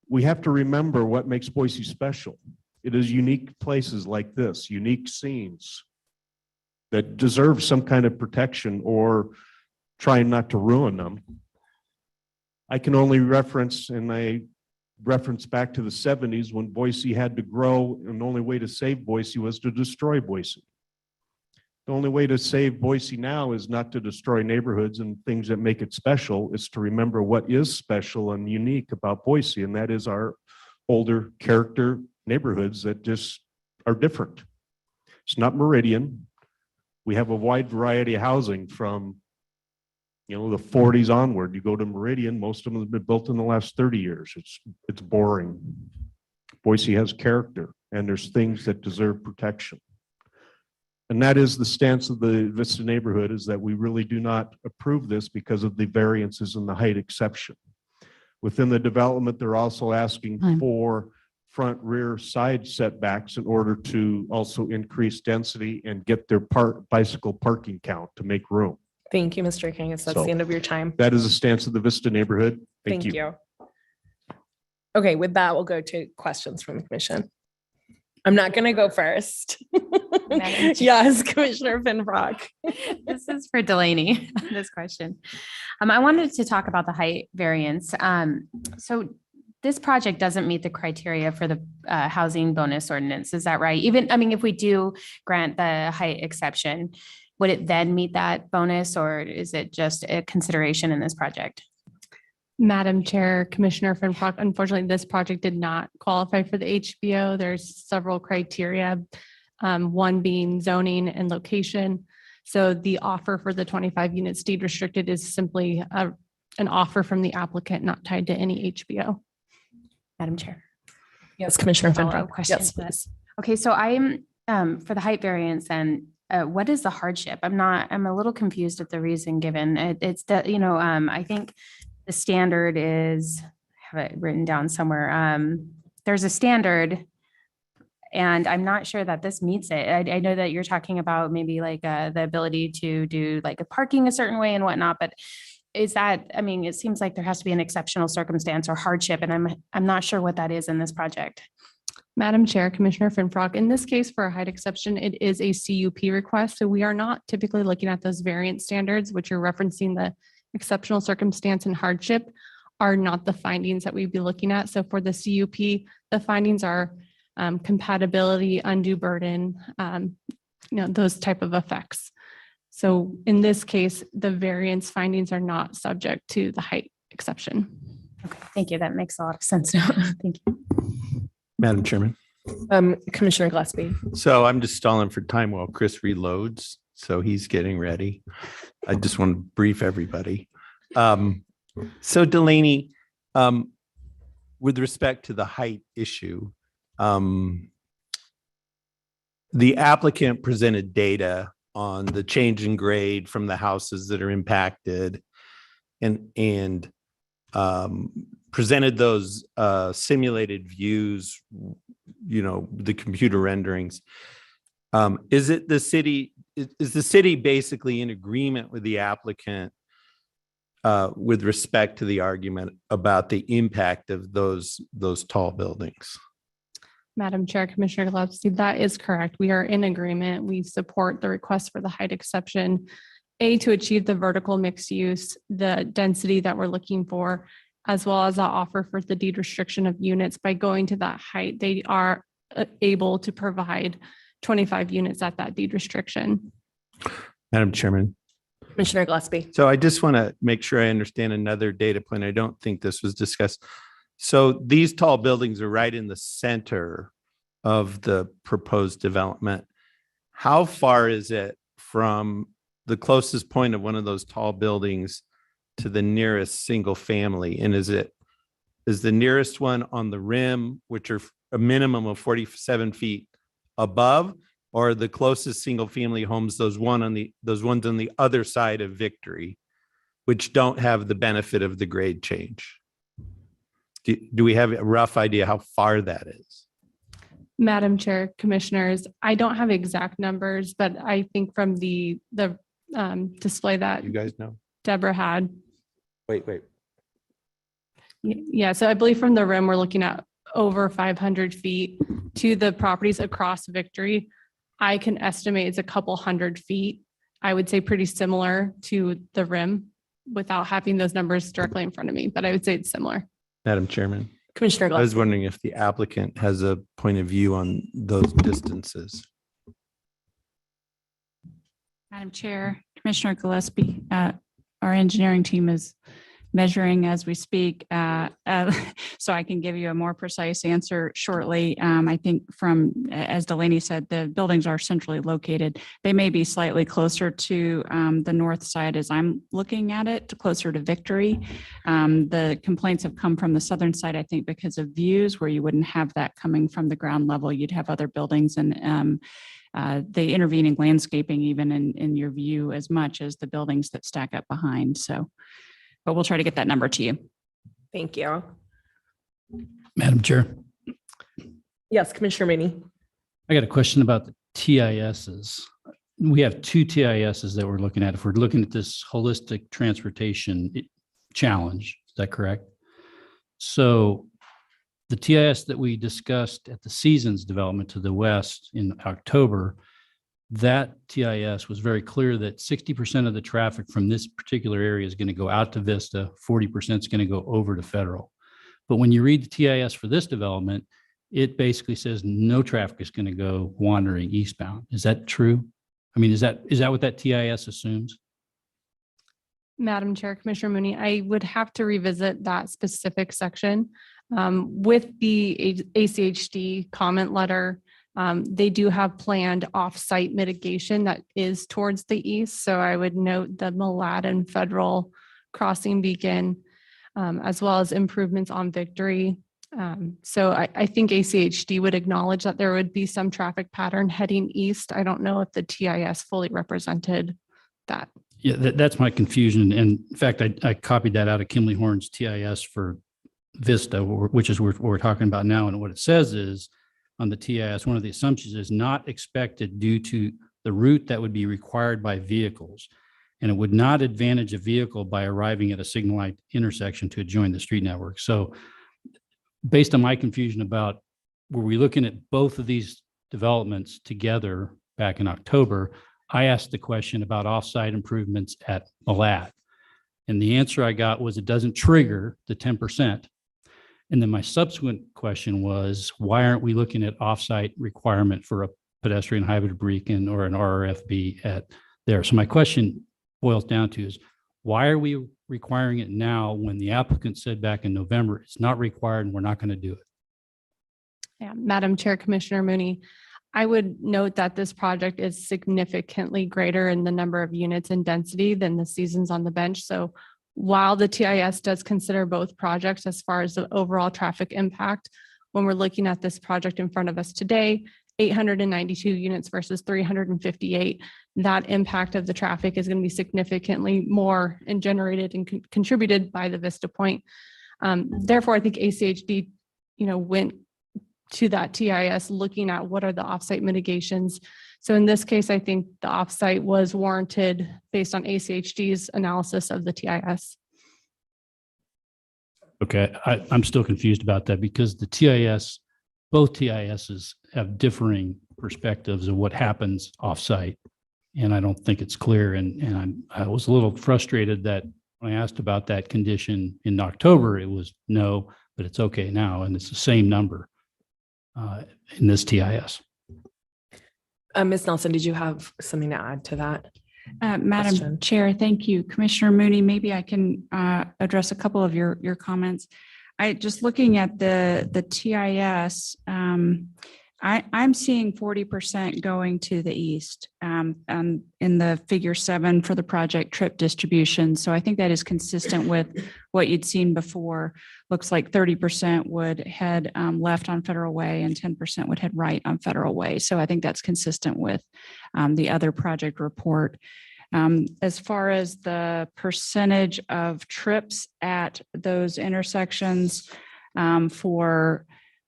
[SPEAKER 16] we have to remember what makes Boise special. It is unique places like this, unique scenes that deserve some kind of protection or trying not to ruin them. I can only reference, and I reference back to the 70s when Boise had to grow, and the only way to save Boise was to destroy Boise. The only way to save Boise now is not to destroy neighborhoods and things that make it special. It's to remember what is special and unique about Boise, and that is our older character neighborhoods that just are different. It's not Meridian. We have a wide variety of housing from You know, the 40s onward, you go to Meridian, most of them have been built in the last 30 years. It's boring. Boise has character, and there's things that deserve protection. And that is the stance of the Vista neighborhood, is that we really do not approve this because of the variances in the height exception. Within the development, they're also asking for front, rear, side setbacks in order to also increase density and get their bicycle parking count to make room.
[SPEAKER 4] Thank you, Mr. Kangas. That's
[SPEAKER 16] So,
[SPEAKER 4] the end of your time.
[SPEAKER 16] That is the stance of the Vista neighborhood.
[SPEAKER 4] Thank you. Okay, with that, we'll go to questions from the commission. I'm not going to go first.
[SPEAKER 5] Madam Chair.
[SPEAKER 4] Yes, Commissioner Finfrock.
[SPEAKER 5] This is for Delaney, this question. I wanted to talk about the height variance. So this project doesn't meet the criteria for the housing bonus ordinance. Is that right? Even, I mean, if we do grant the height exception, would it then meet that bonus, or is it just a consideration in this project?
[SPEAKER 10] Madam Chair, Commissioner Finfrock, unfortunately, this project did not qualify for the HBO. There's several criteria, one being zoning and location. So the offer for the 25 units deed restricted is simply an offer from the applicant, not tied to any HBO.
[SPEAKER 5] Madam Chair.
[SPEAKER 4] Yes, Commissioner
[SPEAKER 5] Follow-up
[SPEAKER 4] Finfrock.
[SPEAKER 5] question
[SPEAKER 4] Yes,
[SPEAKER 5] to that.
[SPEAKER 4] please.
[SPEAKER 5] Okay, so I'm for the height variance, and what is the hardship? I'm a little confused at the reason given. It's that, you know, I think the standard is, I have it written down somewhere. There's a standard, and I'm not sure that this meets it. I know that you're talking about maybe like the ability to do like a parking a certain way and whatnot, but is that, I mean, it seems like there has to be an exceptional circumstance or hardship, and I'm not sure what that is in this project.
[SPEAKER 10] Madam Chair, Commissioner Finfrock, in this case for a height exception, it is a CUP request. So we are not typically looking at those variance standards, which are referencing the exceptional circumstance and hardship are not the findings that we'd be looking at. So for the CUP, the findings are compatibility, undue burden, those type of effects. So in this case, the variance findings are not subject to the height exception.
[SPEAKER 5] Okay, thank you. That makes a lot of sense now. Thank you.
[SPEAKER 6] Madam Chairman.
[SPEAKER 4] Commissioner Gillespie.
[SPEAKER 6] So I'm just stalling for time while Chris reloads. So he's getting ready. I just want to brief everybody. So Delaney, with respect to the height issue, the applicant presented data on the change in grade from the houses that are impacted and presented those simulated views, you know, the computer renderings. Is the city basically in agreement with the applicant with respect to the argument about the impact of those tall buildings?
[SPEAKER 10] Madam Chair, Commissioner Gillespie, that is correct. We are in agreement. We support the request for the height exception, to achieve the vertical mixed use, the density that we're looking for, as well as the offer for the deed restriction of units. By going to that height, they are able to provide 25 units at that deed restriction.
[SPEAKER 6] Madam Chairman.
[SPEAKER 4] Commissioner Gillespie.
[SPEAKER 6] So I just want to make sure I understand another data point. I don't think this was discussed. So these tall buildings are right in the center of the proposed development. How far is it from the closest point of one of those tall buildings to the nearest single family? And is the nearest one on the rim, which are a minimum of 47 feet above, or the closest single family homes, those ones on the other side of Victory, which don't have the benefit of the grade change? Do we have a rough idea how far that is?
[SPEAKER 10] Madam Chair, Commissioners, I don't have exact numbers, but I think from the display that
[SPEAKER 6] You guys know?
[SPEAKER 10] Deborah had.
[SPEAKER 6] Wait.
[SPEAKER 10] Yeah, so I believe from the rim, we're looking at over 500 feet to the properties across Victory. I can estimate it's a couple hundred feet. I would say pretty similar to the rim without having those numbers directly in front of me, but I would say it's similar.
[SPEAKER 6] Madam Chairman.
[SPEAKER 4] Commissioner
[SPEAKER 6] I was wondering if the applicant has a point of view on those distances.
[SPEAKER 15] Madam Chair, Commissioner Gillespie, our engineering team is measuring as we speak, so I can give you a more precise answer shortly. I think as Delaney said, the buildings are centrally located. They may be slightly closer to the north side as I'm looking at it, closer to Victory. The complaints have come from the southern side, I think, because of views where you wouldn't have that coming from the ground level. You'd have other buildings and the intervening landscaping even in your view as much as the buildings that stack up behind. So, but we'll try to get that number to you.
[SPEAKER 4] Thank you.
[SPEAKER 12] Madam Chair,
[SPEAKER 4] Yes, Commissioner Mooney.
[SPEAKER 12] I got a question about the TISs. We have two TISs that we're looking at. If we're looking at this holistic transportation challenge, is that correct? So the TIS that we discussed at the Seasons development to the west in October, that TIS was very clear that 60% of the traffic from this particular area is going to go out to Vista, 40% is going to go over to Federal. But when you read the TIS for this development, it basically says no traffic is going to go wandering eastbound. Is that true? I mean, is that what that TIS assumes?
[SPEAKER 10] Madam Chair, Commissioner Mooney, I would have to revisit that specific section. With the ACHD comment letter, they do have planned off-site mitigation that is towards the east. So I would note the Malad and Federal crossing beacon, as well as improvements on Victory. So I think ACHD would acknowledge that there would be some traffic pattern heading east. I don't know if the TIS fully represented that.
[SPEAKER 12] Yeah, that's my confusion. And in fact, I copied that out of Kimley Horn's TIS for Vista, which is what we're talking about now. And what it says is on the TIS, one of the assumptions is not expected due to the route that would be required by vehicles. And it would not advantage a vehicle by arriving at a signal light intersection to join the street network. So based on my confusion about, were we looking at both of these developments together back in October, I asked the question about offsite improvements at Malad. And the answer I got was it doesn't trigger the 10%. And then my subsequent question was, why aren't we looking at offsite requirement for a pedestrian hybrid beacon or an RRFB at there? So my question boils down to is, why are we requiring it now when the applicant said back in November, it's not required and we're not going to do it?
[SPEAKER 10] Yeah, Madam Chair, Commissioner Mooney, I would note that this project is significantly greater in the number of units and density than the Seasons on the Bench. So while the TIS does consider both projects as far as the overall traffic impact, when we're looking at this project in front of us today, 892 units versus 358, that impact of the traffic is going to be significantly more and generated and contributed by the Vista Point. Therefore, I think ACHD, went to that TIS looking at what are the offsite mitigations. So in this case, I think the offsite was warranted based on ACHD's analysis of the TIS.
[SPEAKER 12] Okay, I'm still confused about that because the TIS, both TISs have differing perspectives of what happens offsite. And I don't think it's clear. And I was a little frustrated that when I asked about that condition in October, it was no, but it's okay now. And it's the same number in this TIS.
[SPEAKER 4] Ms. Nelson, did you have something to add to that?
[SPEAKER 15] Madam
[SPEAKER 4] question? Chair,
[SPEAKER 15] Chair, thank you. Commissioner Mooney, maybe I can address a couple of your comments. Just looking at the TIS, I'm seeing 40% going to the east in the figure 7 for the project trip distribution. So I think that is consistent with what you'd seen before. Looks like 30% would head left on Federal Way and 10% would head right on Federal Way. So I think that's consistent with the other project report. As far as the percentage of trips at those intersections for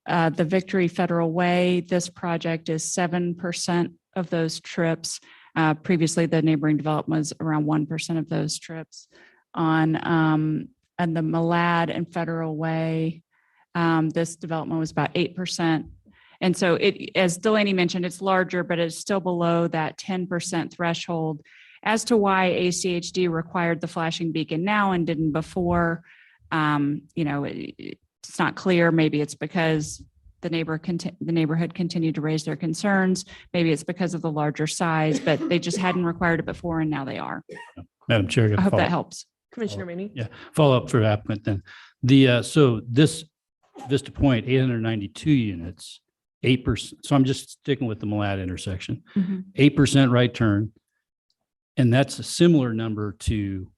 [SPEAKER 15] the Victory Federal Way, this project is 7% of those trips. Previously, the neighboring development was around 1% of those trips. On the Malad and Federal Way, this development was about 8%. And so as Delaney mentioned, it's larger, but it's still below that 10% threshold. As to why ACHD required the flashing beacon now and didn't before, it's not clear. Maybe it's because the neighborhood continued to raise their concerns. Maybe it's because of the larger size, but they just hadn't required it before and now they are.
[SPEAKER 12] Madam Chair,
[SPEAKER 15] I hope that helps.
[SPEAKER 4] Commissioner Mooney.
[SPEAKER 12] Yeah, follow up for applicant then. So this Vista Point, 892 units, 8%. So I'm just sticking with the Malad intersection,
[SPEAKER 15] Mhm.
[SPEAKER 12] 8% right turn. And that's a similar number to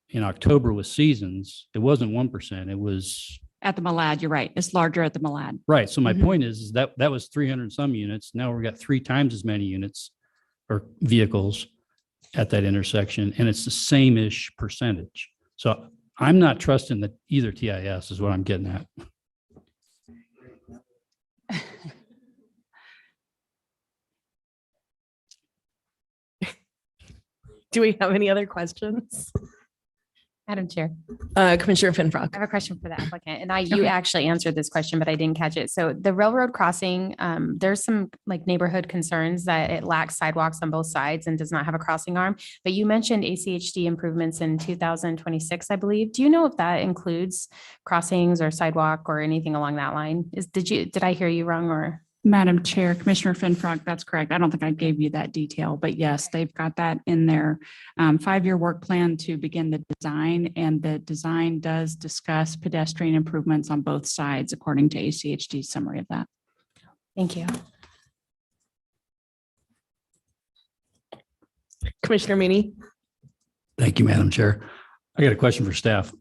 [SPEAKER 12] in October with Seasons. It wasn't 1%. It was
[SPEAKER 15] At the Malad, you're right. It's larger at the Malad.
[SPEAKER 12] right. So my
[SPEAKER 15] Mhm.
[SPEAKER 12] point is that that was 300 and some units. Now we've got 3 times as many units or vehicles at that intersection, and it's the same-ish percentage. So I'm not trusting that either TIS is what I'm getting at.
[SPEAKER 4] Do we have any other questions?
[SPEAKER 5] Madam Chair.
[SPEAKER 4] Commissioner Finfrock.
[SPEAKER 5] I have a question for the applicant, and you actually answered this question, but I didn't catch it. So the railroad crossing, there's some like neighborhood concerns that it lacks sidewalks on both sides and does not have a crossing arm. But you mentioned ACHD improvements in 2026, I believe. Do you know if that includes crossings or sidewalk or anything along that line? Did I hear you wrong or?
[SPEAKER 15] Madam Chair, Commissioner Finfrock, that's correct. I don't think I gave you that detail, but yes, they've got that in their 5-year work plan to begin the design. And the design does discuss pedestrian improvements on both sides, according to ACHD's summary of that.
[SPEAKER 5] Thank you.
[SPEAKER 4] Commissioner Mooney.
[SPEAKER 12] Thank you, Madam Chair. I got a question for staff.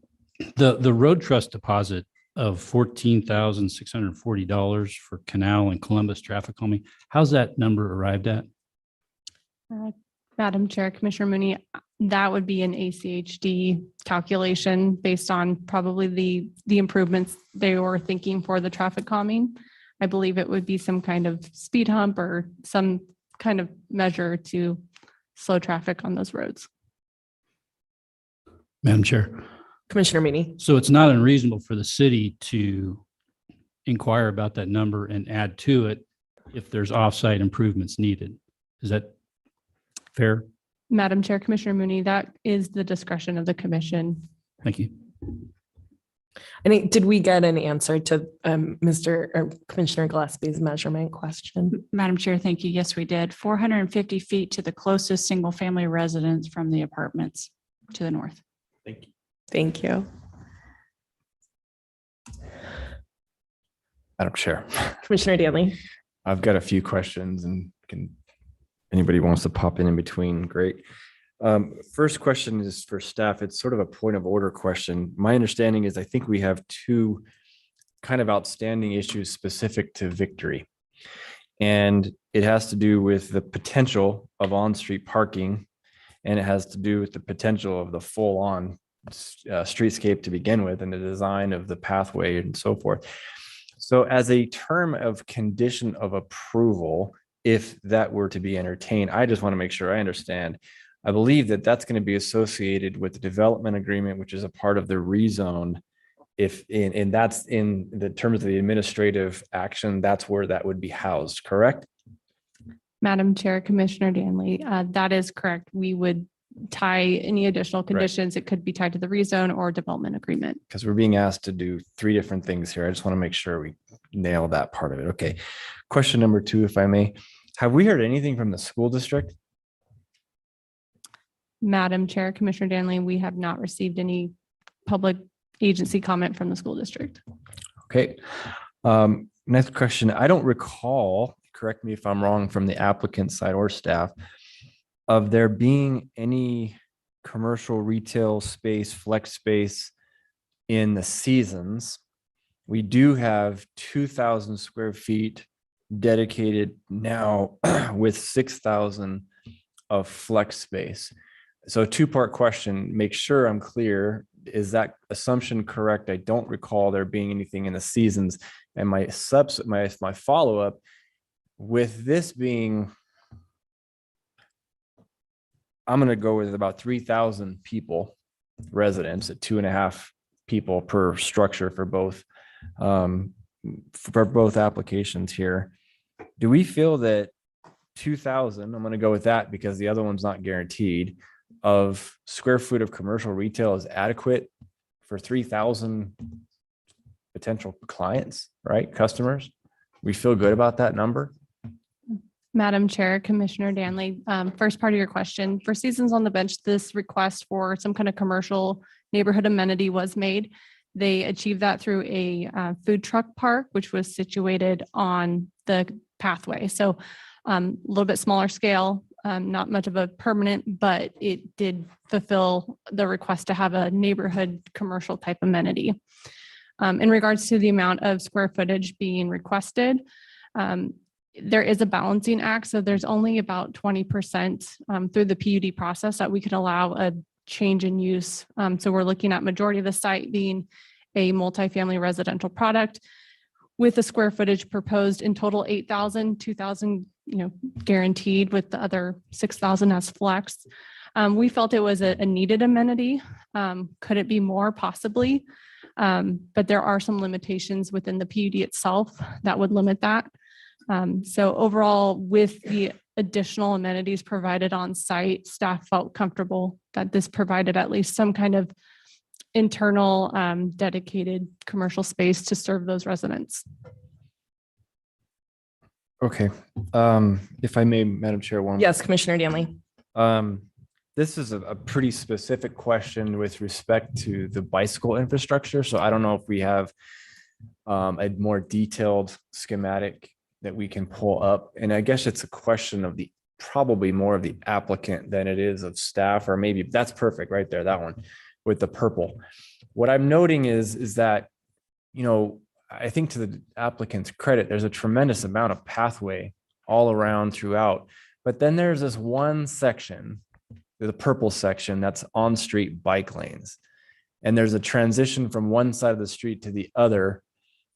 [SPEAKER 12] The road trust deposit of $14,640 for Canal and Columbus traffic calming. How's that number arrived at?
[SPEAKER 10] Madam Chair, Commissioner Mooney, that would be an ACHD calculation based on probably the improvements they were thinking for the traffic calming. I believe it would be some kind of speed hump or some kind of measure to slow traffic on those roads.
[SPEAKER 12] Madam Chair.
[SPEAKER 4] Commissioner Mooney.
[SPEAKER 12] So it's not unreasonable for the city to inquire about that number and add to it if there's offsite improvements needed. Is that fair?
[SPEAKER 10] Madam Chair, Commissioner Mooney, that is the discretion of the commission.
[SPEAKER 12] Thank you.
[SPEAKER 4] And did we get an answer to Commissioner Gillespie's measurement question?
[SPEAKER 15] Madam Chair, thank you. Yes, we did. 450 feet to the closest single-family residence from the apartments to the north.
[SPEAKER 12] Thank you.
[SPEAKER 4] Thank you.
[SPEAKER 17] Madam Chair,
[SPEAKER 4] Commissioner Danley.
[SPEAKER 17] I've got a few questions and anybody wants to pop in between, great. First question is for staff. It's sort of a point of order question. My understanding is I think we have 2 kind of outstanding issues specific to Victory. And it has to do with the potential of on-street parking, and it has to do with the potential of the full-on streetscape to begin with and the design of the pathway and so forth. So as a term of condition of approval, if that were to be entertained, I just want to make sure I understand. I believe that that's going to be associated with the development agreement, which is a part of the rezone. And that's in the terms of the administrative action, that's where that would be housed, correct?
[SPEAKER 10] Madam Chair, Commissioner Danley, that is correct. We would tie any additional conditions. It could be tied to the rezone or development agreement.
[SPEAKER 17] Because we're being asked to do 3 different things here. I just want to make sure we nail that part of it. Okay. Question number 2, if I may. Have we heard anything from the school district?
[SPEAKER 10] Madam Chair, Commissioner Danley, we have not received any public agency comment from the school district.
[SPEAKER 17] Okay. Next question. I don't recall, correct me if I'm wrong, from the applicant side or staff, of there being any commercial retail space, flex space in the Seasons. We do have 2,000 square feet dedicated now with 6,000 of flex space. So a 2-part question, make sure I'm clear. Is that assumption correct? I don't recall there being anything in the Seasons. And my follow-up, with this being, I'm going to go with about 3,000 people, residents at 2.5 people per structure for both applications here. Do we feel that 2,000, I'm going to go with that because the other one's not guaranteed, of square foot of commercial retail is adequate for 3,000 potential clients, right? Customers. We feel good about that number.
[SPEAKER 10] Madam Chair, Commissioner Danley, first part of your question, for Seasons on the Bench, this request for some kind of commercial neighborhood amenity was made. They achieved that through a food truck park, which was situated on the pathway. So a little bit smaller scale, not much of a permanent, but it did fulfill the request to have a neighborhood commercial type amenity. In regards to the amount of square footage being requested, there is a balancing act. So there's only about 20% through the PUD process that we can allow a change in use. So we're looking at majority of the site being a multifamily residential product with the square footage proposed in total 8,000, 2,000, guaranteed, with the other 6,000 as flex. We felt it was a needed amenity. Could it be more? Possibly. But there are some limitations within the PUD itself that would limit that. So overall, with the additional amenities provided on site, staff felt comfortable that this provided at least some kind of internal dedicated commercial space to serve those residents.
[SPEAKER 17] Okay. If I may, Madam Chair, one.
[SPEAKER 4] Yes, Commissioner Danley.
[SPEAKER 17] This is a pretty specific question with respect to the bicycle infrastructure. So I don't know if we have a more detailed schematic that we can pull up. And I guess it's a question of probably more of the applicant than it is of staff, or maybe that's perfect right there, that one with the purple. What I'm noting is that, I think to the applicant's credit, there's a tremendous amount of pathway all around throughout. But then there's this one section, the purple section, that's on-street bike lanes. And there's a transition from one side of the street to the other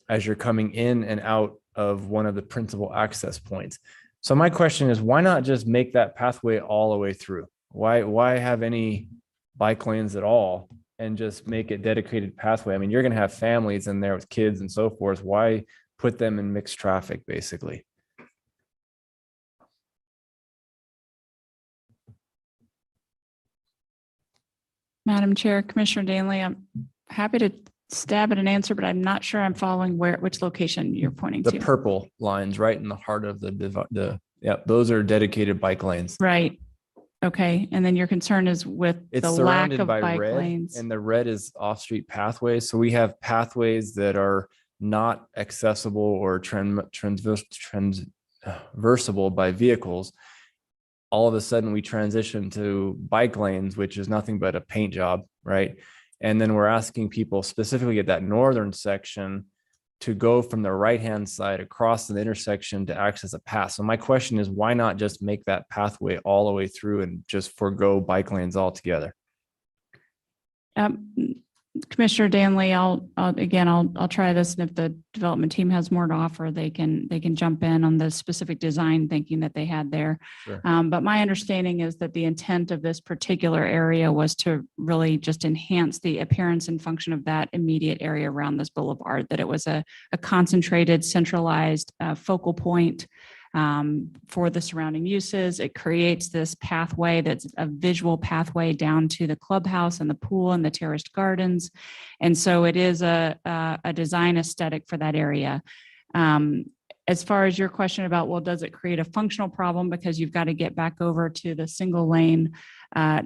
[SPEAKER 17] as you're coming in and out of one of the principal access points. So my question is, why not just make that pathway all the way through? Why have any bike lanes at all and just make it dedicated pathway? I mean, you're going to have families in there with kids and so forth. Why put them in mixed traffic, basically?
[SPEAKER 15] Madam Chair, Commissioner Danley, I'm happy to stab at an answer, but I'm not sure I'm following which location you're pointing
[SPEAKER 17] The
[SPEAKER 15] to.
[SPEAKER 17] purple lines right in the heart of those are dedicated bike lanes.
[SPEAKER 15] Right. Okay. And then your concern is with
[SPEAKER 17] It's
[SPEAKER 15] the lack
[SPEAKER 17] surrounded
[SPEAKER 15] of
[SPEAKER 17] by
[SPEAKER 15] bike
[SPEAKER 17] red,
[SPEAKER 15] lanes.
[SPEAKER 17] and the red is off-street pathways. So we have pathways that are not accessible or transversable by vehicles. All of a sudden we transition to bike lanes, which is nothing but a paint job, right? And then we're asking people specifically at that northern section to go from the right-hand side across the intersection to access a path. So my question is, why not just make that pathway all the way through and just forego bike lanes altogether?
[SPEAKER 15] Commissioner Danley, I'll try this, and if the development team has more to offer, they can jump in on the specific design thinking that they had there.
[SPEAKER 17] Sure.
[SPEAKER 15] But my understanding is that the intent of this particular area was to really just enhance the appearance and function of that immediate area around this boulevard, that it was a concentrated, centralized focal point for the surrounding uses. It creates this pathway that's a visual pathway down to the clubhouse and the pool and the terraced gardens. And so it is a design aesthetic for that area. As far as your question about, well, does it create a functional problem because you've got to get back over to the single lane? I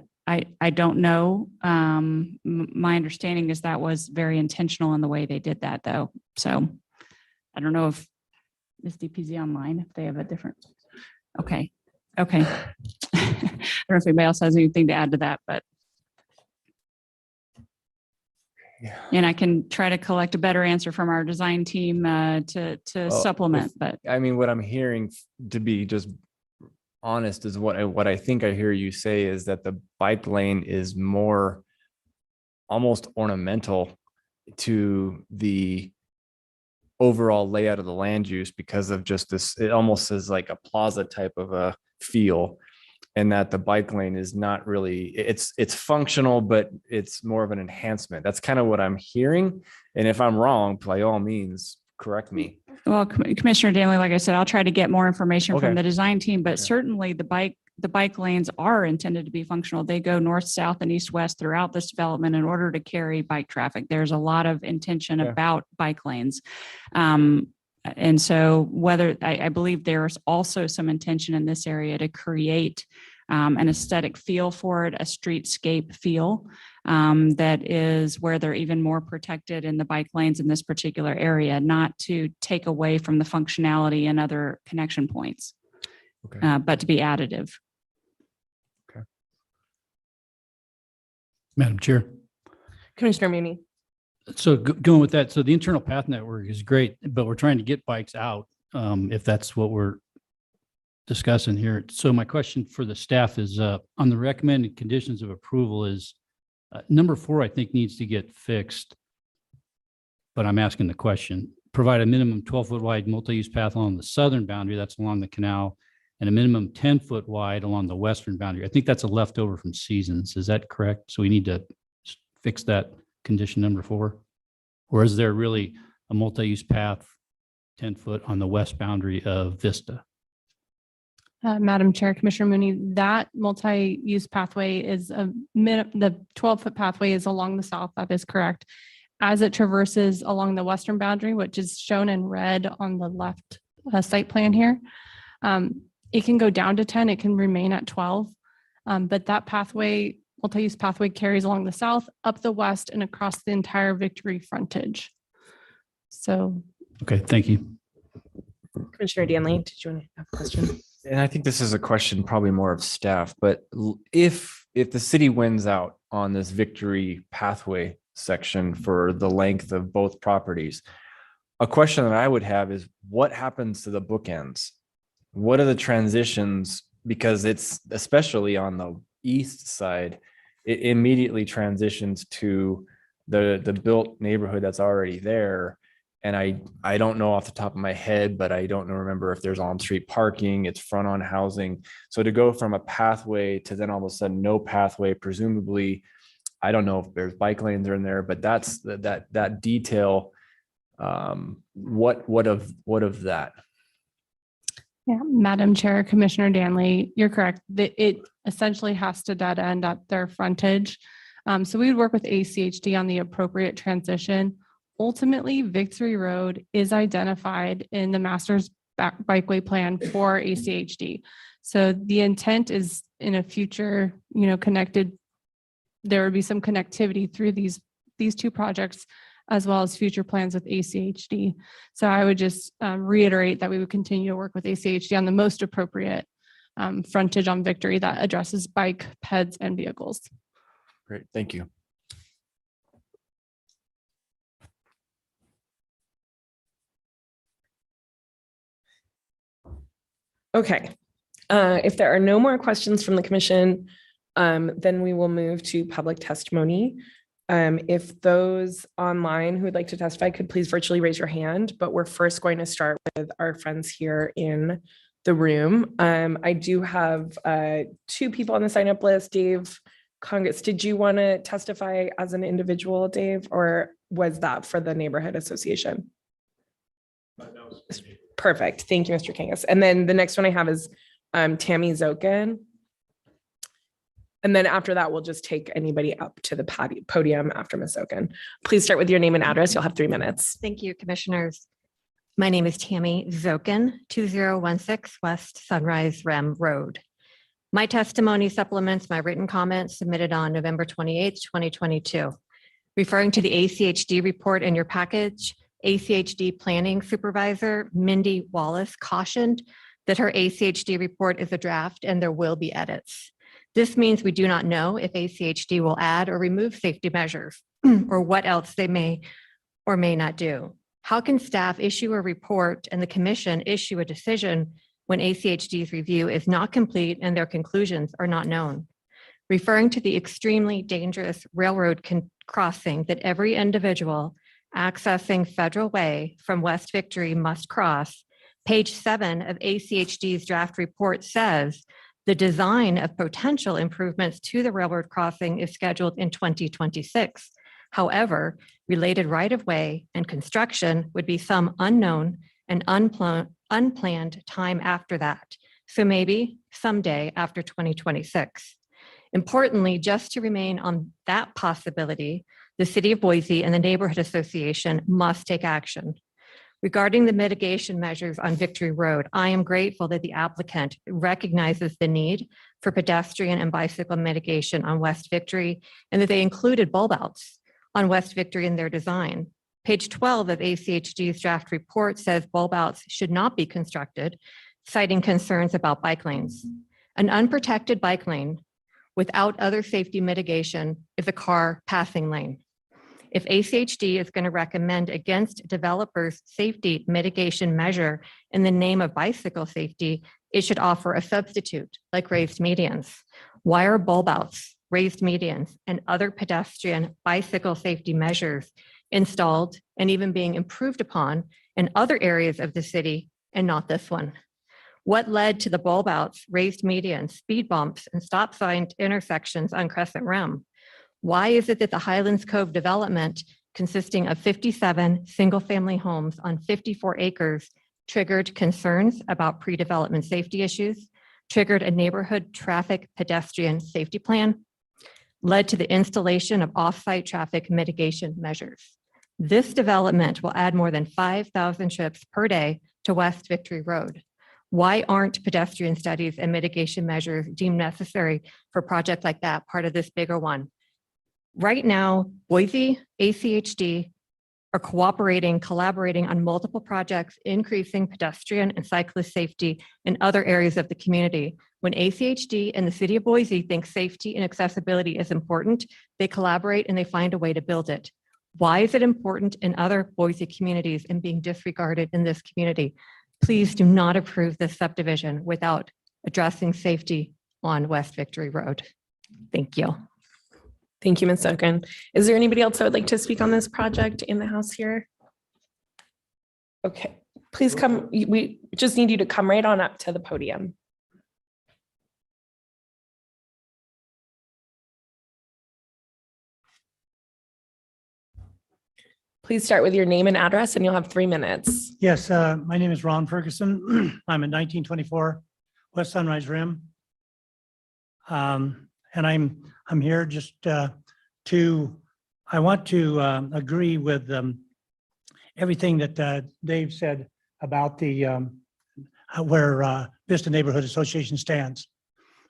[SPEAKER 15] don't know. My understanding is that was very intentional in the way they did that, though. So I don't know if is DPZ online, if they have a different. Okay. I don't know if anybody else has anything to add to that, but. And I can try to collect a better answer from our design team to supplement, but.
[SPEAKER 17] I mean, what I'm hearing, to be just honest, is what I think I hear you say is that the bike lane is more almost ornamental to the overall layout of the land use because of just this, it almost is like a plaza type of a feel, and that the bike lane is not really, it's functional, but it's more of an enhancement. That's kind of what I'm hearing. And if I'm wrong, by all means, correct me.
[SPEAKER 15] Well, Commissioner Danley, like I said, I'll try to get more information
[SPEAKER 17] Okay.
[SPEAKER 15] from the design team, but certainly the bike lanes are intended to be functional. They go north, south, and east, west throughout this development in order to carry bike traffic. There's a lot of intention
[SPEAKER 17] Yeah.
[SPEAKER 15] about bike lanes. And so whether, I believe there's also some intention in this area to create an aesthetic feel for it, a streetscape feel that is where they're even more protected in the bike lanes in this particular area, not to take away from the functionality and other connection points, but to be additive.
[SPEAKER 12] Madam Chair.
[SPEAKER 4] Commissioner Muni.
[SPEAKER 12] So going with that, so the internal path network is great, but we're trying to get bikes out, if that's what we're discussing here. So my question for the staff is on the recommended conditions of approval is number 4, I think needs to get fixed. But I'm asking the question, provide a minimum 12-foot wide multi-use path along the southern boundary, that's along the canal, and a minimum 10-foot wide along the western boundary. I think that's a leftover from Seasons. Is that correct? So we need to fix that condition number 4? Or is there really a multi-use path 10-foot on the west boundary of Vista?
[SPEAKER 10] Madam Chair, Commissioner Mooney, that multi-use pathway is the 12-foot pathway is along the south. That is correct. As it traverses along the western boundary, which is shown in red on the left site plan here, it can go down to 10. It can remain at 12. But that pathway, multi-use pathway, carries along the south, up the west, and across the entire Victory frontage. So.
[SPEAKER 12] Okay, thank you.
[SPEAKER 4] Commissioner Danley, did you want to have a question?
[SPEAKER 17] And I think this is a question probably more of staff, but if the city wins out on this Victory pathway section for the length of both properties, a question that I would have is what happens to the bookends? What are the transitions? Because it's especially on the east side, it immediately transitions to the built neighborhood that's already there. And I don't know off the top of my head, but I don't remember if there's on-street parking, it's front on housing. So to go from a pathway to then all of a sudden no pathway, presumably, I don't know if there's bike lanes are in there, but that's that detail. What of that?
[SPEAKER 10] Yeah, Madam Chair, Commissioner Danley, you're correct. It essentially has to dead end at their frontage. So we would work with ACHD on the appropriate transition. Ultimately, Victory Road is identified in the master's bikeway plan for ACHD. So the intent is in a future, connected, there would be some connectivity through these 2 projects, as well as future plans with ACHD. So I would just reiterate that we would continue to work with ACHD on the most appropriate frontage on Victory that addresses bike, peds, and vehicles.
[SPEAKER 17] Great, thank you.
[SPEAKER 4] Okay. If there are no more questions from the commission, then we will move to public testimony. If those online who would like to testify could please virtually raise your hand, but we're first going to start with our friends here in the room. I do have 2 people on the sign up list. Dave Congress, did you want to testify as an individual, Dave, or was that for the neighborhood association? Perfect. Thank you, Mr. Kangas. And then the next one I have is Tammy Zokin. And then after that, we'll just take anybody up to the podium after Ms. Zokin. Please start with your name and address. You'll have 3 minutes.
[SPEAKER 18] Thank you, commissioners. My name is Tammy Zokin, 2016 West Sunrise Rem Road. My testimony supplements my written comments submitted on November 28th, 2022. Referring to the ACHD report in your package, ACHD Planning Supervisor Mindy Wallace cautioned that her ACHD report is a draft and there will be edits. This means we do not know if ACHD will add or remove safety measures or what else they may or may not do. How can staff issue a report and the commission issue a decision when ACHD's review is not complete and their conclusions are not known? Referring to the extremely dangerous railroad crossing that every individual accessing Federal Way from West Victory must cross, page 7 of ACHD's draft report says the design of potential improvements to the railroad crossing is scheduled in 2026. However, related right-of-way and construction would be some unknown and unplanned time after that. So maybe someday after 2026. Importantly, just to remain on that possibility, the City of Boise and the Neighborhood Association must take action. Regarding the mitigation measures on Victory Road, I am grateful that the applicant recognizes the need for pedestrian and bicycle mitigation on West Victory and that they included bulb outs on West Victory in their design. Page 12 of ACHD's draft report says bulb outs should not be constructed, citing concerns about bike lanes. An unprotected bike lane without other safety mitigation is a car passing lane. If ACHD is going to recommend against developers' safety mitigation measure in the name of bicycle safety, it should offer a substitute like raised medians. Why are bulb outs, raised medians, and other pedestrian bicycle safety measures installed and even being improved upon in other areas of the city and not this one? What led to the bulb outs, raised medians, speed bumps, and stop sign intersections on Crescent Rim? Why is it that the Highlands Cove development, consisting of 57 single-family homes on 54 acres, triggered concerns about pre-development safety issues, triggered a neighborhood traffic pedestrian safety plan, led to the installation of off-site traffic mitigation measures? This development will add more than 5,000 trips per day to West Victory Road. Why aren't pedestrian studies and mitigation measures deemed necessary for a project like that, part of this bigger one? Right now, Boise, ACHD are collaborating on multiple projects, increasing pedestrian and cyclist safety in other areas of the community. When ACHD and the city of Boise think safety and accessibility is important, they collaborate and they find a way to build it. Why is it important in other Boise communities and being disregarded in this community? Please do not approve this subdivision without addressing safety on West Victory Road. Thank you.
[SPEAKER 4] Thank you, Ms. Sokin. Is there anybody else that would like to speak on this project in the house here? Okay, please come. We just need you to come right on up to the podium. Please start with your name and address and you'll have 3 minutes.
[SPEAKER 7] Yes, my name is Ron Ferguson. I'm at 1924 West Sunrise Rim. And I'm here just I want to agree with everything that Dave said about the where Vista Neighborhood Association stands.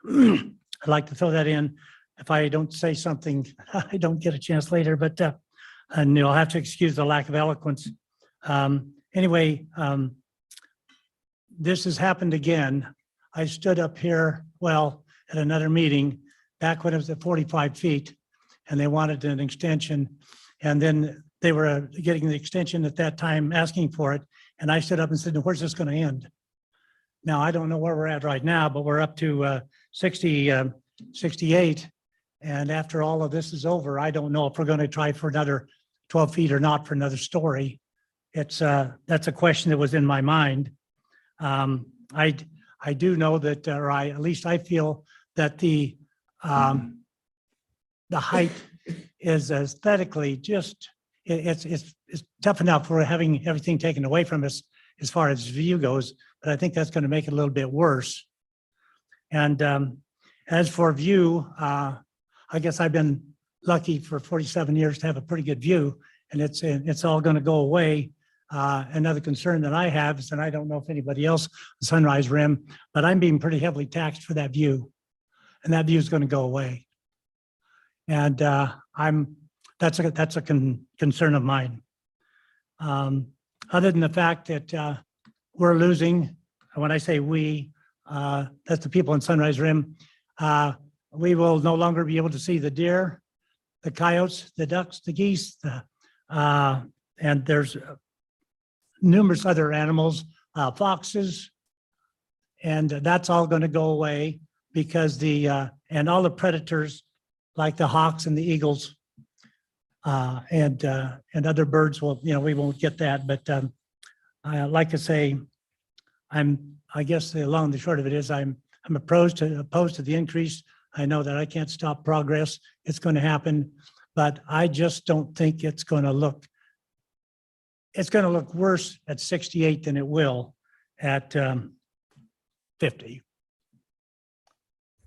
[SPEAKER 7] I'd like to throw that in. If I don't say something, I don't get a chance later, but and you'll have to excuse the lack of eloquence. Anyway, this has happened again. I stood up here, well, at another meeting back when it was at 45 feet and they wanted an extension. And then they were getting the extension at that time, asking for it. And I stood up and said, where's this going to end? Now, I don't know where we're at right now, but we're up to 68. And after all of this is over, I don't know if we're going to try for another 12 feet or not for another story. That's a question that was in my mind. I do know that, or at least I feel that the height is aesthetically just, it's tough enough for having everything taken away from us as far as view goes, but I think that's going to make it a little bit worse. And as for view, I guess I've been lucky for 47 years to have a pretty good view, and it's all going to go away. Another concern that I have is, and I don't know if anybody else, the Sunrise Rim, but I'm being pretty heavily taxed for that view, and that view is going to go away. And that's a concern of mine. Other than the fact that we're losing, when I say we, that's the people in Sunrise Rim, we will no longer be able to see the deer, the coyotes, the ducks, the geese, and there's numerous other animals, foxes, and that's all going to go away because and all the predators like the hawks and the eagles and other birds will, we won't get that. But like I say, I guess the long and the short of it is I'm opposed to the increase. I know that I can't stop progress. It's going to happen, but I just don't think it's going to look worse at 68 than it will at 50.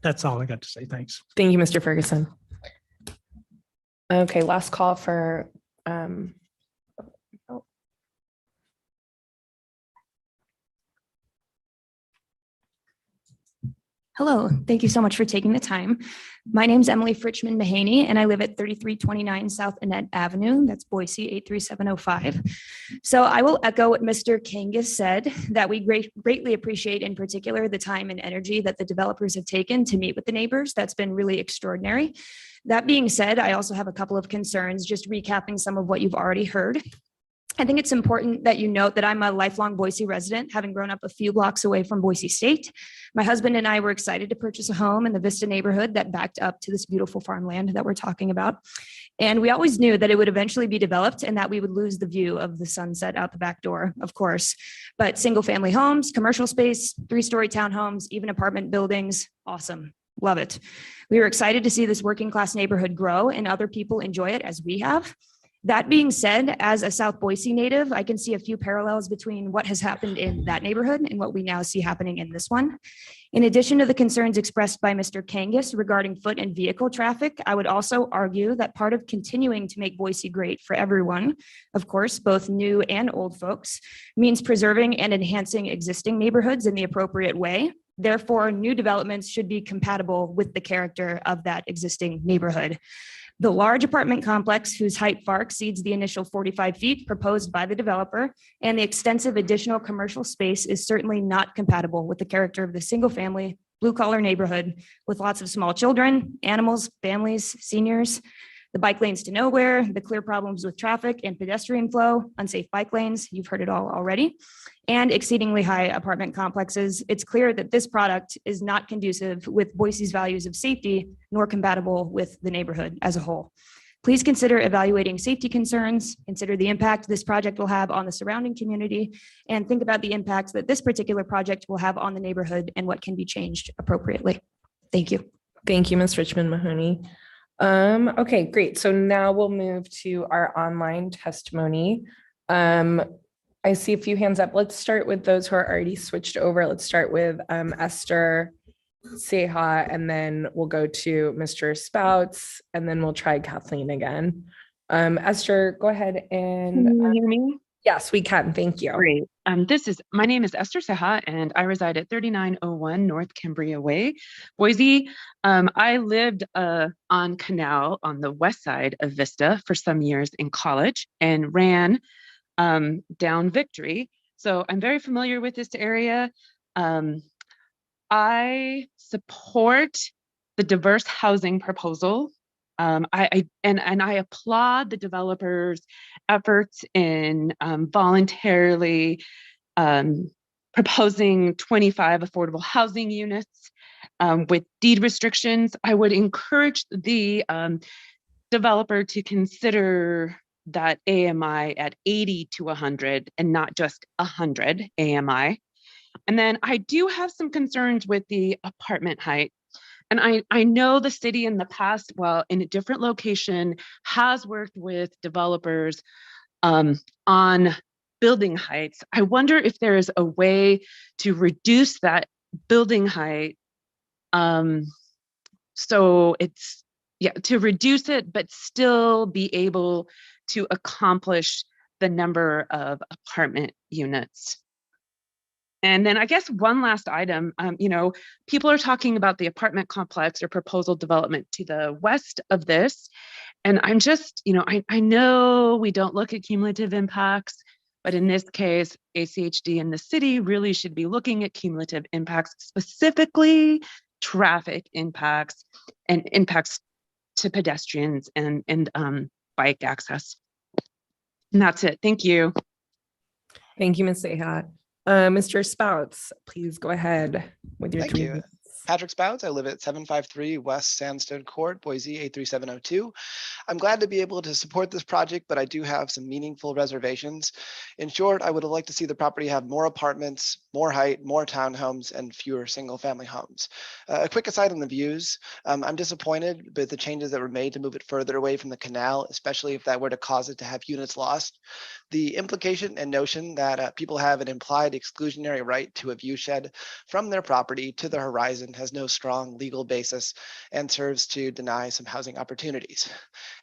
[SPEAKER 7] That's all I got to say. Thanks.
[SPEAKER 4] Thank you, Mr. Ferguson. Okay, last call for
[SPEAKER 19] Hello, thank you so much for taking the time. My name is Emily Fritchman Mahaney, and I live at 3329 South Annette Avenue. That's Boise 83705. So I will echo what Mr. Kangas said, that we greatly appreciate in particular the time and energy that the developers have taken to meet with the neighbors. That's been really extraordinary. That being said, I also have a couple of concerns, just recapping some of what you've already heard. I think it's important that you note that I'm a lifelong Boise resident, having grown up a few blocks away from Boise State. My husband and I were excited to purchase a home in the Vista neighborhood that backed up to this beautiful farmland that we're talking about. And we always knew that it would eventually be developed and that we would lose the view of the sunset out the back door, of course. But single family homes, commercial space, 3-story townhomes, even apartment buildings, awesome. Love it. We were excited to see this working class neighborhood grow and other people enjoy it as we have. That being said, as a South Boise native, I can see a few parallels between what has happened in that neighborhood and what we now see happening in this one. In addition to the concerns expressed by Mr. Kangas regarding foot and vehicle traffic, I would also argue that part of continuing to make Boise great for everyone, of course, both new and old folks, means preserving and enhancing existing neighborhoods in the appropriate way. Therefore, new developments should be compatible with the character of that existing neighborhood. The large apartment complex, whose height far exceeds the initial 45 feet proposed by the developer, and the extensive additional commercial space is certainly not compatible with the character of the single-family, blue-collar neighborhood with lots of small children, animals, families, seniors, the bike lanes to nowhere, the clear problems with traffic and pedestrian flow, unsafe bike lanes, you've heard it all already, and exceedingly high apartment complexes. It's clear that this product is not conducive with Boise's values of safety, nor compatible with the neighborhood as a whole. Please consider evaluating safety concerns, consider the impact this project will have on the surrounding community, and think about the impact that this particular project will have on the neighborhood and what can be changed appropriately. Thank you.
[SPEAKER 4] Thank you, Ms. Richmond Mahoney. Okay, great. So now we'll move to our online testimony. I see a few hands up. Let's start with those who are already switched over. Let's start with Esther Seha, and then we'll go to Mr. Spouts, and then we'll try Kathleen again. Esther, go ahead and
[SPEAKER 20] Can you hear me?
[SPEAKER 4] Yes, we can. Thank you.
[SPEAKER 20] Great. My name is Esther Seha, and I reside at 3901 North Cambria Way, Boise. I lived on Canal on the west side of Vista for some years in college and ran down Victory. So I'm very familiar with this area. I support the diverse housing proposal. I applaud the developers' efforts in voluntarily proposing 25 affordable housing units with deed restrictions. I would encourage the developer to consider that AMI at 80 to 100 and not just 100 AMI. And then I do have some concerns with the apartment height. And I know the city in the past, while in a different location, has worked with developers on building heights. I wonder if there is a way to reduce that building height. So it's, to reduce it, but still be able to accomplish the number of apartment units. And then I guess one last item, people are talking about the apartment complex or proposal development to the west of this. And I'm just, I know we don't look at cumulative impacts, but in this case, ACHD and the city really should be looking at cumulative impacts, specifically traffic impacts and impacts to pedestrians and bike access. And that's it. Thank you.
[SPEAKER 4] Thank you, Ms. Seha. Mr. Spouts, please go ahead with your
[SPEAKER 22] Thank you. Patrick Spouts. I live at 753 West Sandstone Court, Boise 83702. I'm glad to be able to support this project, but I do have some meaningful reservations. In short, I would have liked to see the property have more apartments, more height, more townhomes, and fewer single-family homes. A quick aside on the views, I'm disappointed with the changes that were made to move it further away from the canal, especially if that were to cause it to have units lost. The implication and notion that people have an implied exclusionary right to a view shed from their property to the horizon has no strong legal basis and serves to deny some housing opportunities.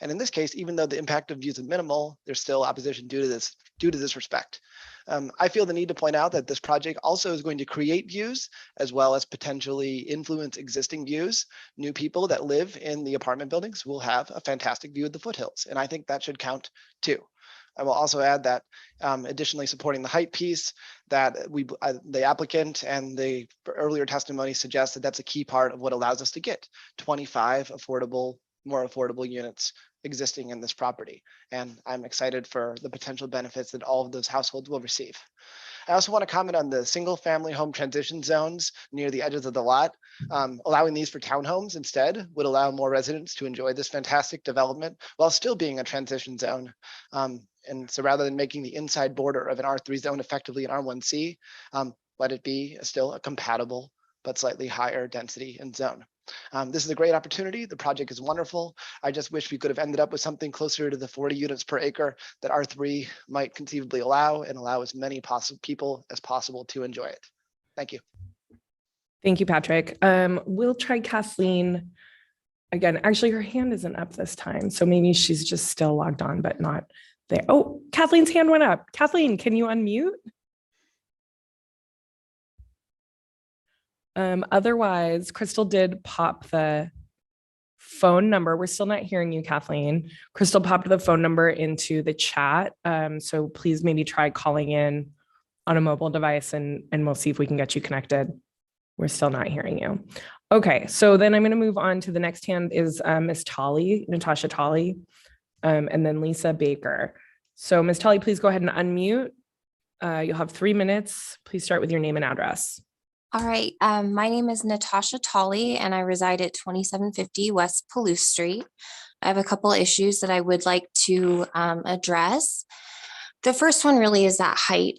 [SPEAKER 22] And in this case, even though the impact of views is minimal, there's still opposition due to this respect. I feel the need to point out that this project also is going to create views as well as potentially influence existing views. New people that live in the apartment buildings will have a fantastic view of the foothills, and I think that should count too. I will also add that additionally supporting the height piece, that the applicant and the earlier testimony suggests that that's a key part of what allows us to get 25 more affordable units existing in this property. And I'm excited for the potential benefits that all of those households will receive. I also want to comment on the single family home transition zones near the edges of the lot. Allowing these for townhomes instead would allow more residents to enjoy this fantastic development while still being a transition zone. And so rather than making the inside border of an R3 zone effectively an R1C, let it be still a compatible but slightly higher density and zone. This is a great opportunity. The project is wonderful. I just wish we could have ended up with something closer to the 40 units per acre that R3 might conceivably allow, and allow as many people as possible to enjoy it. Thank you.
[SPEAKER 4] Thank you, Patrick. We'll try Kathleen again. Actually, her hand isn't up this time, so maybe she's just still logged on, but not there. Oh, Kathleen's hand went up. Kathleen, can you unmute? Otherwise, Crystal did pop the phone number. We're still not hearing you, Kathleen. Crystal popped the phone number into the chat. So please maybe try calling in on a mobile device and we'll see if we can get you connected. We're still not hearing you. Okay, so then I'm going to move on to the next hand is Ms. Tolley, Natasha Tolley, and then Lisa Baker. So Ms. Tolley, please go ahead and unmute. You'll have 3 minutes. Please start with your name and address.
[SPEAKER 9] All right, my name is Natasha Tolley and I reside at 2750 West Palouse Street. I have a couple issues that I would like to address. The first one really is that height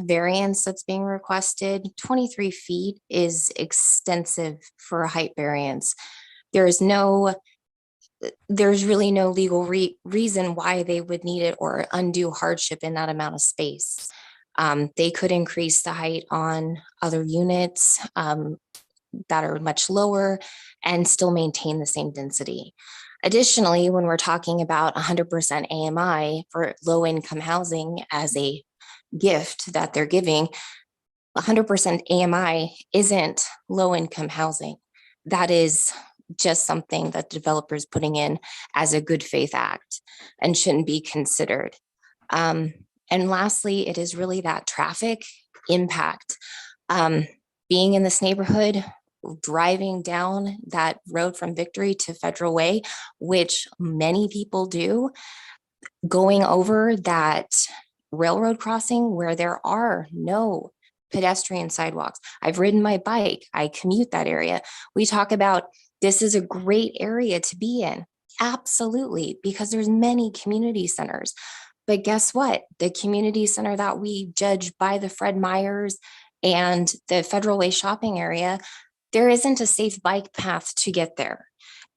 [SPEAKER 9] variance that's being requested. 23 feet is extensive for a height variance. There's really no legal reason why they would need it or undue hardship in that amount of space. They could increase the height on other units that are much lower and still maintain the same density. Additionally, when we're talking about 100% AMI for low-income housing as a gift that they're giving, 100% AMI isn't low-income housing. That is just something that developers putting in as a good faith act and shouldn't be considered. And lastly, it is really that traffic impact. Being in this neighborhood, driving down that road from Victory to Federal Way, which many people do, going over that railroad crossing where there are no pedestrian sidewalks. I've ridden my bike, I commute that area. We talk about this is a great area to be in. Absolutely, because there's many community centers. But guess what? The community center that we judge by the Fred Meyers and the Federal Way shopping area, there isn't a safe bike path to get there.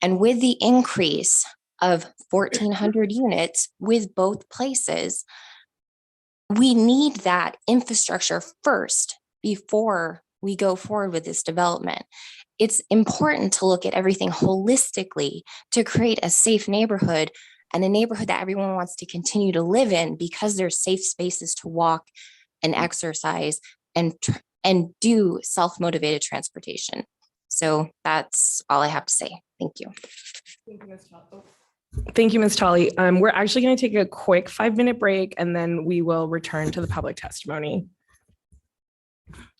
[SPEAKER 9] And with the increase of 1,400 units with both places, we need that infrastructure first before we go forward with this development. It's important to look at everything holistically to create a safe neighborhood and a neighborhood that everyone wants to continue to live in because there's safe spaces to walk and exercise and do self-motivated transportation. So that's all I have to say. Thank you.
[SPEAKER 4] Thank you, Ms. Tolley. We're actually going to take a quick 5-minute break and then we will return to the public testimony.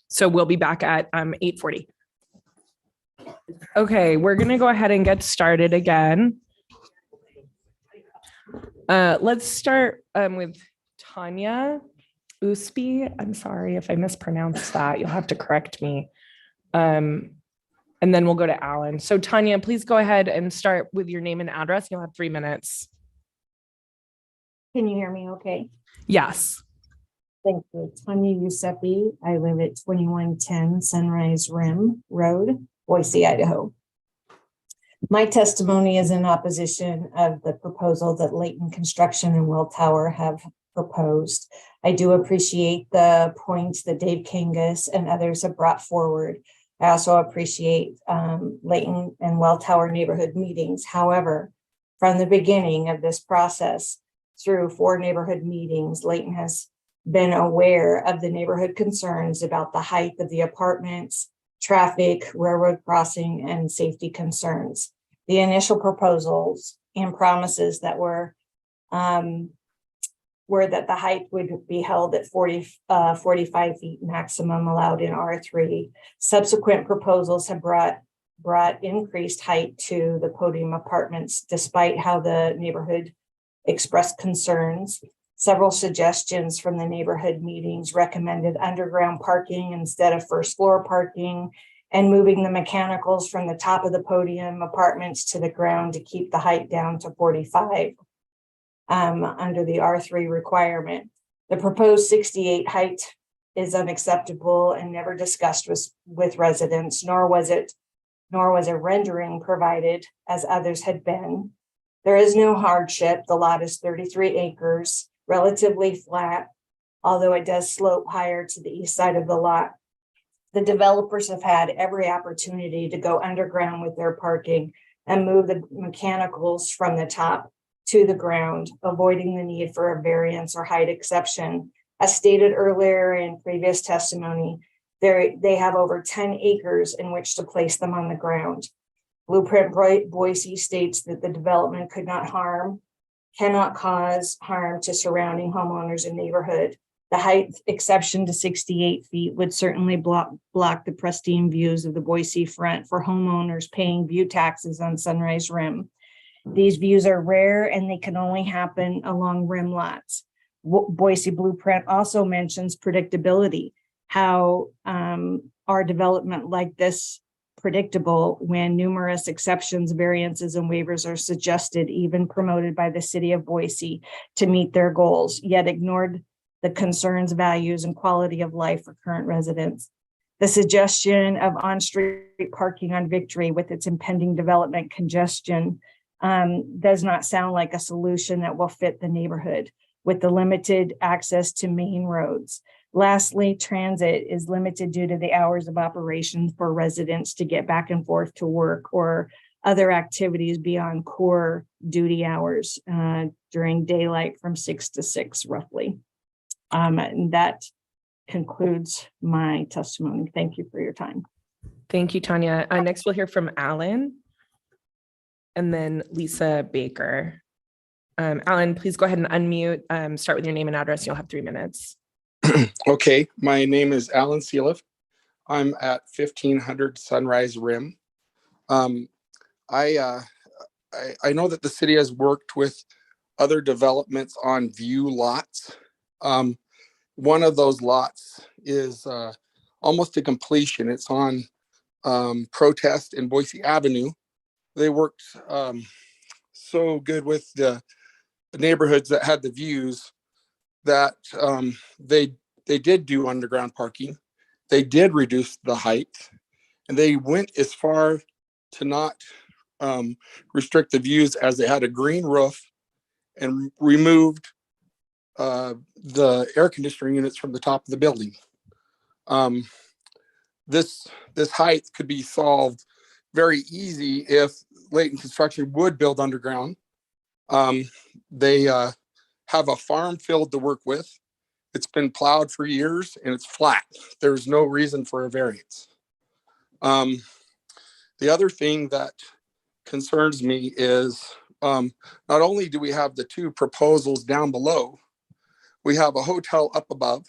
[SPEAKER 4] So we'll be back at 8:40. Okay, we're going to go ahead and get started again. Let's start with Tanya Usby. I'm sorry if I mispronounced that. You'll have to correct me. And then we'll go to Alan. So Tanya, please go ahead and start with your name and address. You'll have 3 minutes.
[SPEAKER 21] Can you hear me okay?
[SPEAKER 4] Yes.
[SPEAKER 21] Thank you. Tanya Usepi. I live at 2110 Sunrise Rim Road, Boise, Idaho. My testimony is in opposition of the proposal that Layton Construction and Welltower have proposed. I do appreciate the points that Dave Kangas and others have brought forward. I also appreciate Layton and Welltower neighborhood meetings. However, from the beginning of this process, through 4 neighborhood meetings, Layton has been aware of the neighborhood concerns about the height of the apartments, traffic, railroad crossing, and safety concerns. The initial proposals and promises that were that the height would be held at 45 feet maximum allowed in R3. Subsequent proposals have brought increased height to the podium apartments, despite how the neighborhood expressed concerns. Several suggestions from the neighborhood meetings recommended underground parking instead of first floor parking, and moving the mechanicals from the top of the podium apartments to the ground to keep the height down to 45 under the R3 requirement. The proposed 68 height is unacceptable and never discussed with residents, nor was a rendering provided as others had been. There is no hardship. The lot is 33 acres, relatively flat, although it does slope higher to the east side of the lot. The developers have had every opportunity to go underground with their parking and move the mechanicals from the top to the ground, avoiding the need for a variance or height exception. As stated earlier in previous testimony, they have over 10 acres in which to place them on the ground. Blueprint Boise states that the development cannot cause harm to surrounding homeowners and neighborhood. The height exception to 68 feet would certainly block the pristine views of the Boise front for homeowners paying view taxes on Sunrise Rim. These views are rare and they can only happen along rim lots. Boise Blueprint also mentions predictability, how our development like this predictable when numerous exceptions, variances, and waivers are suggested, even promoted by the city of Boise to meet their goals, yet ignored the concerns, values, and quality of life for current residents. The suggestion of on-street parking on Victory with its impending development congestion does not sound like a solution that will fit the neighborhood with the limited access to main roads. Lastly, transit is limited due to the hours of operation for residents to get back and forth to work or other activities beyond core duty hours during daylight from 6 to 6 roughly. And that concludes my testimony. Thank you for your time.
[SPEAKER 4] Thank you, Tanya. Next, we'll hear from Alan and then Lisa Baker. Alan, please go ahead and unmute. Start with your name and address. You'll have 3 minutes.
[SPEAKER 13] Okay, my name is Alan Sealiff. I'm at 1500 Sunrise Rim. I know that the city has worked with other developments on view lots. One of those lots is almost to completion. It's on Protest and Boise Avenue. They worked so good with the neighborhoods that had the views that they did do underground parking. They did reduce the height, and they went as far to not restrict the views as they had a green roof and removed the air conditioning units from the top of the building. This height could be solved very easy if Layton Construction would build underground. They have a farm field to work with. It's been plowed for years and it's flat. There's no reason for a variance. The other thing that concerns me is not only do we have the 2 proposals down below, we have a hotel up above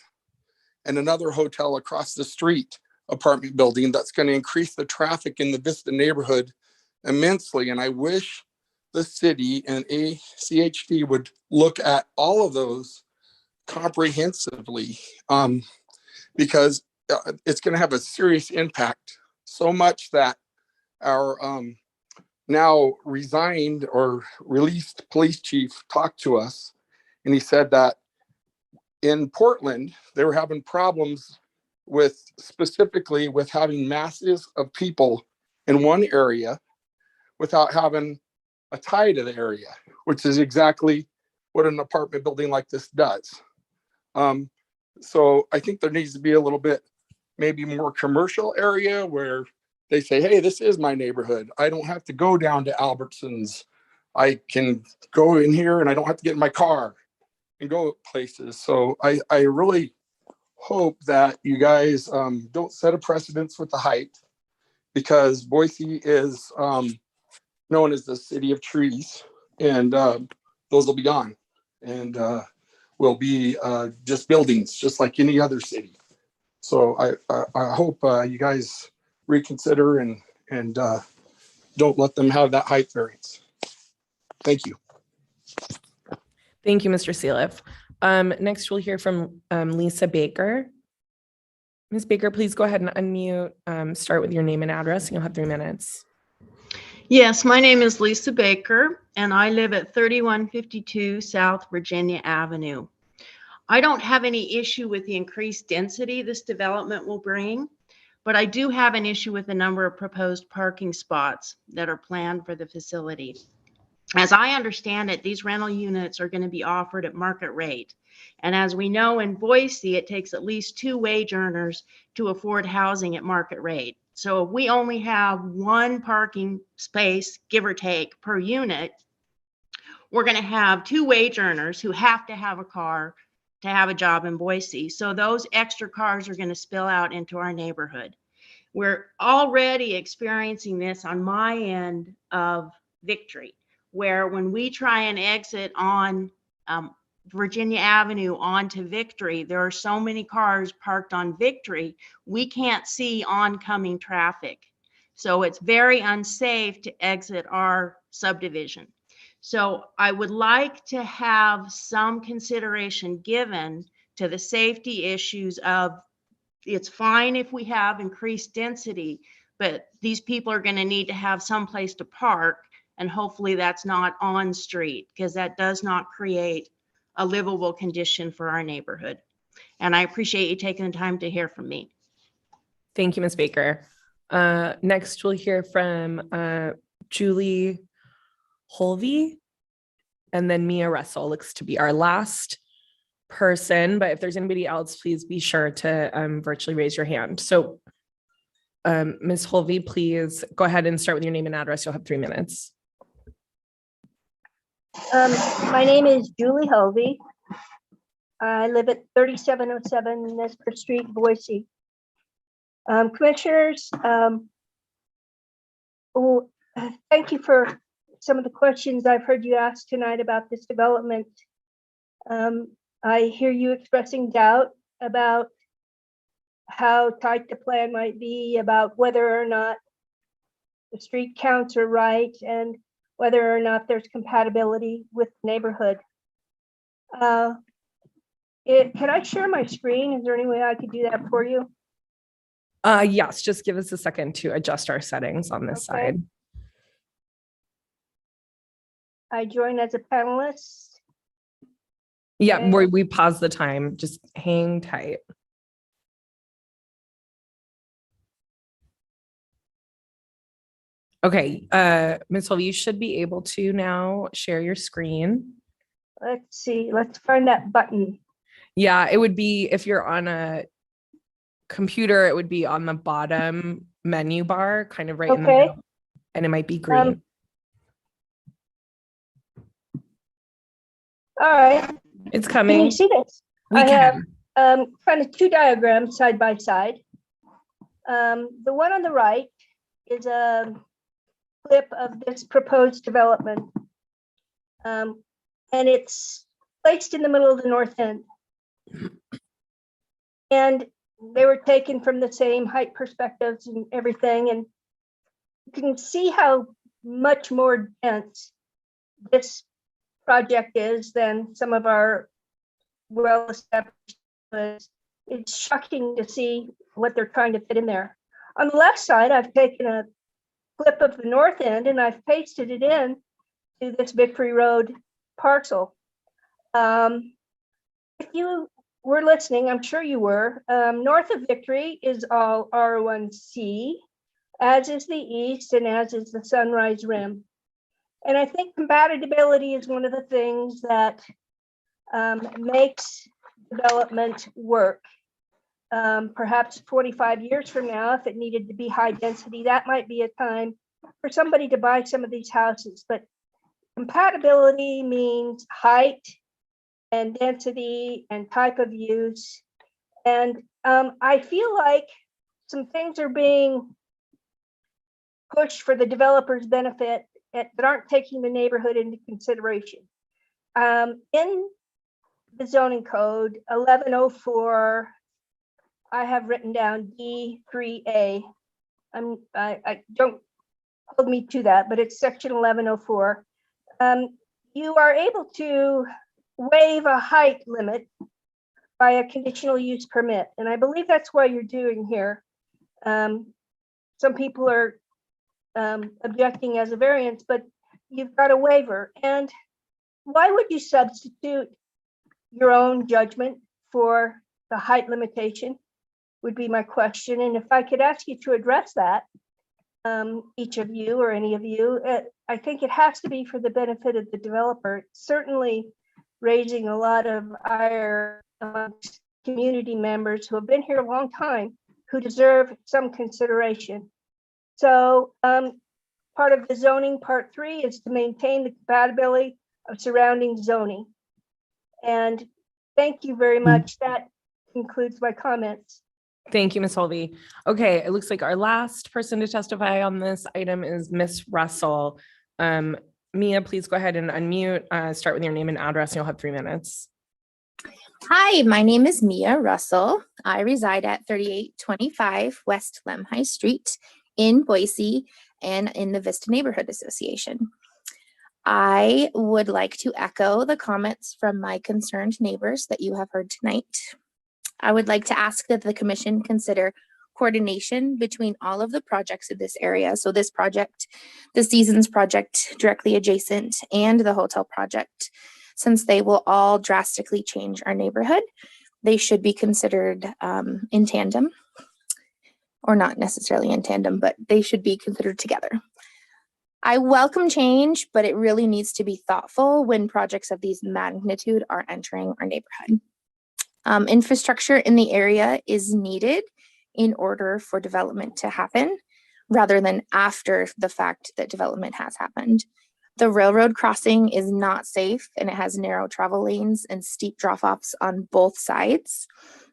[SPEAKER 13] and another hotel across the street apartment building that's going to increase the traffic in the Vista neighborhood immensely. And I wish the city and ACHD would look at all of those comprehensively because it's going to have a serious impact, so much that our now resigned or released police chief talked to us, and he said that in Portland, they were having problems specifically with having masses of people in one area without having a tie to the area, which is exactly what an apartment building like this does. So I think there needs to be a little bit maybe more commercial area where they say, hey, this is my neighborhood. I don't have to go down to Albertsons. I can go in here and I don't have to get in my car and go places. So I really hope that you guys don't set a precedence with the height, because Boise is known as the city of trees, and those will be gone and will be just buildings, just like any other city. So I hope you guys reconsider and don't let them have that height variance. Thank you.
[SPEAKER 4] Thank you, Mr. Seeliff. Next, we'll hear from Lisa Baker. Ms. Baker, please go ahead and unmute. Start with your name and address, and you'll have 3 minutes.
[SPEAKER 3] Yes, my name is Lisa Baker, and I live at 3152 South Virginia Avenue. I don't have any issue with the increased density this development will bring, but I do have an issue with the number of proposed parking spots that are planned for the facility. As I understand it, these rental units are going to be offered at market rate. And as we know in Boise, it takes at least 2 wage earners to afford housing at market rate. So if we only have 1 parking space, give or take, per unit, we're going to have 2 wage earners who have to have a car to have a job in Boise. So those extra cars are going to spill out into our neighborhood. We're already experiencing this on my end of Victory, where when we try and exit on Virginia Avenue onto Victory, there are so many cars parked on Victory, we can't see oncoming traffic. So it's very unsafe to exit our subdivision. So I would like to have some consideration given to the safety issues of, it's fine if we have increased density, but these people are going to need to have some place to park. And hopefully that's not on street, because that does not create a livable condition for our neighborhood. And I appreciate you taking the time to hear from me.
[SPEAKER 4] Thank you, Ms. Baker. Next, we'll hear from Julie Holvey, and then Mia Russell looks to be our last person. But if there's anybody else, please be sure to virtually raise your hand. So Ms. Holvey, please go ahead and start with your name and address. You'll have 3 minutes.
[SPEAKER 14] My name is Julie Hovey. I live at 3707 Nesper Street, Boise. Commissioners, thank you for some of the questions I've heard you ask tonight about this development. I hear you expressing doubt about how tight the plan might be, about whether or not the street counts are right, and whether or not there's compatibility with the neighborhood. Can I share my screen? Is there any way I could do that for you?
[SPEAKER 4] Yes, just give us a second to adjust our settings on this side.
[SPEAKER 14] I join as a panelist.
[SPEAKER 4] Yeah,
[SPEAKER 14] Okay.
[SPEAKER 4] we pause the time. Just hang tight. Okay, Ms. Holvey, you should be able to now share your screen.
[SPEAKER 14] Let's see, let's find that button.
[SPEAKER 4] Yeah, it would be, if you're on a computer, it would be on the bottom menu bar, kind of right in the
[SPEAKER 14] Okay.
[SPEAKER 4] middle, and it might be green.
[SPEAKER 14] All right.
[SPEAKER 4] It's
[SPEAKER 14] Can
[SPEAKER 4] coming.
[SPEAKER 14] you see this?
[SPEAKER 4] We
[SPEAKER 14] I
[SPEAKER 4] can.
[SPEAKER 14] have kind of 2 diagrams side by side. The one on the right is a clip of this proposed development. And it's placed in the middle of the north end. And they were taken from the same height perspectives and everything. And you can see how much more dense this project is than some of our well-established. It's shocking to see what they're trying to fit in there. On the left side, I've taken a clip of the north end and I've pasted it in to this Victory Road parcel. If you were listening, I'm sure you were, north of Victory is all R1C, as is the east and as is the Sunrise Rim. And I think compatibility is one of the things that makes development work. perhaps 45 years from now, if it needed to be high density, that might be a time for somebody to buy some of these houses. But compatibility means height and density and type of use. And I feel like some things are being pushed for the developer's benefit that aren't taking the neighborhood into consideration. In the zoning code 1104, I have written down D3A. I don't hold me to that, but it's section 1104. You are able to waive a height limit by a conditional use permit. And I believe that's what you're doing here. Some people are objecting as a variance, but you've got a waiver. And why would you substitute your own judgment for the height limitation would be my question. And if I could ask you to address that, each of you or any of you, I think it has to be for the benefit of the developer. It's certainly raising a lot of ire amongst community members who have been here a long time who deserve some consideration. So part of the zoning, part 3, is to maintain the compatibility of surrounding zoning. And thank you very much. That concludes my comments.
[SPEAKER 4] Thank you, Ms. Holvey. Okay, it looks like our last person to testify on this item is Ms. Russell. Mia, please go ahead and unmute. Start with your name and address, and you'll have 3 minutes.
[SPEAKER 2] Hi, my name is Mia Russell. I reside at 3825 West Lemhi Street in Boise and in the Vista Neighborhood Association. I would like to echo the comments from my concerned neighbors that you have heard tonight. I would like to ask that the commission consider coordination between all of the projects in this area. So this project, the Seasons project directly adjacent, and the hotel project, since they will all drastically change our neighborhood, they should be considered in tandem, or not necessarily in tandem, but they should be considered together. I welcome change, but it really needs to be thoughtful when projects of these magnitude are entering our neighborhood. Infrastructure in the area is needed in order for development to happen, rather than after the fact that development has happened. The railroad crossing is not safe, and it has narrow travel lanes and steep drop-offs on both sides.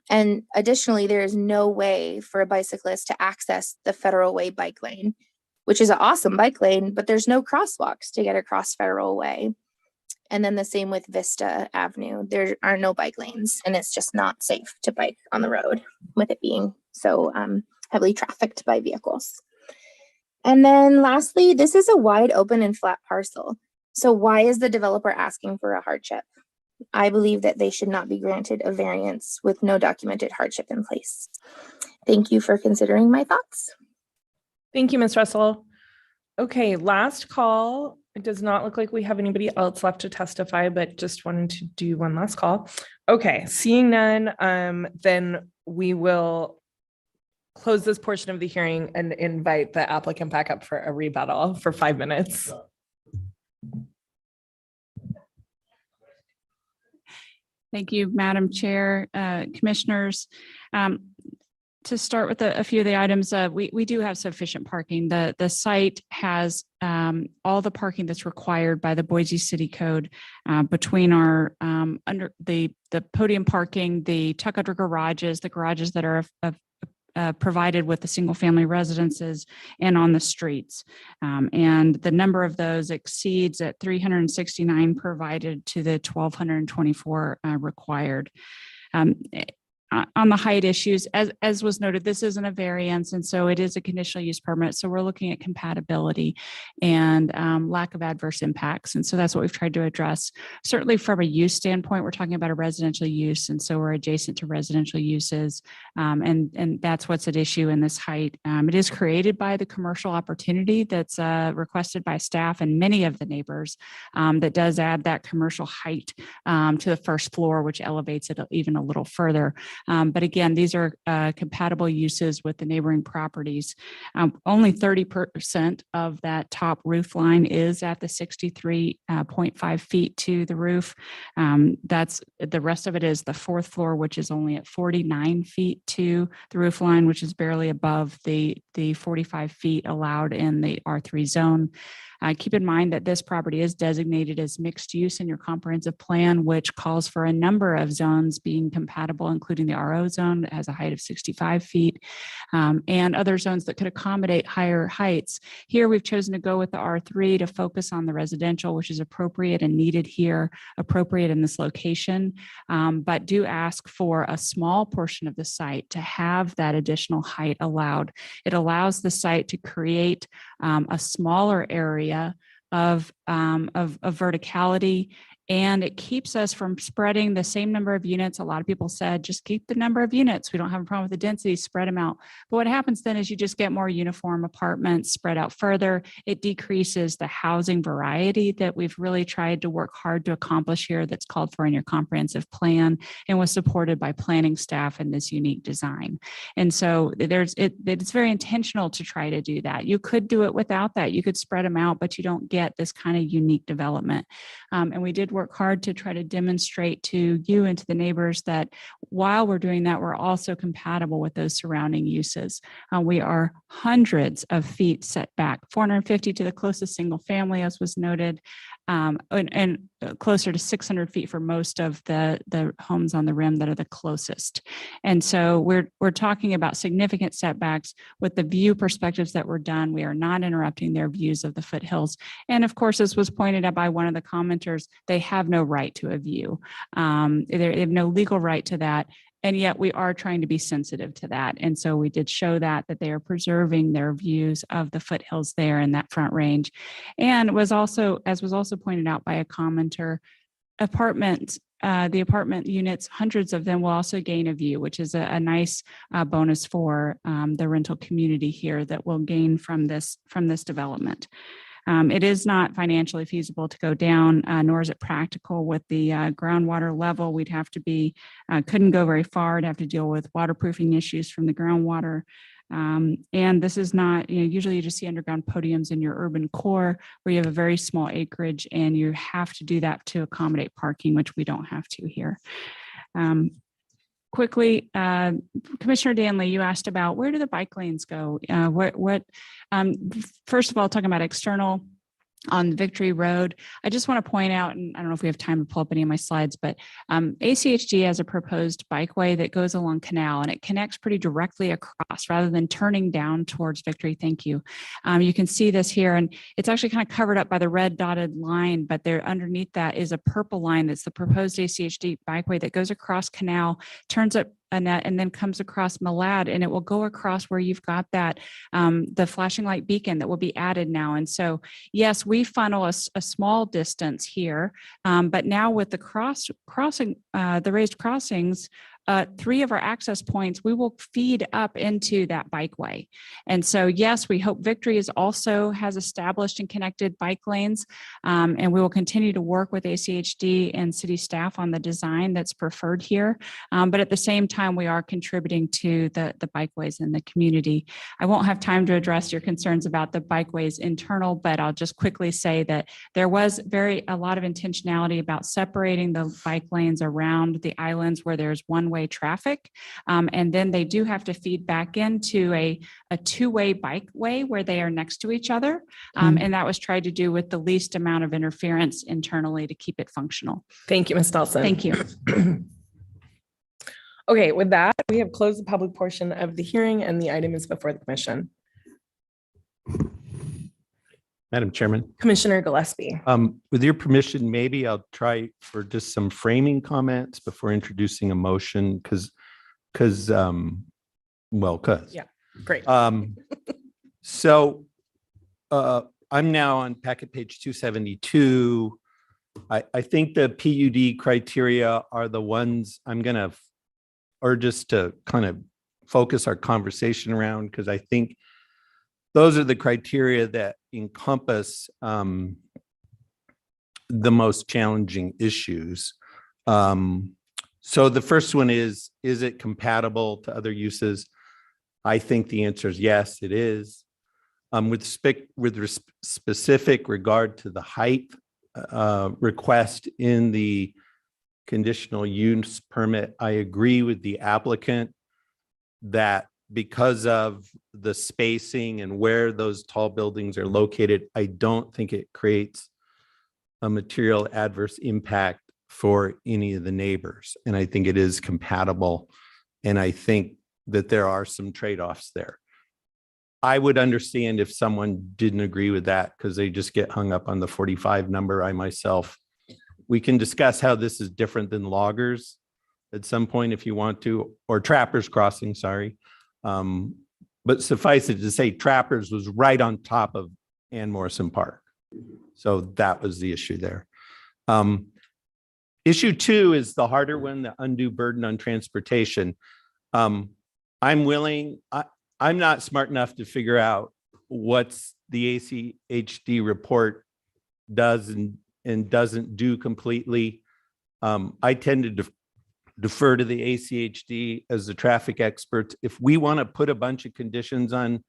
[SPEAKER 2] And additionally, there is no way for a bicyclist to access the Federal Way bike lane, which is an awesome bike lane, but there's no crosswalks to get across Federal Way. And then the same with Vista Avenue. There are no bike lanes, and it's just not safe to bike on the road with it being so heavily trafficked by vehicles. And then lastly, this is a wide open and flat parcel. So why is the developer asking for a hardship? I believe that they should not be granted a variance with no documented hardship in place. Thank you for considering my thoughts.
[SPEAKER 4] Thank you, Ms. Russell. Okay, last call. It does not look like we have anybody else left to testify, but just wanted to do one last call. Okay, seeing none, then we will close this portion of the hearing and invite the applicant back up for a rebuttal for 5 minutes.
[SPEAKER 15] Thank you, Madam Chair, Commissioners. To start with a few of the items, we do have sufficient parking. The site has all the parking that's required by the Boise City Code between our under the podium parking, the tuck under garages, the garages that are provided with the single family residences, and on the streets. And the number of those exceeds at 369 provided to the 1,224 required. On the height issues, as was noted, this isn't a variance, and so it is a conditional use permit. So we're looking at compatibility and lack of adverse impacts. And so that's what we've tried to address. Certainly from a use standpoint, we're talking about a residential use, and so we're adjacent to residential uses. And that's what's at issue in this height. It is created by the commercial opportunity that's requested by staff and many of the neighbors that does add that commercial height to the first floor, which elevates it even a little further. But again, these are compatible uses with the neighboring properties. Only 30% of that top roof line is at the 63.5 feet to the roof. That's the rest of it is the fourth floor, which is only at 49 feet to the roof line, which is barely above the 45 feet allowed in the R3 zone. Keep in mind that this property is designated as mixed use in your comprehensive plan, which calls for a number of zones being compatible, including the RO zone that has a height of 65 feet, and other zones that could accommodate higher heights. Here, we've chosen to go with the R3 to focus on the residential, which is appropriate and needed here, appropriate in this location, but do ask for a small portion of the site to have that additional height allowed. It allows the site to create a smaller area of verticality, and it keeps us from spreading the same number of units. A lot of people said, just keep the number of units. We don't have a problem with the density, spread them out. But what happens then is you just get more uniform apartments spread out further. It decreases the housing variety that we've really tried to work hard to accomplish here, that's called for in your comprehensive plan and was supported by planning staff in this unique design. And so it's very intentional to try to do that. You could do it without that. You could spread them out, but you don't get this kind of unique development. And we did work hard to try to demonstrate to you and to the neighbors that while we're doing that, we're also compatible with those surrounding uses. We are hundreds of feet set back, 450 to the closest single family, as was noted, and closer to 600 feet for most of the homes on the rim that are the closest. And so we're talking about significant setbacks with the view perspectives that were done. We are not interrupting their views of the foothills. And of course, as was pointed out by one of the commenters, they have no right to a view. They have no legal right to that. And yet we are trying to be sensitive to that. And so we did show that they are preserving their views of the foothills there in that front range. And it was also, as was also pointed out by a commenter, the apartment units, hundreds of them will also gain a view, which is a nice bonus for the rental community here that will gain from this development. It is not financially feasible to go down, nor is it practical with the groundwater level. We'd have to couldn't go very far. I'd have to deal with waterproofing issues from the groundwater. And this is not, usually you just see underground podiums in your urban core where you have a very small acreage and you have to do that to accommodate parking, which we don't have to here. Quickly, Commissioner Danley, you asked about where do the bike lanes go? First of all, talking about external on Victory Road, I just want to point out, and I don't know if we have time to pull up any of my slides, but ACHD has a proposed bikeway that goes along Canal, and it connects pretty directly across rather than turning down towards Victory. Thank you. You can see this here, and it's actually kind of covered up by the red dotted line, but there underneath that is a purple line that's the proposed ACHD bikeway that goes across Canal, turns up Annette, and then comes across Malad, and it will go across where you've got that the flashing light beacon that will be added now. And so, yes, we funnel a small distance here, but now with the raised crossings, 3 of our access points, we will feed up into that bikeway. And so, yes, we hope Victory has established and connected bike lanes, and we will continue to work with ACHD and city staff on the design that's preferred here. But at the same time, we are contributing to the bikeways in the community. I won't have time to address your concerns about the bikeways internal, but I'll just quickly say that there was a lot of intentionality about separating the bike lanes around the islands where there's one-way traffic. And then they do have to feed back into a two-way bikeway where they are next to each other. And that was tried to do with the least amount of interference internally to keep it functional.
[SPEAKER 4] Thank you, Ms. Nelson.
[SPEAKER 15] Thank you.
[SPEAKER 4] Okay, with that, we have closed the public portion of the hearing and the item is before the commission.
[SPEAKER 6] Madam Chairman.
[SPEAKER 4] Commissioner Gillespie.
[SPEAKER 6] With your permission, maybe I'll try for just some framing comments before introducing a motion, because
[SPEAKER 4] Yeah, great.
[SPEAKER 6] So I'm now on packet page 272. I think the PUD criteria are the ones or just to kind of focus our conversation around, because I think those are the criteria that encompass the most challenging issues. So the first one is it compatible to other uses? I think the answer is yes, it is. With specific regard to the height request in the conditional use permit, I agree with the applicant that because of the spacing and where those tall buildings are located, I don't think it creates a material adverse impact for any of the neighbors. And I think it is compatible. And I think that there are some trade-offs there. I would understand if someone didn't agree with that because they just get hung up on the 45 number. I myself, we can discuss how this is different than loggers at some point if you want to, or Trappers Crossing, sorry. But suffice it to say, Trappers was right on top of Ann Morrison Park. So that was the issue there. Issue 2 is the harder one, the undue burden on transportation. I'm not smart enough to figure out what's the ACHD report does and doesn't do completely. I tend to defer to the ACHD as the traffic experts. If we want to put a bunch of conditions on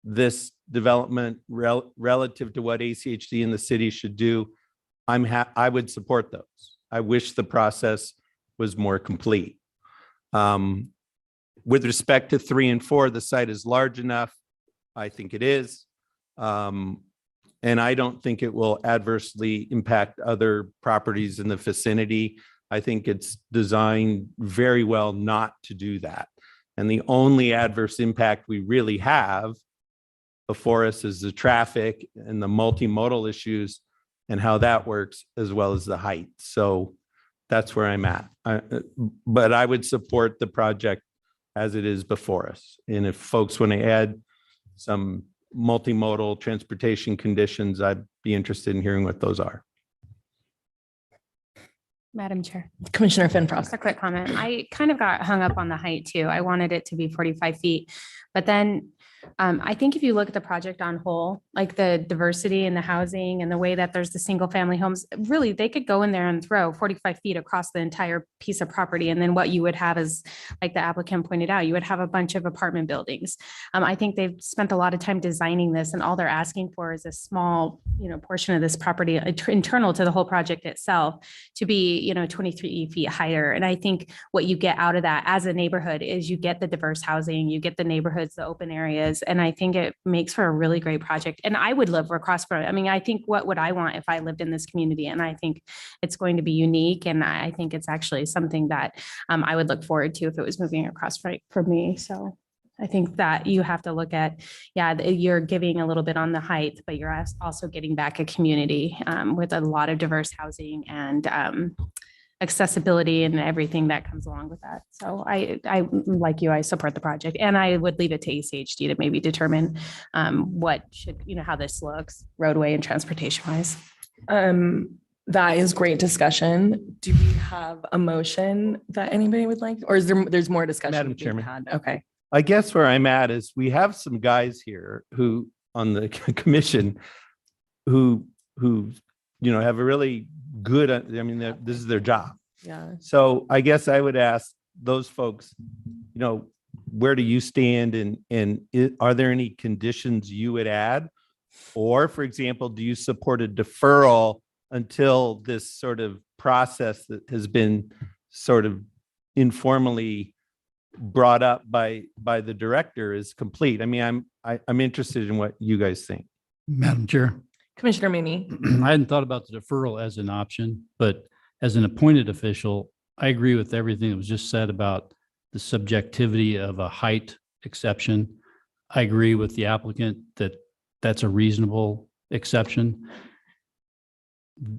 [SPEAKER 6] this development relative to what ACHD and the city should do, I would support those. I wish the process was more complete. With respect to 3 and 4, the site is large enough. I think it is. And I don't think it will adversely impact other properties in the vicinity. I think it's designed very well not to do that. And the only adverse impact we really have before us is the traffic and the multimodal issues and how that works, as well as the height. So that's where I'm at. But I would support the project as it is before us. And if folks want to add some multimodal transportation conditions, I'd be interested in hearing what those are.
[SPEAKER 5] Madam Chair.
[SPEAKER 4] Commissioner Finfrost.
[SPEAKER 5] Just a quick comment. I kind of got hung up on the height too. I wanted it to be 45 feet. But then I think if you look at the project on whole, like the diversity in the housing and the way that there's the single family homes, really, they could go in there and throw 45 feet across the entire piece of property. And then what you would have is, like the applicant pointed out, you would have a bunch of apartment buildings. I think they've spent a lot of time designing this, and all they're asking for is a small, portion of this property internal to the whole project itself to be, 23 feet higher. And I think what you get out of that as a neighborhood is you get the diverse housing, you get the neighborhoods, the open areas. And I think it makes for a really great project. And I would live across from it. I mean, I think what would I want if I lived in this community? And I think it's going to be unique. And I think it's actually something that I would look forward to if it was moving across right from me. So I think that you have to look at, you're giving a little bit on the height, but you're also getting back a community with a lot of diverse housing and accessibility and everything that comes along with that. So I like you, I support the project, and I would leave it to ACHD to maybe determine what should, how this looks roadway and transportation wise.
[SPEAKER 4] That is great discussion. Do we have a motion that anybody would like, or is there's more discussion?
[SPEAKER 6] Madam
[SPEAKER 4] being
[SPEAKER 6] Chairman.
[SPEAKER 4] had? Okay.
[SPEAKER 6] I guess where I'm at is we have some guys here who on the commission who have a really good, this is their job.
[SPEAKER 4] Yeah.
[SPEAKER 6] So I guess I would ask those folks, where do you stand, and are there any conditions you would add? Or, for example, do you support a deferral until this sort of process that has been sort of informally brought up by the director is complete? I mean, I'm interested in what you guys think.
[SPEAKER 12] Madam Chair.
[SPEAKER 4] Commissioner Meany.
[SPEAKER 12] I hadn't thought about the deferral as an option, but as an appointed official, I agree with everything that was just said about the subjectivity of a height exception. I agree with the applicant that that's a reasonable exception.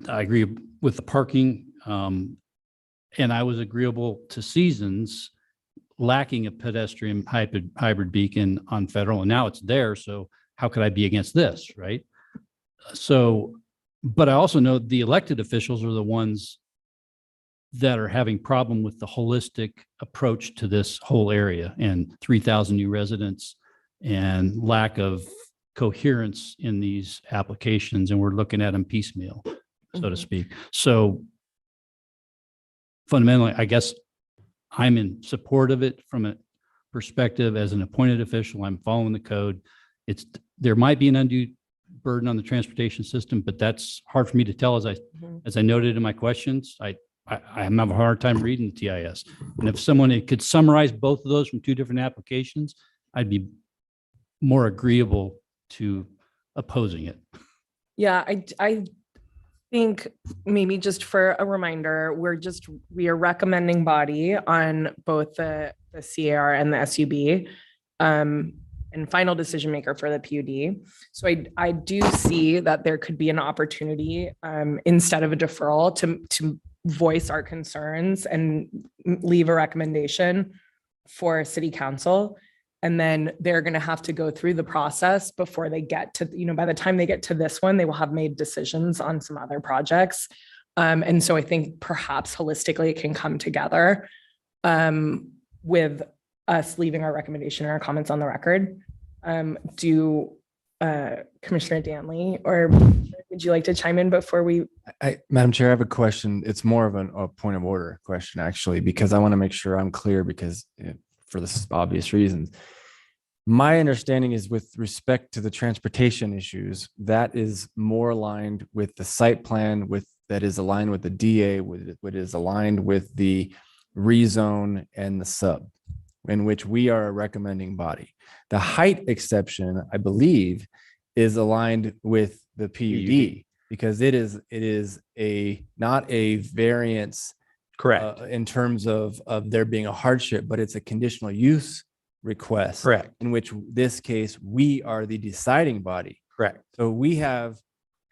[SPEAKER 12] I agree with the parking. And I was agreeable to Seasons lacking a pedestrian hybrid beacon on Federal, and now it's there. So how could I be against this, right? So, but I also know the elected officials are the ones that are having problem with the holistic approach to this whole area, and 3,000 new residents and lack of coherence in these applications. And we're looking at them piecemeal, so to speak. So fundamentally, I guess I'm in support of it from a perspective as an appointed official. I'm following the code. There might be an undue burden on the transportation system, but that's hard for me to tell. As I noted in my questions, I have a hard time reading the TIS. And if someone could summarize both of those from two different applications, I'd be more agreeable to opposing it.
[SPEAKER 4] Yeah, I think maybe just for a reminder, we are recommending body on both the CAR and the SUB, and final decision maker for the PUD. So I do see that there could be an opportunity, instead of a deferral, to voice our concerns and leave a recommendation for city council. And then they're going to have to go through the process before they get to, by the time they get to this one, they will have made decisions on some other projects. And so I think perhaps holistically it can come together, with us leaving our recommendation and our comments on the record. Commissioner Danley, or would you like to chime in before we?
[SPEAKER 17] Madam Chair, I have a question. It's more of a point of order question, actually, because I want to make sure I'm clear, because for this obvious reasons. My understanding is with respect to the transportation issues, that is more aligned with the site plan, that is aligned with the DA, what is aligned with the rezone and the sub, in which we are a recommending body. The height exception, I believe, is aligned with the PUD, because it is not a variance,
[SPEAKER 6] correct,
[SPEAKER 17] in terms of there being a hardship, but it's a conditional use request,
[SPEAKER 6] correct,
[SPEAKER 17] in which this case we are the deciding body,
[SPEAKER 6] correct.
[SPEAKER 17] So we have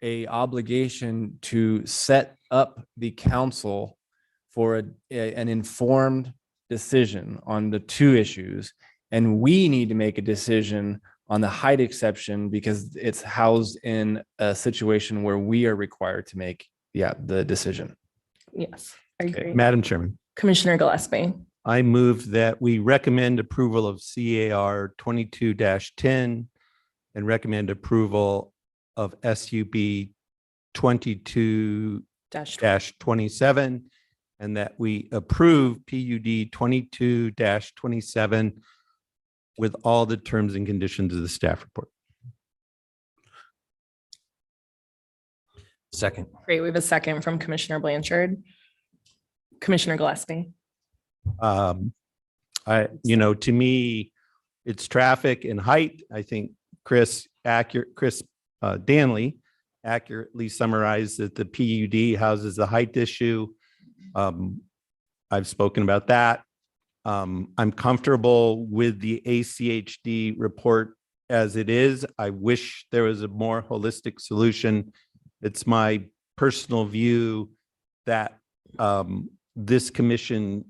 [SPEAKER 17] a obligation to set up the council for an informed decision on the two issues, and we need to make a decision on the height exception because it's housed in a situation where we are required to make the decision.
[SPEAKER 4] Yes, I agree.
[SPEAKER 6] Madam Chairman,
[SPEAKER 4] Commissioner Gillespie.
[SPEAKER 6] I move that we recommend approval of CAR 22-10 and recommend approval of SUB 22-27, and that we approve PUD 22-27 with all the terms and conditions of the staff report.
[SPEAKER 17] Second.
[SPEAKER 4] Great. We have a second from Commissioner Blanchard. Commissioner Gillespie.
[SPEAKER 6] To me, it's traffic and height. I think Chris Danley accurately summarized that the PUD houses the height issue. I've spoken about that. I'm comfortable with the ACHD report as it is. I wish there was a more holistic solution. It's my personal view that this commission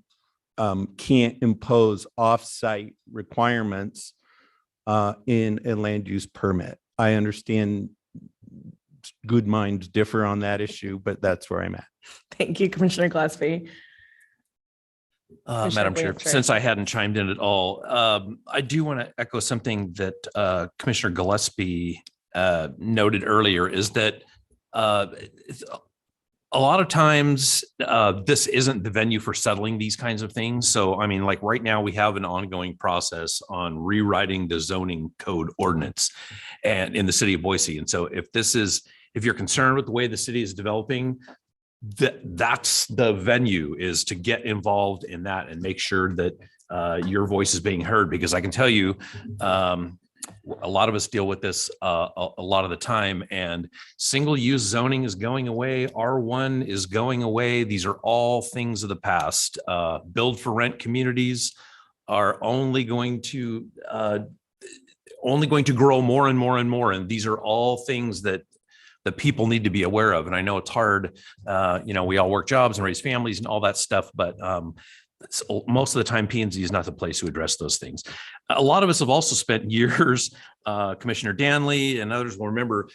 [SPEAKER 6] can't impose off-site requirements in a land use permit. I understand good minds differ on that issue, but that's where I'm at.
[SPEAKER 4] Thank you, Commissioner Gillespie.
[SPEAKER 1] Madam Chair, since I hadn't chimed in at all, I do want to echo something that Commissioner Gillespie noted earlier, is that a lot of times this isn't the venue for settling these kinds of things. So, I mean, like right now we have an ongoing process on rewriting the zoning code ordinance and in the city of Boise. And so if you're concerned with the way the city is developing, that's the venue, is to get involved in that and make sure that your voice is being heard, because I can tell you a lot of us deal with this a lot of the time, and single use zoning is going away. R1 is going away. These are all things of the past. Build for rent communities are only going to grow more and more and more. And these are all things that the people need to be aware of. And I know it's hard. We all work jobs and raise families and all that stuff, but most of the time P&Z is not the place to address those things. A lot of us have also spent years, Commissioner Danley and others will remember,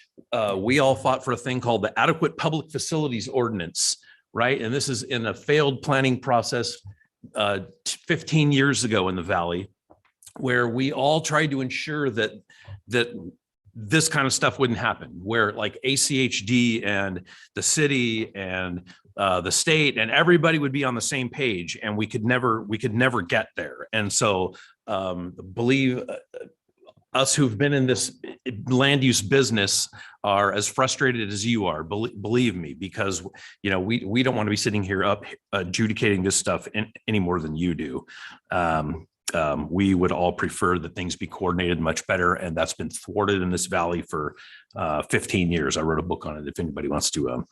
[SPEAKER 1] we all fought for a thing called the Adequate Public Facilities Ordinance, right? And this is in a failed planning process 15 years ago in the Valley, where we all tried to ensure that this kind of stuff wouldn't happen, where like ACHD and the city and the state, and everybody would be on the same page, and we could never get there. And so believe us who've been in this land use business are as frustrated as you are. Believe me, because we don't want to be sitting here up adjudicating this stuff any more than you do. We would all prefer that things be coordinated much better, and that's been thwarted in this valley for 15 years. I wrote a book on it if anybody wants to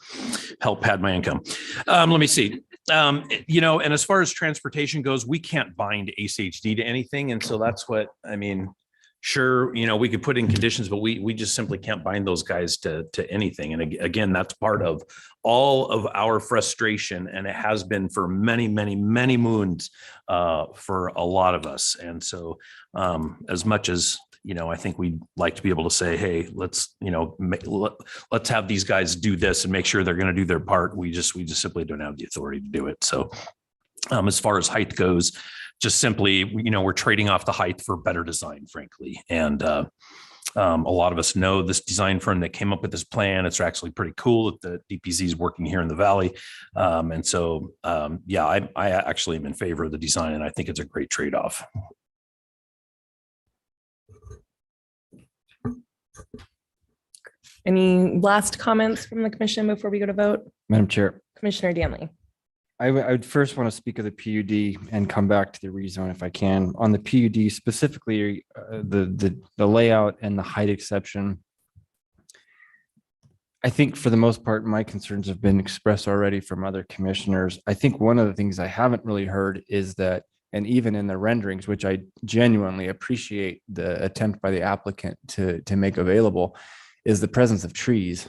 [SPEAKER 1] help pad my income. Let me see. And as far as transportation goes, we can't bind ACHD to anything. And so that's what, I mean, sure, we could put in conditions, but we just simply can't bind those guys to anything. And again, that's part of all of our frustration. And it has been for many, many, many moons for a lot of us. And so as much as, I think we'd like to be able to say, hey, let's have these guys do this and make sure they're going to do their part. We just simply don't have the authority to do it. So as far as height goes, just simply, we're trading off the height for better design, frankly. And a lot of us know this design firm that came up with this plan. It's actually pretty cool that the DPZ is working here in the valley. And so, I actually am in favor of the design, and I think it's a great trade-off.
[SPEAKER 4] Any last comments from the commission before we go to vote?
[SPEAKER 17] Madam Chair,
[SPEAKER 4] Commissioner Danley.
[SPEAKER 17] I would first want to speak of the PUD and come back to the rezone if I can. On the PUD specifically, the layout and the height exception. I think for the most part, my concerns have been expressed already from other commissioners. I think one of the things I haven't really heard is that, and even in the renderings, which I genuinely appreciate the attempt by the applicant to make available, is the presence of trees,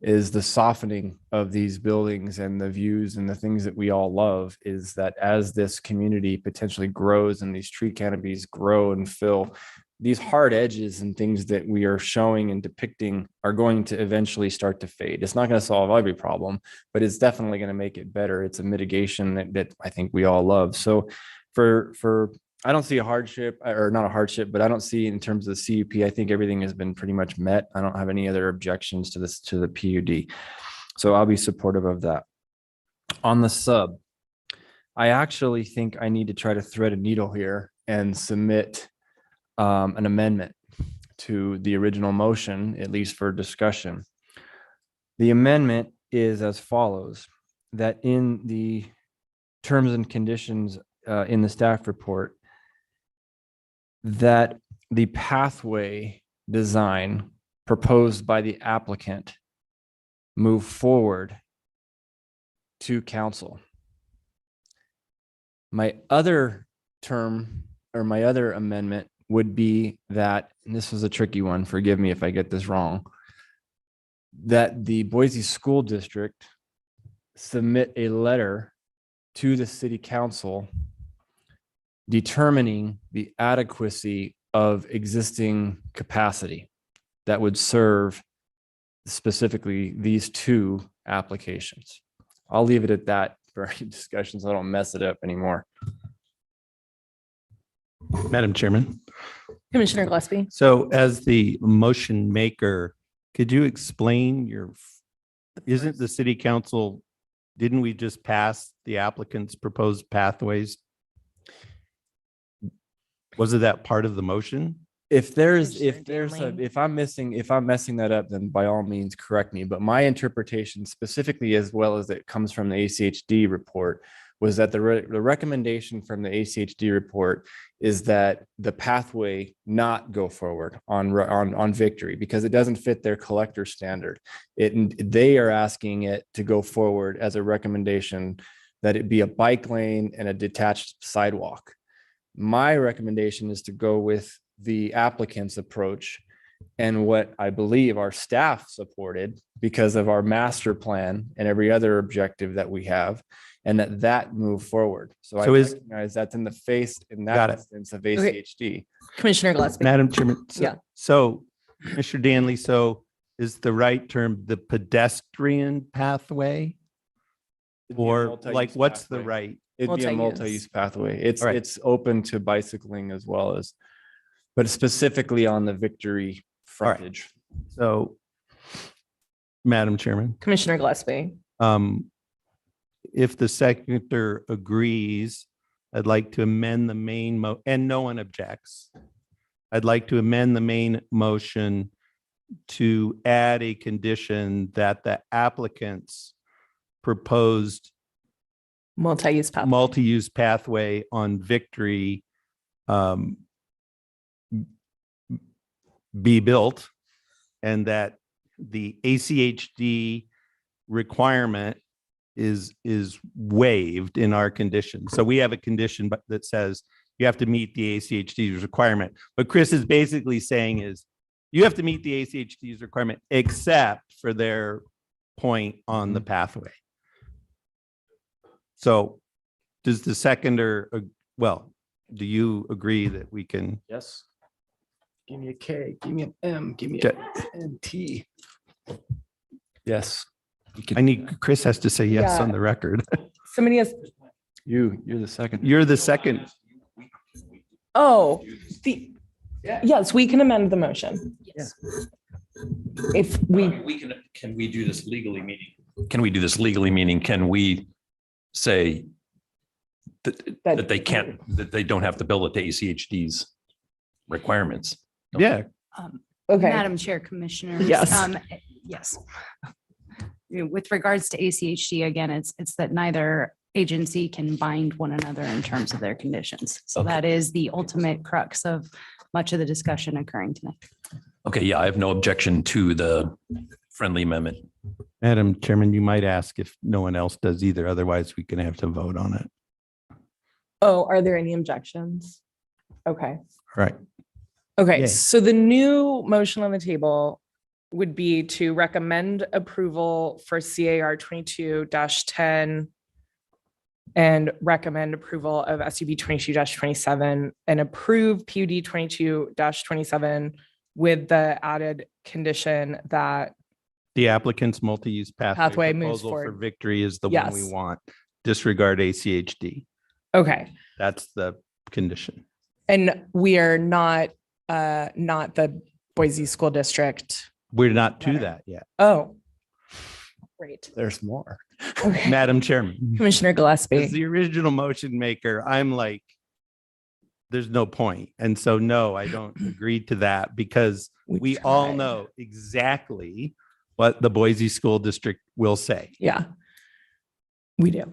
[SPEAKER 17] is the softening of these buildings and the views and the things that we all love, is that as this community potentially grows and these tree canopies grow and fill, these hard edges and things that we are showing and depicting are going to eventually start to fade. It's not going to solve every problem, but it's definitely going to make it better. It's a mitigation that I think we all love. So I don't see a hardship, or not a hardship, but I don't see in terms of the CUP, I think everything has been pretty much met. I don't have any other objections to the PUD. So I'll be supportive of that. On the sub, I actually think I need to try to thread a needle here and submit an amendment to the original motion, at least for discussion. The amendment is as follows: that in the terms and conditions in the staff report, that the pathway design proposed by the applicant move forward to council. My other term, or my other amendment, would be that, and this was a tricky one, forgive me if I get this wrong, that the Boise School District submit a letter to the city council determining the adequacy of existing capacity that would serve specifically these two applications. I'll leave it at that for any discussions. I don't mess it up anymore.
[SPEAKER 6] Madam Chairman.
[SPEAKER 4] Commissioner Gillespie.
[SPEAKER 6] So as the motion maker, could you explain isn't the city council, didn't we just pass the applicant's proposed pathways? Wasn't that part of the motion?
[SPEAKER 17] If I'm messing that up, then by all means correct me. But my interpretation, specifically as well as it comes from the ACHD report, was that the recommendation from the ACHD report is that the pathway not go forward on Victory because it doesn't fit their collector standard. They are asking it to go forward as a recommendation that it be a bike lane and a detached sidewalk. My recommendation is to go with the applicant's approach and what I believe our staff supported because of our master plan and every other objective that we have, and that move forward. So I recognize that's in the face in that instance of ACHD.
[SPEAKER 4] Commissioner Gillespie.
[SPEAKER 6] Madam Chairman.
[SPEAKER 4] Yeah.
[SPEAKER 6] So Mr. Danley, so is the right term the pedestrian pathway? Or like what's the right?
[SPEAKER 17] It'd be a multi-use pathway. It's open to bicycling as well as, but specifically on the Victory frontage.
[SPEAKER 6] So, Madam Chairman.
[SPEAKER 4] Commissioner Gillespie.
[SPEAKER 6] if the seconder agrees, I'd like to amend the main and no one objects. I'd like to amend the main motion to add a condition that the applicant's proposed multi-use pathway on Victory be built, and that the ACHD requirement is waived in our condition. So we have a condition that says you have to meet the ACHD's requirement. What Chris is basically saying is you have to meet the ACHD's requirement except for their point on the pathway. So does the seconder, well, do you agree that we can?
[SPEAKER 17] Yes. Give me a K, give me an M, give me
[SPEAKER 6] Okay.
[SPEAKER 17] an T. Yes.
[SPEAKER 6] Chris has to say yes on the record.
[SPEAKER 4] Somebody has,
[SPEAKER 17] You're the second.
[SPEAKER 6] You're the second.
[SPEAKER 4] yes, we can amend the motion.
[SPEAKER 1] Yes.
[SPEAKER 4] If
[SPEAKER 1] Can we do this legally, meaning, can we say that they can't, that they don't have to build it to ACHD's requirements?
[SPEAKER 6] Yeah.
[SPEAKER 4] Okay.
[SPEAKER 8] Madam Chair, Commissioners.
[SPEAKER 4] Yes.
[SPEAKER 8] Yes. With regards to ACHD, again, it's that neither agency can bind one another in terms of their conditions. So that is the ultimate crux of much of the discussion occurring tonight.
[SPEAKER 1] Okay, yeah, I have no objection to the friendly amendment.
[SPEAKER 6] Madam Chairman, you might ask if no one else does either. Otherwise, we can have to vote on it.
[SPEAKER 4] Oh, are there any objections? Okay.
[SPEAKER 6] Right.
[SPEAKER 4] Okay,
[SPEAKER 6] Yay.
[SPEAKER 4] so the new motion on the table would be to recommend approval for CAR 22-10 and recommend approval of SUB 22-27 and approve PUD 22-27 with the added condition that
[SPEAKER 6] The applicant's multi-use
[SPEAKER 4] Pathway moves
[SPEAKER 6] proposal for
[SPEAKER 4] forward.
[SPEAKER 6] Victory is the one we
[SPEAKER 4] Yes.
[SPEAKER 6] want. Disregard ACHD.
[SPEAKER 4] okay,
[SPEAKER 6] That's the condition.
[SPEAKER 4] and we are not the Boise School District.
[SPEAKER 6] We're not to that yet.
[SPEAKER 4] Oh, great.
[SPEAKER 17] There's more.
[SPEAKER 4] Okay.
[SPEAKER 6] Madam Chairman.
[SPEAKER 4] Commissioner
[SPEAKER 6] As
[SPEAKER 4] Gillespie.
[SPEAKER 6] the original motion maker, I'm like, there's no point. And so, no, I don't agree to that because we all
[SPEAKER 4] tried.
[SPEAKER 6] know exactly what the Boise School District will say.
[SPEAKER 4] Yeah, we do.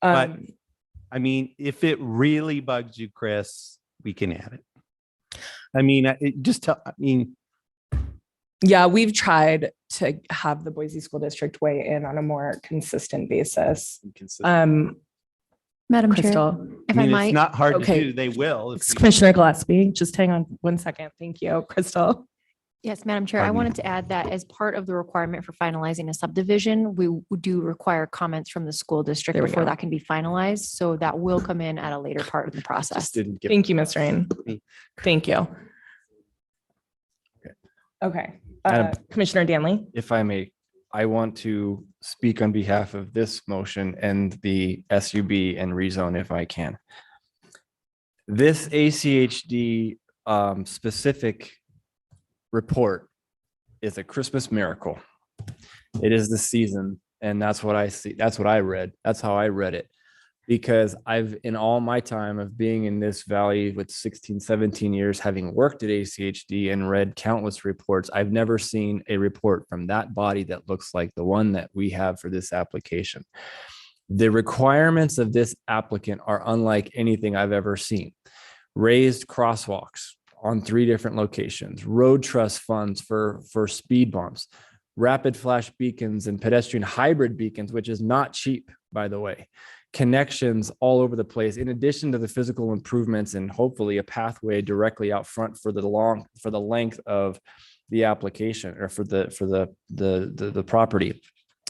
[SPEAKER 6] But I mean, if it really bugs you, Chris, we can add it. I mean,
[SPEAKER 4] Yeah, we've tried to have the Boise School District weigh in on a more consistent basis.
[SPEAKER 18] Madam Chair,
[SPEAKER 4] Crystal.
[SPEAKER 18] if I
[SPEAKER 6] it's
[SPEAKER 18] might.
[SPEAKER 6] not hard to
[SPEAKER 4] Okay.
[SPEAKER 6] do. They will. if we-
[SPEAKER 4] Commissioner Gillespie, just hang on 1 second. Thank you, Crystal.
[SPEAKER 18] Yes, Madam Chair, I
[SPEAKER 6] Pardon me.
[SPEAKER 18] wanted to add that as part of the requirement for finalizing a subdivision, we do require comments from the school district
[SPEAKER 4] There we
[SPEAKER 18] before
[SPEAKER 4] go.
[SPEAKER 18] that can be finalized. So that will come in at a later part of the process.
[SPEAKER 17] Didn't get.
[SPEAKER 4] Thank you, Ms. Rain. Thank you. Okay,
[SPEAKER 17] Madam-
[SPEAKER 4] Commissioner Danley.
[SPEAKER 17] If I may, I want to speak on behalf of this motion and the SUB and rezone if I can. This ACHD specific report is a Christmas miracle. It is the season, and that's what I see. That's what I read. That's how I read it. Because in all my time of being in this valley with 16, 17 years, having worked at ACHD and read countless reports, I've never seen a report from that body that looks like the one that we have for this application. The requirements of this applicant are unlike anything I've ever seen. Raised crosswalks on 3 different locations, road trust funds for speed bumps, rapid flash beacons and pedestrian hybrid beacons, which is not cheap, by the way. Connections all over the place, in addition to the physical improvements and hopefully a pathway directly out front for the length of the application or for the property.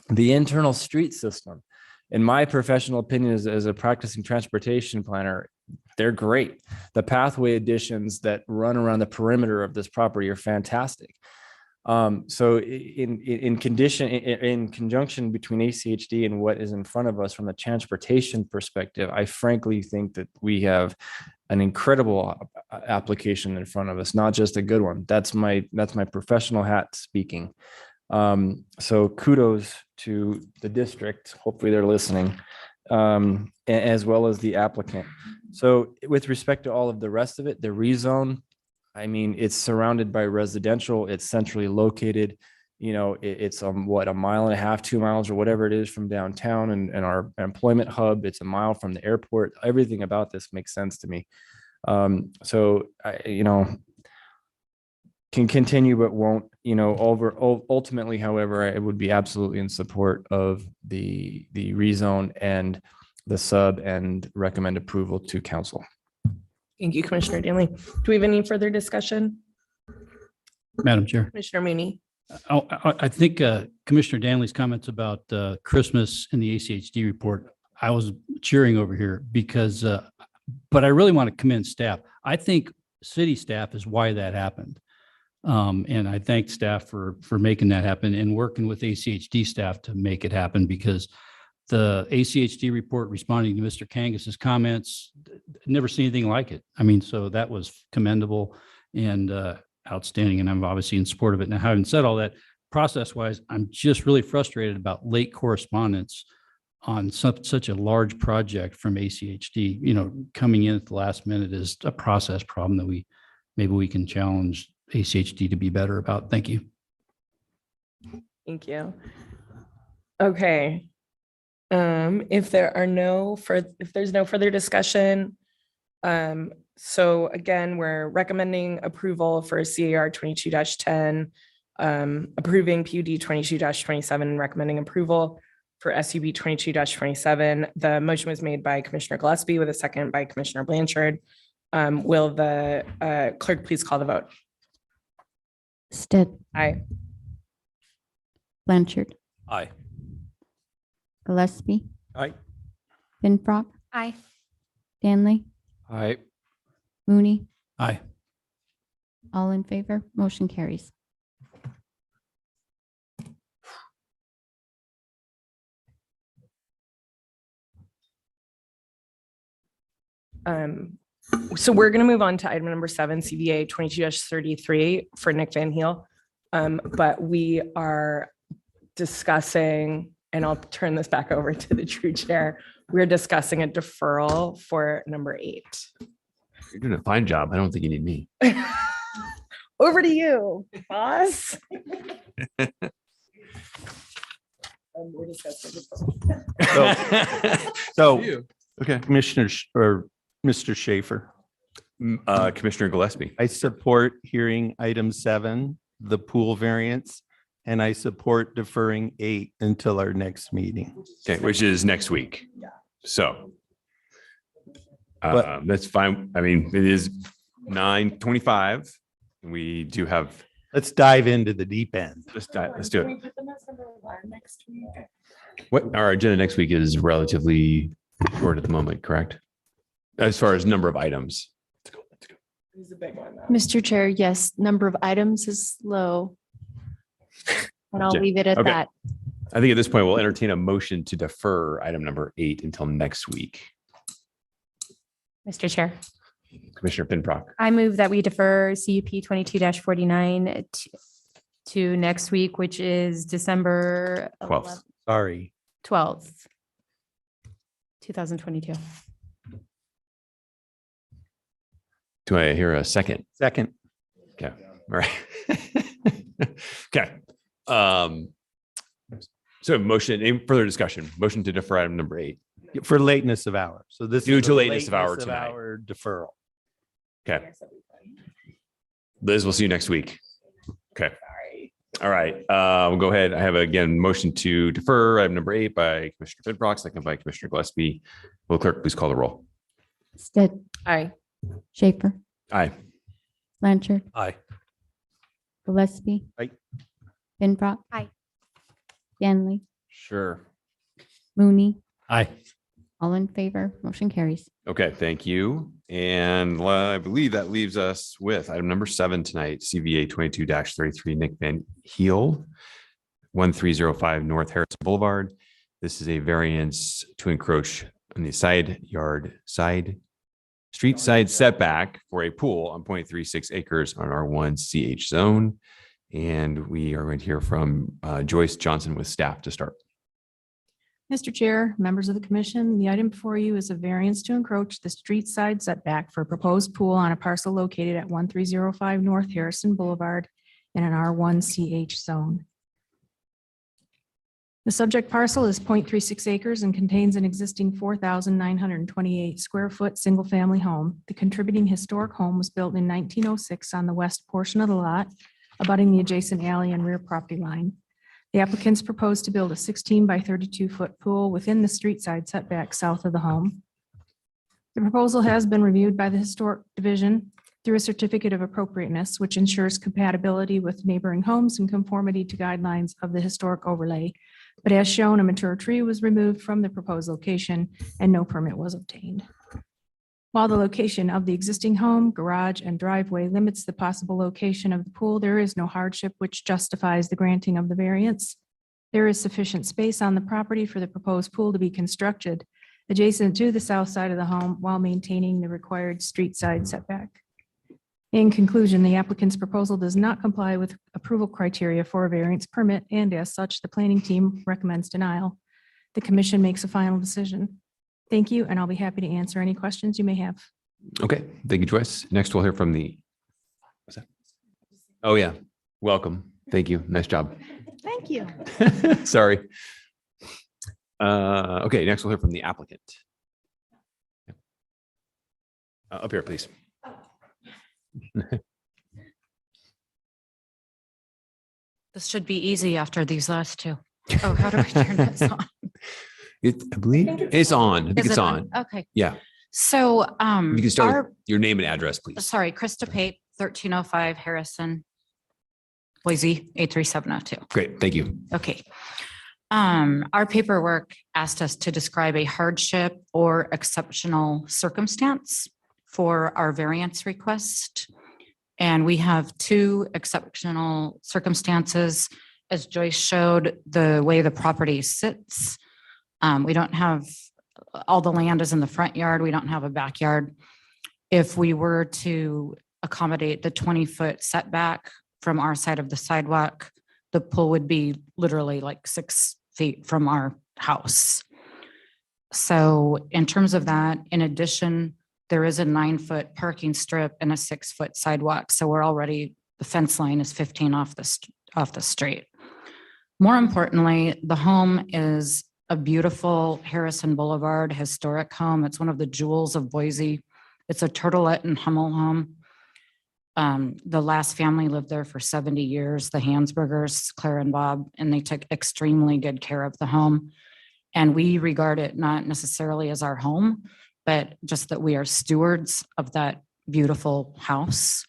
[SPEAKER 17] The internal street system, in my professional opinion, as a practicing transportation planner, they're great. The pathway additions that run around the perimeter of this property are fantastic. So in conjunction between ACHD and what is in front of us from a transportation perspective, I frankly think that we have an incredible application in front of us, not just a good one. That's my professional hat speaking. So kudos to the district. Hopefully they're listening, as well as the applicant. So with respect to all of the rest of it, the rezone, I mean, it's surrounded by residential, it's centrally located. You know, it's what, a mile and a half, 2 miles or whatever it is from downtown and our employment hub. It's a mile from the airport. Everything about this makes sense to me. So I, you know, can continue, but won't, you know, ultimately, however, I would be absolutely in support of the rezone and the sub and recommend approval to council.
[SPEAKER 4] Thank you, Commissioner Danley. Do we have any further discussion?
[SPEAKER 12] Madam Chair.
[SPEAKER 4] Commissioner Mooney?
[SPEAKER 12] I think Commissioner Danley's comments about Christmas and the ACHD report, I was cheering over here because, but I really want to commend staff. I think city staff is why that happened. And I thank staff for making that happen and working with ACHD staff to make it happen, because the ACHD report responding to Mr. Kangus's comments, never seen anything like it. I mean, so that was commendable and outstanding, and I'm obviously in support of it. Now, having said all that, process-wise, I'm just really frustrated about late correspondence on such a large project from ACHD. You know, coming in at the last minute is a process problem that maybe we can challenge ACHD to be better about. Thank you.
[SPEAKER 4] Thank you. Okay. If there's no further discussion, so again, we're recommending approval for CAR 22-10, approving PUD 22-27, and recommending approval for SUB 22-27. The motion was made by Commissioner Gillespie with a second by Commissioner Blanchard. Will the clerk please call the vote?
[SPEAKER 15] Stitt.
[SPEAKER 4] Aye.
[SPEAKER 15] Blanchard.
[SPEAKER 1] Aye.
[SPEAKER 15] Gillespie.
[SPEAKER 6] Aye.
[SPEAKER 15] Finfrock.
[SPEAKER 2] Aye.
[SPEAKER 15] Danley.
[SPEAKER 17] Aye.
[SPEAKER 15] Mooney.
[SPEAKER 12] Aye.
[SPEAKER 15] All in favor, motion carries.
[SPEAKER 4] So we're going to move on to item number 7, CVA 22-33 for Nick Van Heel. But we are discussing, and I'll turn this back over to the true chair. We're discussing a deferral for number 8.
[SPEAKER 11] You're doing a fine job. I don't think you need me.
[SPEAKER 4] Over to you, boss. We're discussing
[SPEAKER 6] So,
[SPEAKER 11] okay,
[SPEAKER 6] Mr. Schaefer.
[SPEAKER 11] Commissioner Gillespie.
[SPEAKER 6] I support hearing item 7, the pool variance, and I support deferring 8 until our next meeting.
[SPEAKER 11] Okay, which is next week.
[SPEAKER 4] Yeah.
[SPEAKER 11] So
[SPEAKER 6] But-
[SPEAKER 11] that's fine. I mean, it is 9:25. We do have.
[SPEAKER 6] Let's dive into the deep end.
[SPEAKER 11] Let's do it. What our agenda next week is relatively short at the moment, correct? As far as number of items.
[SPEAKER 4] This is a big one.
[SPEAKER 16] Mr. Chair, yes, number of items is low. And I'll
[SPEAKER 11] Okay.
[SPEAKER 16] leave it at
[SPEAKER 11] Okay.
[SPEAKER 16] that.
[SPEAKER 11] I think at this point, we'll entertain a motion to defer item number 8 until next week.
[SPEAKER 5] Mr. Chair,
[SPEAKER 11] Commissioner Finbrock.
[SPEAKER 5] I move that we defer CUP 22-49 to next week, which is December
[SPEAKER 11] 12th.
[SPEAKER 6] Sorry.
[SPEAKER 5] 12th, 2022.
[SPEAKER 11] Do I hear a second?
[SPEAKER 6] Second.
[SPEAKER 11] Okay, all right. Okay. So motion, any further discussion, motion to defer item number 8.
[SPEAKER 6] For lateness of hour. So this
[SPEAKER 11] Due
[SPEAKER 6] is
[SPEAKER 11] to
[SPEAKER 6] a
[SPEAKER 11] lateness of hour tonight.
[SPEAKER 6] hour deferral.
[SPEAKER 11] Okay. Liz, we'll see you next week. Okay. All right. We'll go ahead. I have again motion to defer item number 8 by Commissioner Finbrock, second by Commissioner Gillespie. Will the clerk please call the roll?
[SPEAKER 15] Stitt.
[SPEAKER 4] Aye.
[SPEAKER 15] Schaefer.
[SPEAKER 11] Aye.
[SPEAKER 15] Blanchard.
[SPEAKER 1] Aye.
[SPEAKER 15] Gillespie.
[SPEAKER 6] Aye.
[SPEAKER 15] Finfrock.
[SPEAKER 2] Aye.
[SPEAKER 15] Danley.
[SPEAKER 17] Sure.
[SPEAKER 15] Mooney.
[SPEAKER 12] Aye.
[SPEAKER 15] All in favor, motion carries.
[SPEAKER 11] Okay, thank you. And I believe that leaves us with item number 7 tonight, CVA 22-33, Nick Van Heel, 1305 North Harrison Boulevard. This is a variance to encroach on the street side setback for a pool on 0.36 acres on R1 CH zone. And we are going to hear from Joyce Johnson with staff to start.
[SPEAKER 7] Mr. Chair, members of the commission, the item before you is a variance to encroach the street side setback for a proposed pool on a parcel located at 1305 North Harrison Boulevard in an R1 CH zone. The subject parcel is 0.36 acres and contains an existing 4,928 square foot single-family home. The contributing historic home was built in 1906 on the west portion of the lot, abutting the adjacent alley and rear property line. The applicants propose to build a 16 by 32 foot pool within the street side setback south of the home. The proposal has been reviewed by the Historic Division through a certificate of appropriateness, which ensures compatibility with neighboring homes and conformity to guidelines of the historic overlay. But as shown, a mature tree was removed from the proposed location and no permit was obtained. While the location of the existing home, garage, and driveway limits the possible location of the pool, there is no hardship which justifies the granting of the variance. There is sufficient space on the property for the proposed pool to be constructed adjacent to the south side of the home while maintaining the required street side setback. In conclusion, the applicant's proposal does not comply with approval criteria for a variance permit, and as such, the planning team recommends denial. The commission makes a final decision. Thank you, and I'll be happy to answer any questions you may have.
[SPEAKER 11] Okay, thank you, Joyce. Next, we'll hear from the. What's that? Oh yeah, welcome. Thank you. Nice job.
[SPEAKER 7] Thank you.
[SPEAKER 11] Sorry. Okay, next we'll hear from the applicant. Up here, please.
[SPEAKER 8] This should be easy after these last two. Oh, how do I turn this on?
[SPEAKER 11] I believe it's on. I think
[SPEAKER 8] Is
[SPEAKER 11] it's
[SPEAKER 8] it
[SPEAKER 11] on.
[SPEAKER 8] Okay.
[SPEAKER 11] Yeah.
[SPEAKER 8] So,
[SPEAKER 11] You can start with your name and address, please.
[SPEAKER 8] sorry, Krista Pape, 1305 Harrison, Boise, 83702.
[SPEAKER 11] Great, thank you.
[SPEAKER 8] Okay. Our paperwork asked us to describe a hardship or exceptional circumstance for our variance request. And we have two exceptional circumstances. As Joyce showed, the way the property sits, we don't have, all the land is in the front yard. We don't have a backyard. If we were to accommodate the 20-foot setback from our side of the sidewalk, the pool would be literally like 6 feet from our house. So in terms of that, in addition, there is a 9-foot parking strip and a 6-foot sidewalk. So we're already, the fence line is 15 off the street. More importantly, the home is a beautiful Harrison Boulevard historic home. It's one of the jewels of Boise. It's a Turtlet and Hummel home. The last family lived there for 70 years, the Hansburgers, Claire and Bob, and they took extremely good care of the home. And we regard it not necessarily as our home, but just that we are stewards of that beautiful house.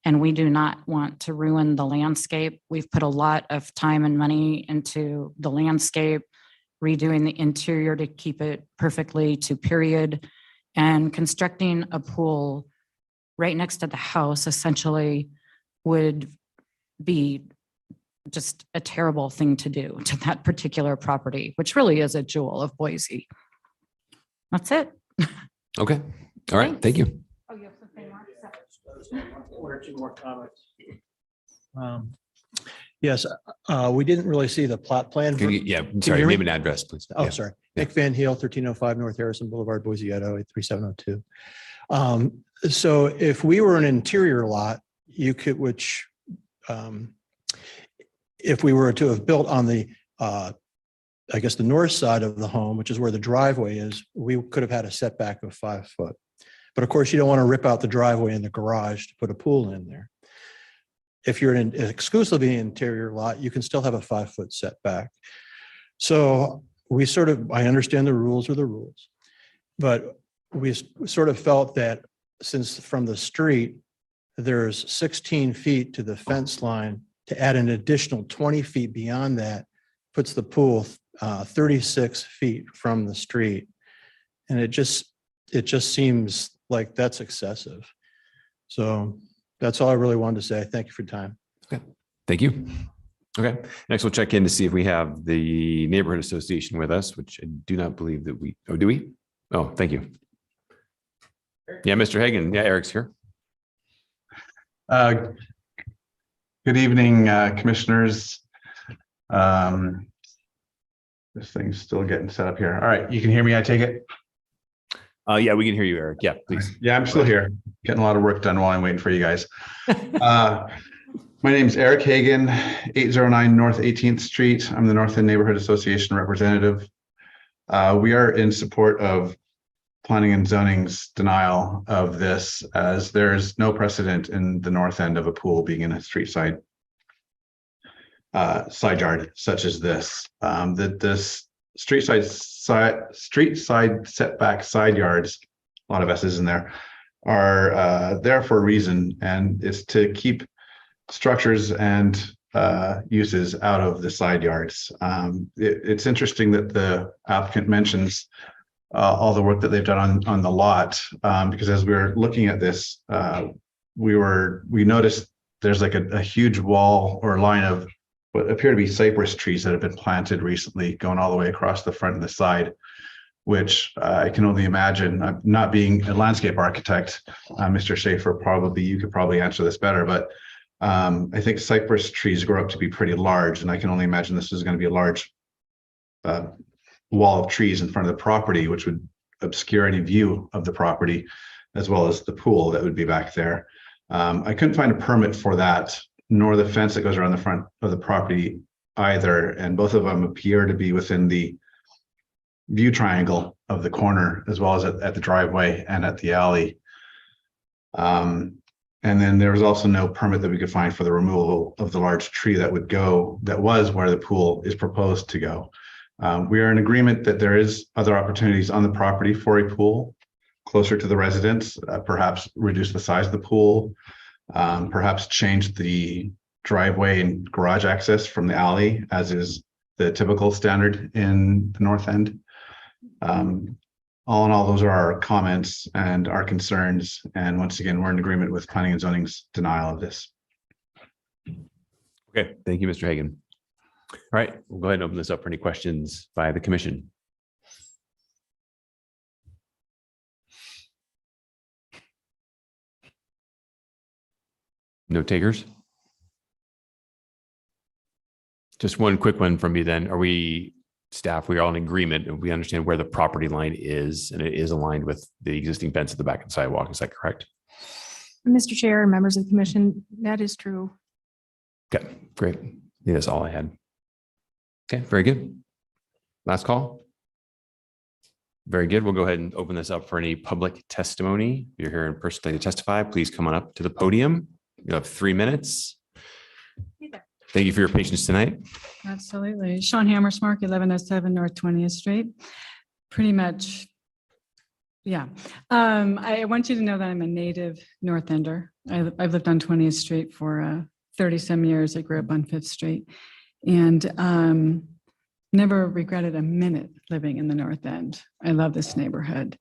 [SPEAKER 8] And we do not want to ruin the landscape. We've put a lot of time and money into the landscape, redoing the interior to keep it perfectly to period, and constructing a pool right next to the house essentially would be just a terrible thing to do to that particular property, which really is a jewel of Boise. That's it.
[SPEAKER 11] Okay. All right. Thank you.
[SPEAKER 8] Oh, you have something more?
[SPEAKER 10] One or two more comments. Yes, we didn't really see the plot plan.
[SPEAKER 11] Can you, yeah,
[SPEAKER 10] Can
[SPEAKER 11] sorry,
[SPEAKER 10] you hear
[SPEAKER 11] name
[SPEAKER 10] me?
[SPEAKER 11] and address, please.
[SPEAKER 10] Oh,
[SPEAKER 11] Yeah.
[SPEAKER 10] sorry. Nick Van Heel, 1305 North Harrison Boulevard, Boise, Idaho, 83702. So if we were an interior lot, you could, if we were to have built on the, I guess, the north side of the home, which is where the driveway is, we could have had a setback of 5 foot. But of course, you don't want to rip out the driveway and the garage to put a pool in there. If you're in an exclusively interior lot, you can still have a 5 foot setback. So I understand the rules are the rules, but we sort of felt that since from the street, there's 16 feet to the fence line, to add an additional 20 feet beyond that puts the pool 36 feet from the street. And it just seems like that's excessive. So that's all I really wanted to say. Thank you for your time.
[SPEAKER 11] Okay. Thank you. Okay. Next, we'll check in to see if we have the neighborhood association with us, which I do not believe that we, oh, do we? Oh, thank you. Yeah, Mr. Hagan. Yeah, Eric's here.
[SPEAKER 23] Good
[SPEAKER 19] Good evening, commissioners. This thing's still getting set up here. All right, you can hear me, I take it?
[SPEAKER 11] Yeah, we can hear you, Eric. Yeah, please.
[SPEAKER 19] Yeah, I'm still here. Getting a lot of work done while I'm waiting for you guys. My name is Eric Hagan, 809 North 18th Street. I'm the North End Neighborhood Association representative. We are in support of planning and zoning's denial of this, as there is no precedent in the north end of a pool being in a street side yard such as this. This street side setback side yards, a lot of S's in there, are there for a reason, and it's to keep structures and uses out of the side yards. It's interesting that the applicant mentions all the work that they've done on the lot, because as we were looking at this, we noticed there's like a huge wall or line of what appear to be cypress trees that have been planted recently, going all the way across the front and the side, which I can only imagine, not being a landscape architect, Mr. Schaefer, you could probably answer this better, but I think cypress trees grow up to be pretty large, and I can only imagine this is going to be a large wall of trees in front of the property, which would obscure any view of the property, as well as the pool that would be back there. I couldn't find a permit for that, nor the fence that goes around the front of the property either, and both of them appear to be within the view triangle of the corner, as well as at the driveway and at the alley. And then there was also no permit that we could find for the removal of the large tree that was where the pool is proposed to go. We are in agreement that there is other opportunities on the property for a pool closer to the residents, perhaps reduce the size of the pool, perhaps change the driveway and garage access from the alley, as is the typical standard in the north end. All in all, those are our comments and our concerns. And once again, we're in agreement with planning and zoning's denial of this.
[SPEAKER 11] Okay, thank you, Mr. Hagan. All right, we'll go ahead and open this up for any questions by the commission. No takers? Just one quick one from me then. Are we, staff, we are all in agreement and we understand where the property line is, and it is aligned with the existing fence at the back of the sidewalk. Is that correct?
[SPEAKER 7] Mr. Chair, members of the commission, that is true.
[SPEAKER 11] Okay, great. Yeah, that's all I had. Okay, very good. Last call. Very good. We'll go ahead and open this up for any public testimony. If you're here in person to testify, please come on up to the podium. You have 3 minutes. Thank you for your patience tonight.
[SPEAKER 15] Absolutely. Sean Hammersmark, 1107 North 20th Street. Pretty much, yeah. I want you to know that I'm a native North Ender. I've lived on 20th Street for 30 some years. I grew up on 5th Street and never regretted a minute living in the North End. I love this neighborhood.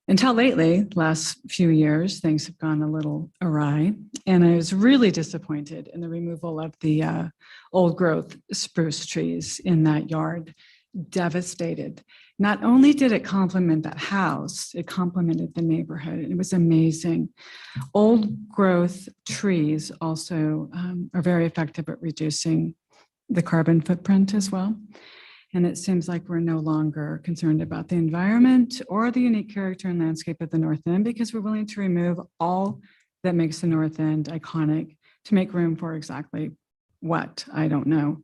[SPEAKER 15] Until lately, last few years, things have gone a little awry, and I was really disappointed in the removal of the old growth spruce trees in that yard. Devastated. Not only did it complement that house, it complemented the neighborhood. It was amazing. Old growth trees also are very effective at reducing the carbon footprint as well. And it seems like we're no longer concerned about the environment or the unique character and landscape of the North End, because we're willing to remove all that makes the North End iconic to make room for exactly what, I don't know.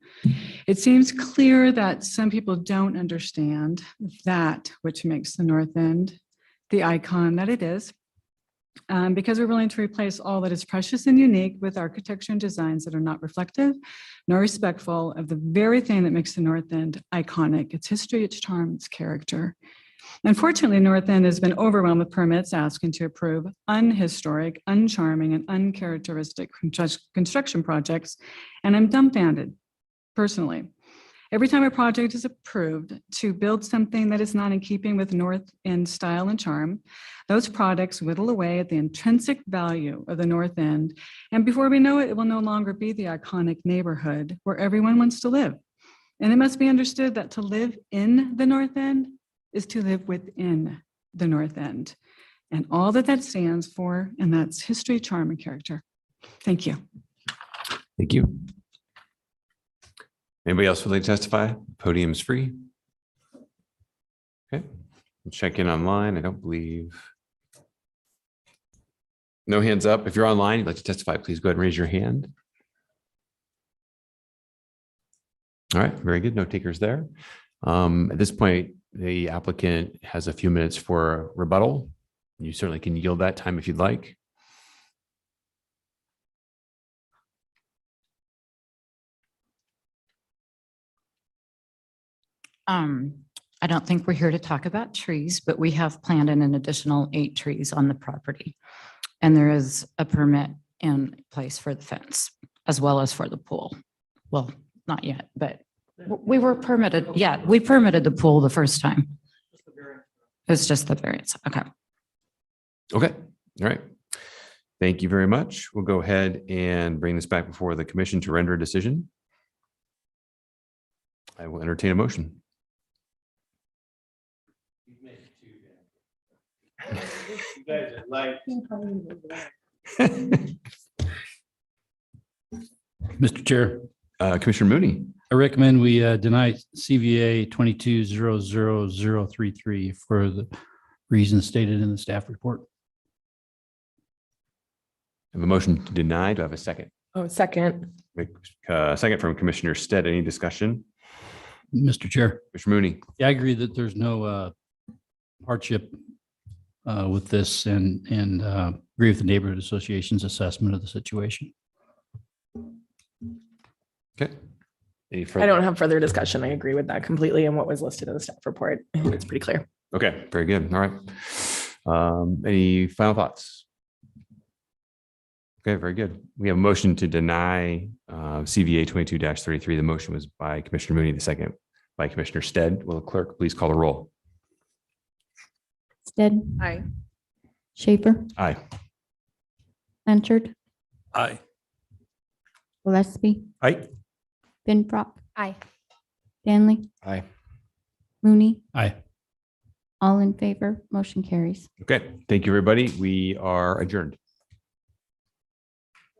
[SPEAKER 15] It seems clear that some people don't understand that which makes the North End the icon that it is, because we're willing to replace all that is precious and unique with architecture and designs that are not reflective nor respectful of the very thing that makes the North End iconic: its history, its charm, its character. Unfortunately, North End has been overwhelmed with permits asking to approve unhistoric, uncharming, and uncharacteristic construction projects, and I'm dumbfounded, personally. Every time a project is approved to build something that is not in keeping with North End style and charm, those products whittle away at the intrinsic value of the North End. And before we know it, it will no longer be the iconic neighborhood where everyone wants to live. And it must be understood that to live in the North End is to live within the North End, and all that that stands for, and that's history, charm, and character. Thank you.
[SPEAKER 11] Thank you. Anybody else would like to testify? Podium's free. Okay, we'll check in online. I don't believe. No hands up. If you're online, you'd like to testify, please go ahead and raise your hand. All right, very good. No takers there. At this point, the applicant has a few minutes for rebuttal. You certainly can yield that time if you'd like.
[SPEAKER 8] I don't think we're here to talk about trees, but we have planted an additional 8 trees on the property. And there is a permit in place for the fence as well as for the pool. Well, not yet, but we were permitted. Yeah, we permitted the pool the first time. It's just the variance. Okay.
[SPEAKER 11] Okay, all right. Thank you very much. We'll go ahead and bring this back before the commission to render a decision. I will entertain a motion.
[SPEAKER 6] You guys are like.
[SPEAKER 12] Mr. Chair,
[SPEAKER 11] Commissioner Mooney.
[SPEAKER 12] I recommend we deny CVA 22-00033 for the reasons stated in the staff report.
[SPEAKER 11] I have a motion to deny. Do I have a second?
[SPEAKER 4] Oh, second.
[SPEAKER 11] Second from Commissioner Stead. Any discussion?
[SPEAKER 12] Mr. Chair.
[SPEAKER 11] Commissioner Mooney.
[SPEAKER 12] Yeah, I agree that there's no hardship with this and agree with the neighborhood association's assessment of the situation.
[SPEAKER 11] Okay.
[SPEAKER 4] I don't have further discussion. I agree with that completely and what was listed in the staff report. I think it's pretty clear.
[SPEAKER 11] Okay, very good. All right. Any final thoughts? Okay, very good. We have a motion to deny CVA 22-33. The motion was by Commissioner Mooney, the second by Commissioner Stead. Will the clerk please call the roll?
[SPEAKER 15] Stead.
[SPEAKER 4] Aye.
[SPEAKER 15] Schaefer.
[SPEAKER 11] Aye.
[SPEAKER 15] Blanchard.
[SPEAKER 1] Aye.
[SPEAKER 15] Gillespie.
[SPEAKER 6] Aye.
[SPEAKER 15] Binfrock.
[SPEAKER 2] Aye.
[SPEAKER 15] Stanley.
[SPEAKER 17] Aye.
[SPEAKER 15] Mooney.
[SPEAKER 12] Aye.
[SPEAKER 15] All in favor, motion carries.
[SPEAKER 11] Okay, thank you, everybody. We are adjourned.